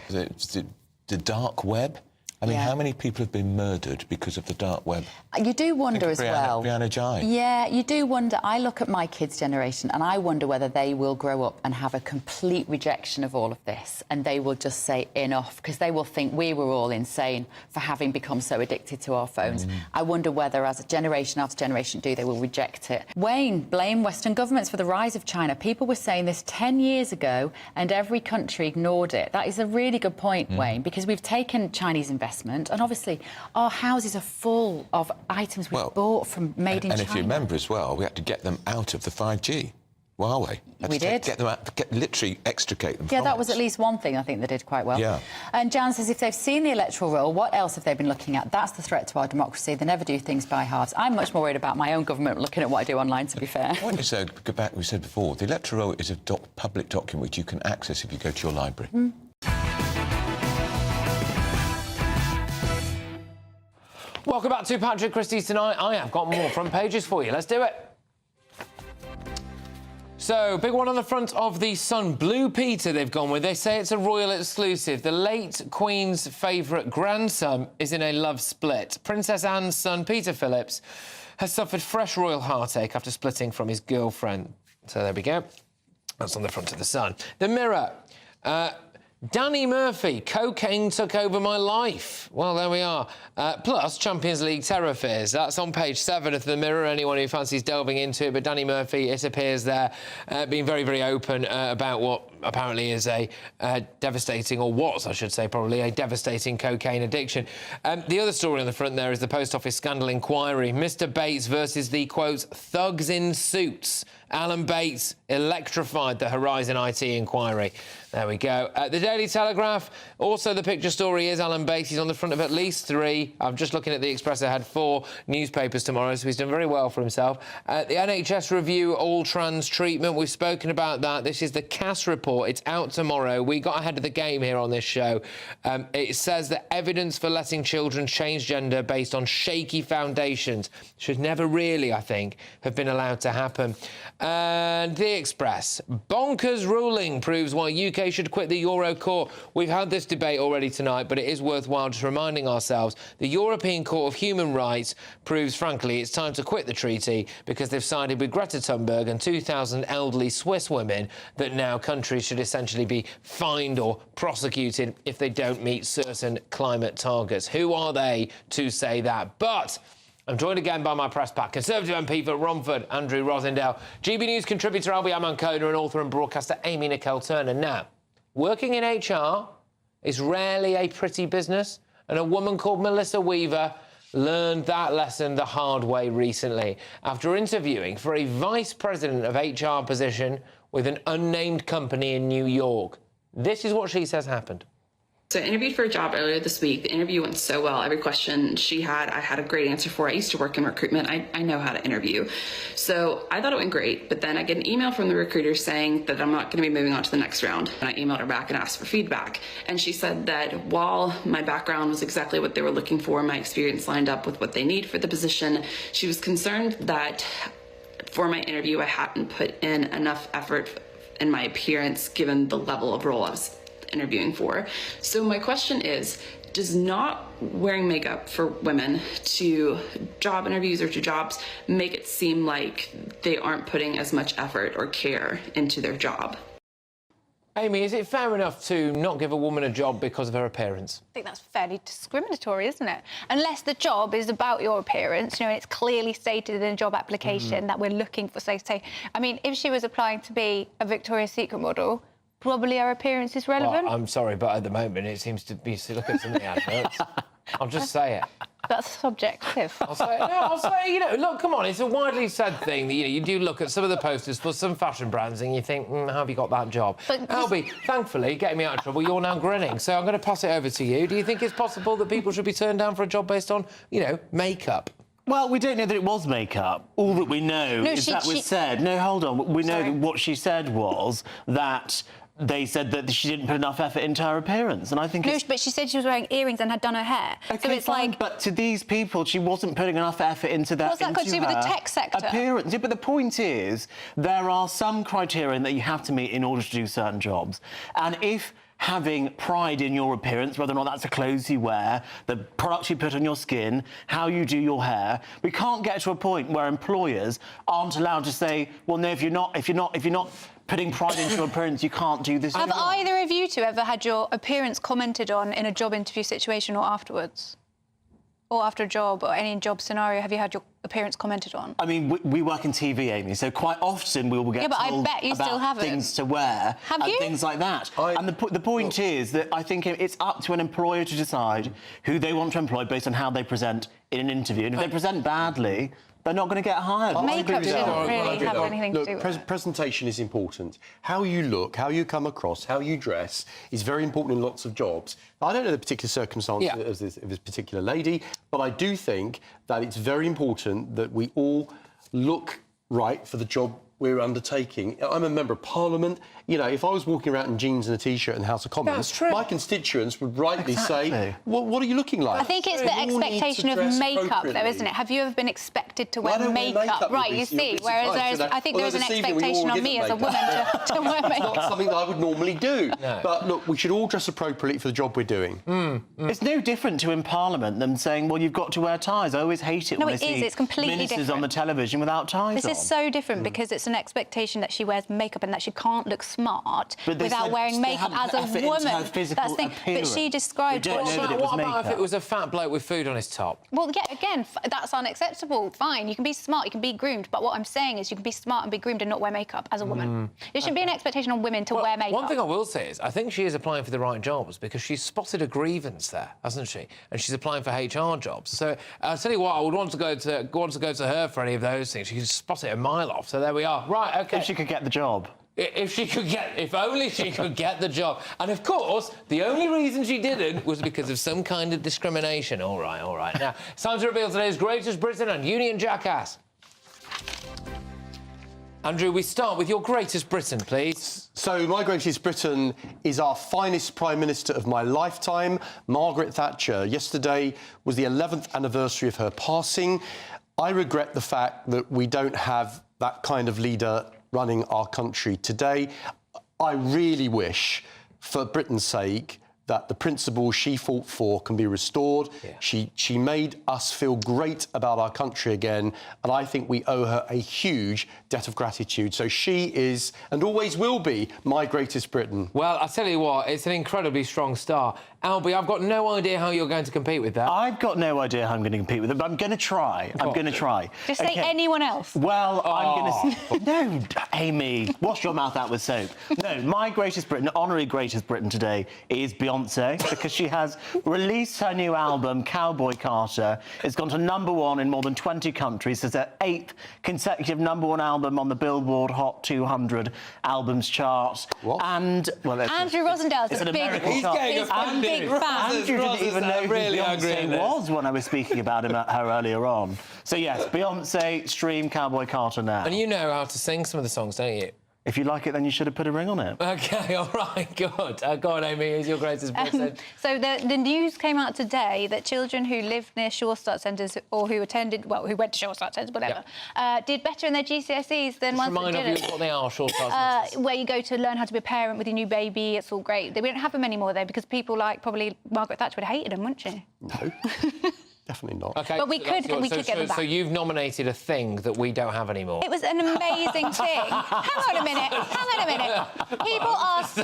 The dark web. I mean, how many people have been murdered because of the dark web? You do wonder as well. Brianna Jai. Yeah, you do wonder. I look at my kids' generation and I wonder whether they will grow up and have a complete rejection of all of this, and they will just say enough, because they will think we were all insane for having become so addicted to our phones. I wonder whether, as a generation after generation do, they will reject it. Wayne, blame Western governments for the rise of China. People were saying this 10 years ago and every country ignored it. That is a really good point, Wayne, because we've taken Chinese investment, and obviously our houses are full of items we bought from made in China. And if you remember as well, we had to get them out of the 5G. Huawei. We did. Get them out, literally extricate them Yeah, from that was at least one thing I think they did quite well. Yeah. And Jan says if they've seen the electoral roll, what else have they been looking at? That's the threat to our democracy. They never do things by halves. I'm much more worried about my own government looking at what I do online, to be fair. Why don't you say, go back, we said before, the electoral roll is a public document which you can access if you go to your library. Welcome back to Patrick Christys tonight. I have got more front pages for you. Let's do it. So, big one on the front of the Sun. Blue Peter they've gone with. They say it's a royal exclusive. The late Queen's favourite grandson is in a love split. Princess Anne's son, Peter Phillips, has suffered fresh royal heartache after splitting from his girlfriend. So there we go. That's on the front of the Sun. The Mirror. Danny Murphy, cocaine took over my life. Well, there we are. Plus, Champions League terror fears. That's on page 7 of The Mirror, anyone who fancies delving into it. But Danny Murphy, it appears there, being very, very open about what apparently is a devastating, or was, I should say, probably, a devastating cocaine addiction. The other story on the front there is the Post Office scandal inquiry. Mr Bates versus the, quote, thugs in suits. Alan Bates electrified the Horizon IT inquiry. There we go. The Daily Telegraph, also the picture story is Alan Bates. He's on the front of at least 3. I'm just looking at the Express. I had 4 newspapers tomorrow, so he's done very well for himself. The NHS review all trans treatment. We've spoken about that. This is the Cass report. It's out tomorrow. We got ahead of the game here on this show. It says that evidence for letting children change gender based on shaky foundations should never really, I think, have been allowed to happen. And The Express. Bonkers ruling proves why UK should quit the Euro Court. We've had this debate already tonight, but it is worthwhile just reminding ourselves the European Court of Human Rights proves, frankly, it's time to quit the treaty because they've sided with Greta Thunberg and 2,000 elderly Swiss women that now countries should essentially be fined or prosecuted if they don't meet certain climate targets. Who are they to say that? But I'm joined again by my press pack. Conservative MP for Romford, Andrew Rosindale, GB News contributor Albie Amankona, and author and broadcaster Amy Nicole-Turner. Now, working in HR is rarely a pretty business, and a woman called Melissa Weaver learned that lesson the hard way recently after interviewing for a vice president of HR position with an unnamed company in New York. This is what she says happened. So I interviewed for a job earlier this week. The interview went so well. Every question she had, I had a great answer for. I used to work in recruitment. I know how to interview. So I thought it went great, but then I get an email from the recruiter saying that I'm not going to be moving on to the next round. And I emailed her back and asked for feedback. And she said that while my background was exactly what they were looking for, my experience lined up with what they need for the position, she was concerned that for my interview, I hadn't put in enough effort in my appearance given the level of role I was interviewing for. So my question is, does not wearing makeup for women to job interviews or to jobs make it seem like they aren't putting as much effort or care into their job? Amy, is it fair enough to not give a woman a job because of her appearance? I think that's fairly discriminatory, isn't it? Unless the job is about your appearance, you know, and it's clearly stated in a job application that we're looking for, say, I mean, if she was applying to be a Victoria's Secret model, probably her appearance is relevant. Well, I'm sorry, but at the moment it seems to be... Look at some of the adverts. I'll just say it. That's subjective. I'll say, you know, look, come on, it's a widely said thing that, you know, you do look at some of the posters for some fashion brands and you think, how have you got that job? But Albie, thankfully, getting me out of trouble, you're now grinning, so I'm going to pass it over to you. Do you think it's possible that people should be turned down for a job based on, you know, makeup? Well, we don't know that it was makeup. All that we know is that was said... No, hold on. We know that what she said was that... They said that she didn't put enough effort into her appearance, and I think... No, but she said she was wearing earrings and had done her hair. Okay, so it's fine, but to these people, she wasn't putting enough effort into that. What's that got to do with the tech sector? Appearance. Yeah, but the point is, there are some criteria that you have to meet in order to do certain jobs, and if having pride in your appearance, whether or not that's the clothes you wear, the products you put on your skin, how you do your hair, we can't get to a point where employers aren't allowed to say, well, no, if you're not putting pride into your appearance, you can't do this. Have either of you two ever had your appearance commented on in a job interview situation or afterwards? Or after a job or any job scenario, have you had your appearance commented on? I mean, we work in TV, Amy, so quite often we will get told I bet you still about haven't. things to wear and things like that. And the point is that I think it's up to an employer to decide who they want to employ based on how they present in an interview. And if they present badly, they're not going to get hired. Well, makeup didn't really have anything to do with it. Presentation is important. How you look, how you come across, how you dress is very important in lots of jobs. I don't know the particular circumstances of this particular lady, but I do think that it's very important that we all look right for the job we're undertaking. I'm a member of Parliament. You know, if I was walking around in jeans and a T-shirt in the House of Commons, my constituents would rightly say, well, what are you looking like? I think it's the expectation of makeup, though, isn't it? Have you ever been expected to wear makeup? Right, you see. Whereas I think there is an expectation on me as a woman to wear makeup. It's not something that I would normally do. No. But, look, we should all dress appropriately for the job we're doing. It's no different to in Parliament them saying, well, you've got to wear ties. I always hate it when I see it's completely ministers different. on the television without ties on. This is so different because it's an expectation that she wears makeup and that she can't look smart without wearing makeup as a woman. That's the thing. But she described what about if it was a fat bloke with food on his top? Well, yeah, again, that's unacceptable. Fine, you can be smart, you can be groomed, but what I'm saying is you can be smart and be groomed and not wear makeup as a woman. There shouldn't be an expectation on women to wear makeup. One thing I will say is I think she is applying for the right jobs because she's spotted a grievance there, hasn't she? And she's applying for HR jobs. So I'll tell you what, I would want to go to her for any of those things. She could spot it a mile off. So there we are. Right, OK. If she could get the job. If only she could get the job. And, of course, the only reason she didn't was because of some kind of discrimination. All right. Now, it's time to reveal today's Greatest Britain and Union Jackass. Andrew, we start with your Greatest Britain, please. So, my Greatest Britain is our finest Prime Minister of my lifetime, Margaret Thatcher. Yesterday was the 11th anniversary of her passing. I regret the fact that we don't have that kind of leader running our country today. I really wish, for Britain's sake, that the principles she fought for can be restored. Yeah. She made us feel great about our country again, and I think we owe her a huge debt of gratitude. So she is, and always will be, my Greatest Britain. Well, I'll tell you what, it's an incredibly strong star. Albie, I've got no idea how you're going to compete with that. I've got no idea how I'm going to compete with it, but I'm going to try. I'm going to try. Just say anyone else. Well, I'm going to... No, Amy, wash your mouth out with soap. No, my Greatest Britain, honorary Greatest Britain today is Beyonce, because she has released her new album, Cowboy Carter. It's gone to #1 in more than 20 countries. It's her 8th consecutive #1 album on the Billboard Hot 200 albums chart. What? And, well, Andrew Rosendale's it's a an big American chart. big fan. Andrew didn't even know who Beyonce was when I was speaking about her earlier on. So, yes, Beyonce, stream Cowboy Carter now. And you know how to sing some of the songs, don't you? If you like it, then you should have put a ring on it. OK, all right, good. Go on, Amy, who's your Greatest Britain? So the news came out today that children who lived near Shore Start Centres or who went to Shore Start Centres, whatever, did better in their GCSEs than ones that didn't. Remind me what they are, Shore Start Centres. Where you go to learn how to be a parent with your new baby. It's all great. We don't have them anymore, though, because people like probably Margaret Thatcher would have hated them, wouldn't she? No. Definitely not. Okay, but we could get them back. So you've nominated a thing that we don't have anymore. It was an amazing thing. Hang on a minute. People ask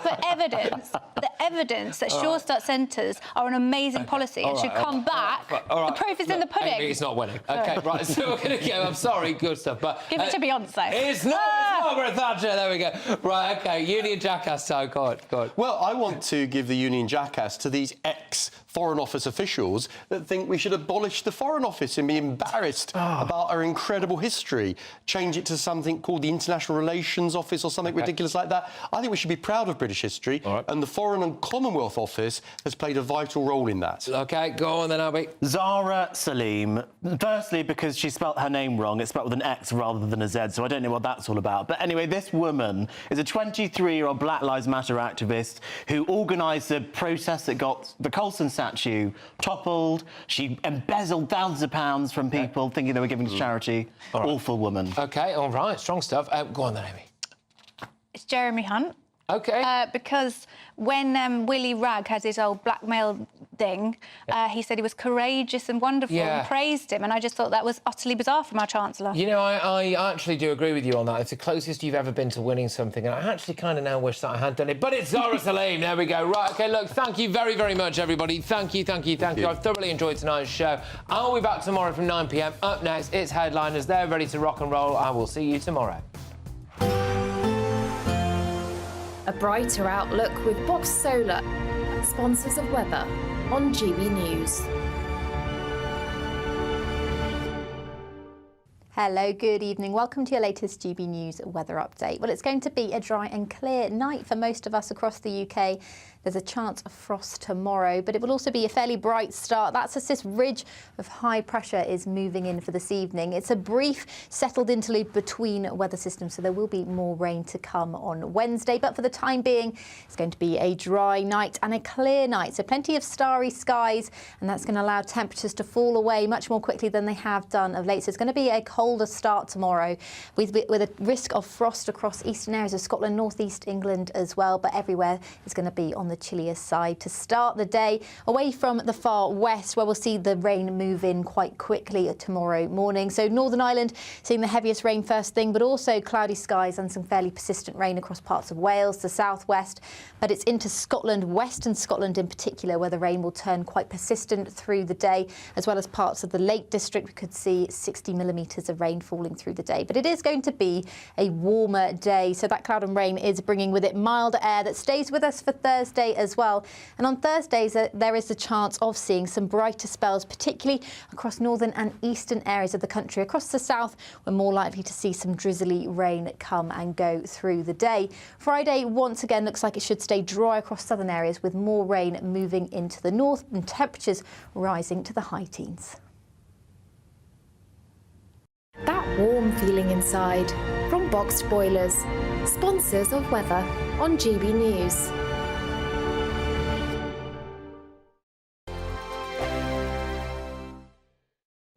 for evidence. The evidence that Sure Start centres are an amazing policy and should come back. The proof is in the pudding. Amy, it's not winning. Okay, right. So we're going to go. I'm sorry, good stuff, but give it to Beyonce. It's not Margaret Thatcher. There we go. Right. Okay. Union Jackass time. Go on. Well, I want to give the Union Jackass to these ex-Foreign Office officials that think we should abolish the Foreign Office and be embarrassed about our incredible history, change it to something called the International Relations Office or something ridiculous like that. I think we should be proud of British history, and the Foreign and Commonwealth Office has played a vital role in that. OK, go on then, Abby. Zara Salim. Firstly, because she spelt her name wrong. It's spelt with an X rather than a Z, so I don't know what that's all about. But anyway, this woman is a 23-year-old Black Lives Matter activist who organised a protest that got the Colson statue toppled. She embezzled thousands of pounds from people thinking they were giving to charity. Awful woman. OK, all right, strong stuff. Go on then, Amy. It's Jeremy Hunt. OK. Because when Willie Ragg had his old blackmail thing, he said he was courageous and wonderful and praised him, and I just thought that was utterly bizarre from our Chancellor. You know, I actually do agree with you on that. It's the closest you've ever been to winning something, and I actually kind of now wish that I had done it. But it's Zara Salim. There we go. Right, OK, look, thank you very, very much, everybody. Thank you. I've thoroughly enjoyed tonight's show. I'll be back tomorrow from 9 p.m. Up next, it's Headliners. They're ready to rock and roll. I will see you tomorrow. A brighter outlook with Box Solar, sponsors of weather on GB News. Hello, good evening. Welcome to your latest GB News weather update. Well, it's going to be a dry and clear night for most of us across the UK. There's a chance of frost tomorrow, but it will also be a fairly bright start. That's as this ridge of high pressure is moving in for this evening. It's a brief settled interlude between weather systems, so there will be more rain to come on Wednesday. But for the time being, it's going to be a dry night and a clear night. So plenty of starry skies, and that's going to allow temperatures to fall away much more quickly than they have done of late. So it's going to be a colder start tomorrow with a risk of frost across eastern areas of Scotland, northeast England as well. But everywhere is going to be on the chillier side to start the day, away from the far west where we'll see the rain move in quite quickly tomorrow morning. So Northern Ireland seeing the heaviest rain first thing, but also cloudy skies and some fairly persistent rain across parts of Wales, the southwest. But it's into Scotland, western Scotland in particular, where the rain will turn quite persistent through the day, as well as parts of the Lake District. We could see 60 millimetres of rain falling through the day. But it is going to be a warmer day, so that cloud and rain is bringing with it milder air that stays with us for Thursday as well. And on Thursdays, there is a chance of seeing some brighter spells, particularly across northern and eastern areas of the country. Across the south, we're more likely to see some drizzly rain come and go through the day. Friday, once again, looks like it should stay dry across southern areas, with more rain moving into the north and temperatures rising to the high teens. That warm feeling inside from Boxed Boilers, sponsors of weather on GB News.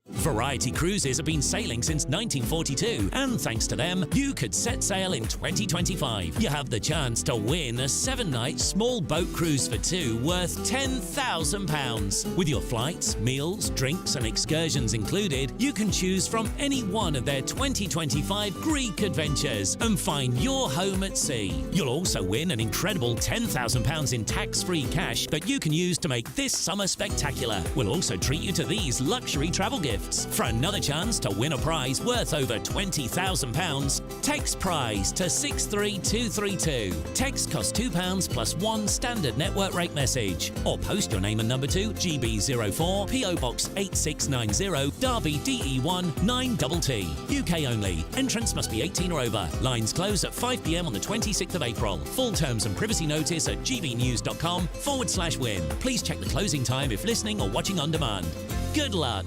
Variety Cruises have been sailing since 1942, and thanks to them, you could set sail in 2025. You have the chance to win a 7-night small boat cruise for two worth £10,000. With your flights, meals, drinks and excursions included, you can choose from any one of their 2025 Greek adventures and find your home at sea. You'll also win an incredible £10,000 in tax-free cash that you can use to make this summer spectacular. We'll also treat you to these luxury travel gifts. For another chance to win a prize worth over £20,000, text prize to 63232. Text costs £2 plus one standard network rate message. Or post your name and number to GB04 PO Box 8690 Derby DE1 9TT. UK only. Entrance must be 18 or over. Lines close at 5 p.m. on the 26th of April. Full terms and privacy notice at gbnews.com/win. Please check the closing time if listening or watching on demand. Good luck.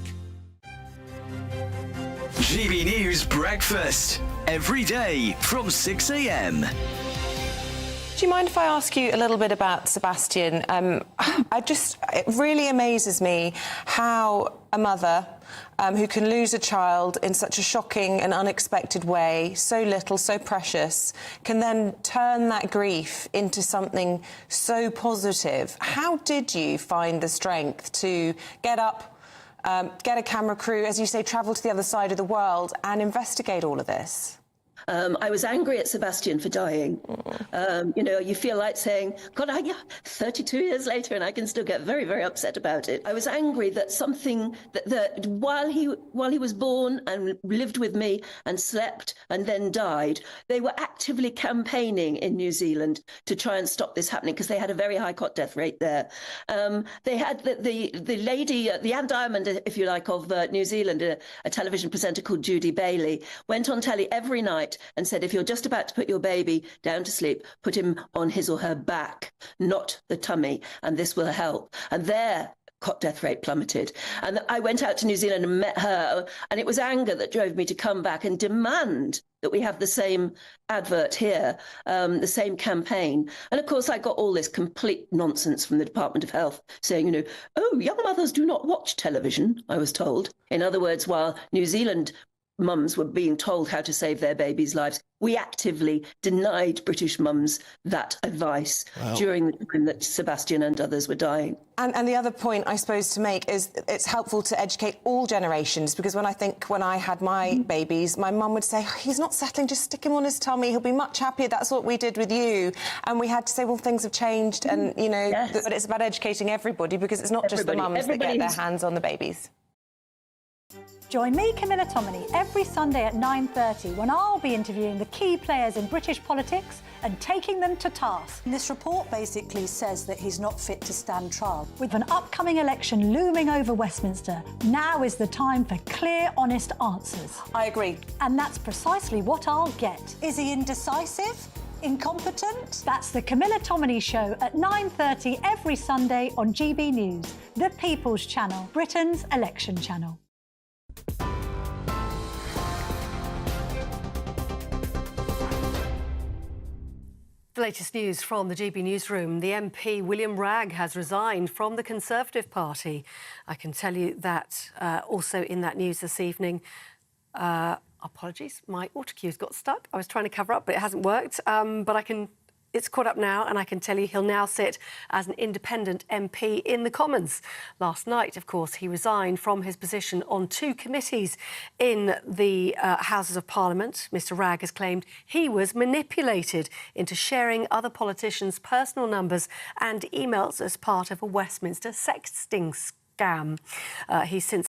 GB News Breakfast, every day from 6 a.m. Do you mind if I ask you a little bit about Sebastian? It really amazes me how a mother who can lose a child in such a shocking and unexpected way, so little, so precious, can then turn that grief into something so positive. How did you find the strength to get up, get a camera crew, as you say, travel to the other side of the world and investigate all of this? I was angry at Sebastian for dying. You know, you feel like saying, God, 32 years later, and I can still get very, very upset about it. I was angry that something that while he was born and lived with me and slept and then died, they were actively campaigning in New Zealand to try and stop this happening because they had a very high cot death rate there. They had the lady, the Anne Diamond, if you like, of New Zealand, a television presenter called Judy Bailey, went on telly every night and said, if you're just about to put your baby down to sleep, put him on his or her back, not the tummy, and this will help. And their cot death rate plummeted. And I went out to New Zealand and met her, and it was anger that drove me to come back and demand that we have the same advert here, the same campaign. And of course, I got all this complete nonsense from the Department of Health saying, you know, oh, young mothers do not watch television, I was told. In other words, while New Zealand mums were being told how to save their babies' lives, we actively denied British mums that advice during the time that Sebastian and others were dying. And the other point, I suppose, to make is it's helpful to educate all generations, because when I had my babies, my mum would say, oh, he's not settling, just stick him on his tummy, he'll be much happier. That's what we did with you. And we had to say, well, things have changed, and, you know, but it's about educating everybody, because it's not just the mums that get their hands on the babies. Join me, Camilla Tominey, every Sunday at 9:30 when I'll be interviewing the key players in British politics and taking them to task. This report basically says that he's not fit to stand trial. With an upcoming election looming over Westminster, now is the time for clear, honest answers. I agree. And that's precisely what I'll get. Is he indecisive? Incompetent? That's the Camilla Tominey Show at 9:30 every Sunday on GB News, the People's Channel, Britain's election channel. The latest news from the GB newsroom. The MP William Wragg has resigned from the Conservative Party. I can tell you that also in that news this evening. Apologies, my autocue's got stuck. I was trying to cover up, but it hasn't worked. But it's caught up now, and I can tell you he'll now sit as an independent MP in the Commons. Last night, of course, he resigned from his position on 2 committees in the Houses of Parliament. Mr Wragg has claimed he was manipulated into sharing other politicians' personal numbers and emails as part of a Westminster sexting scam. He's since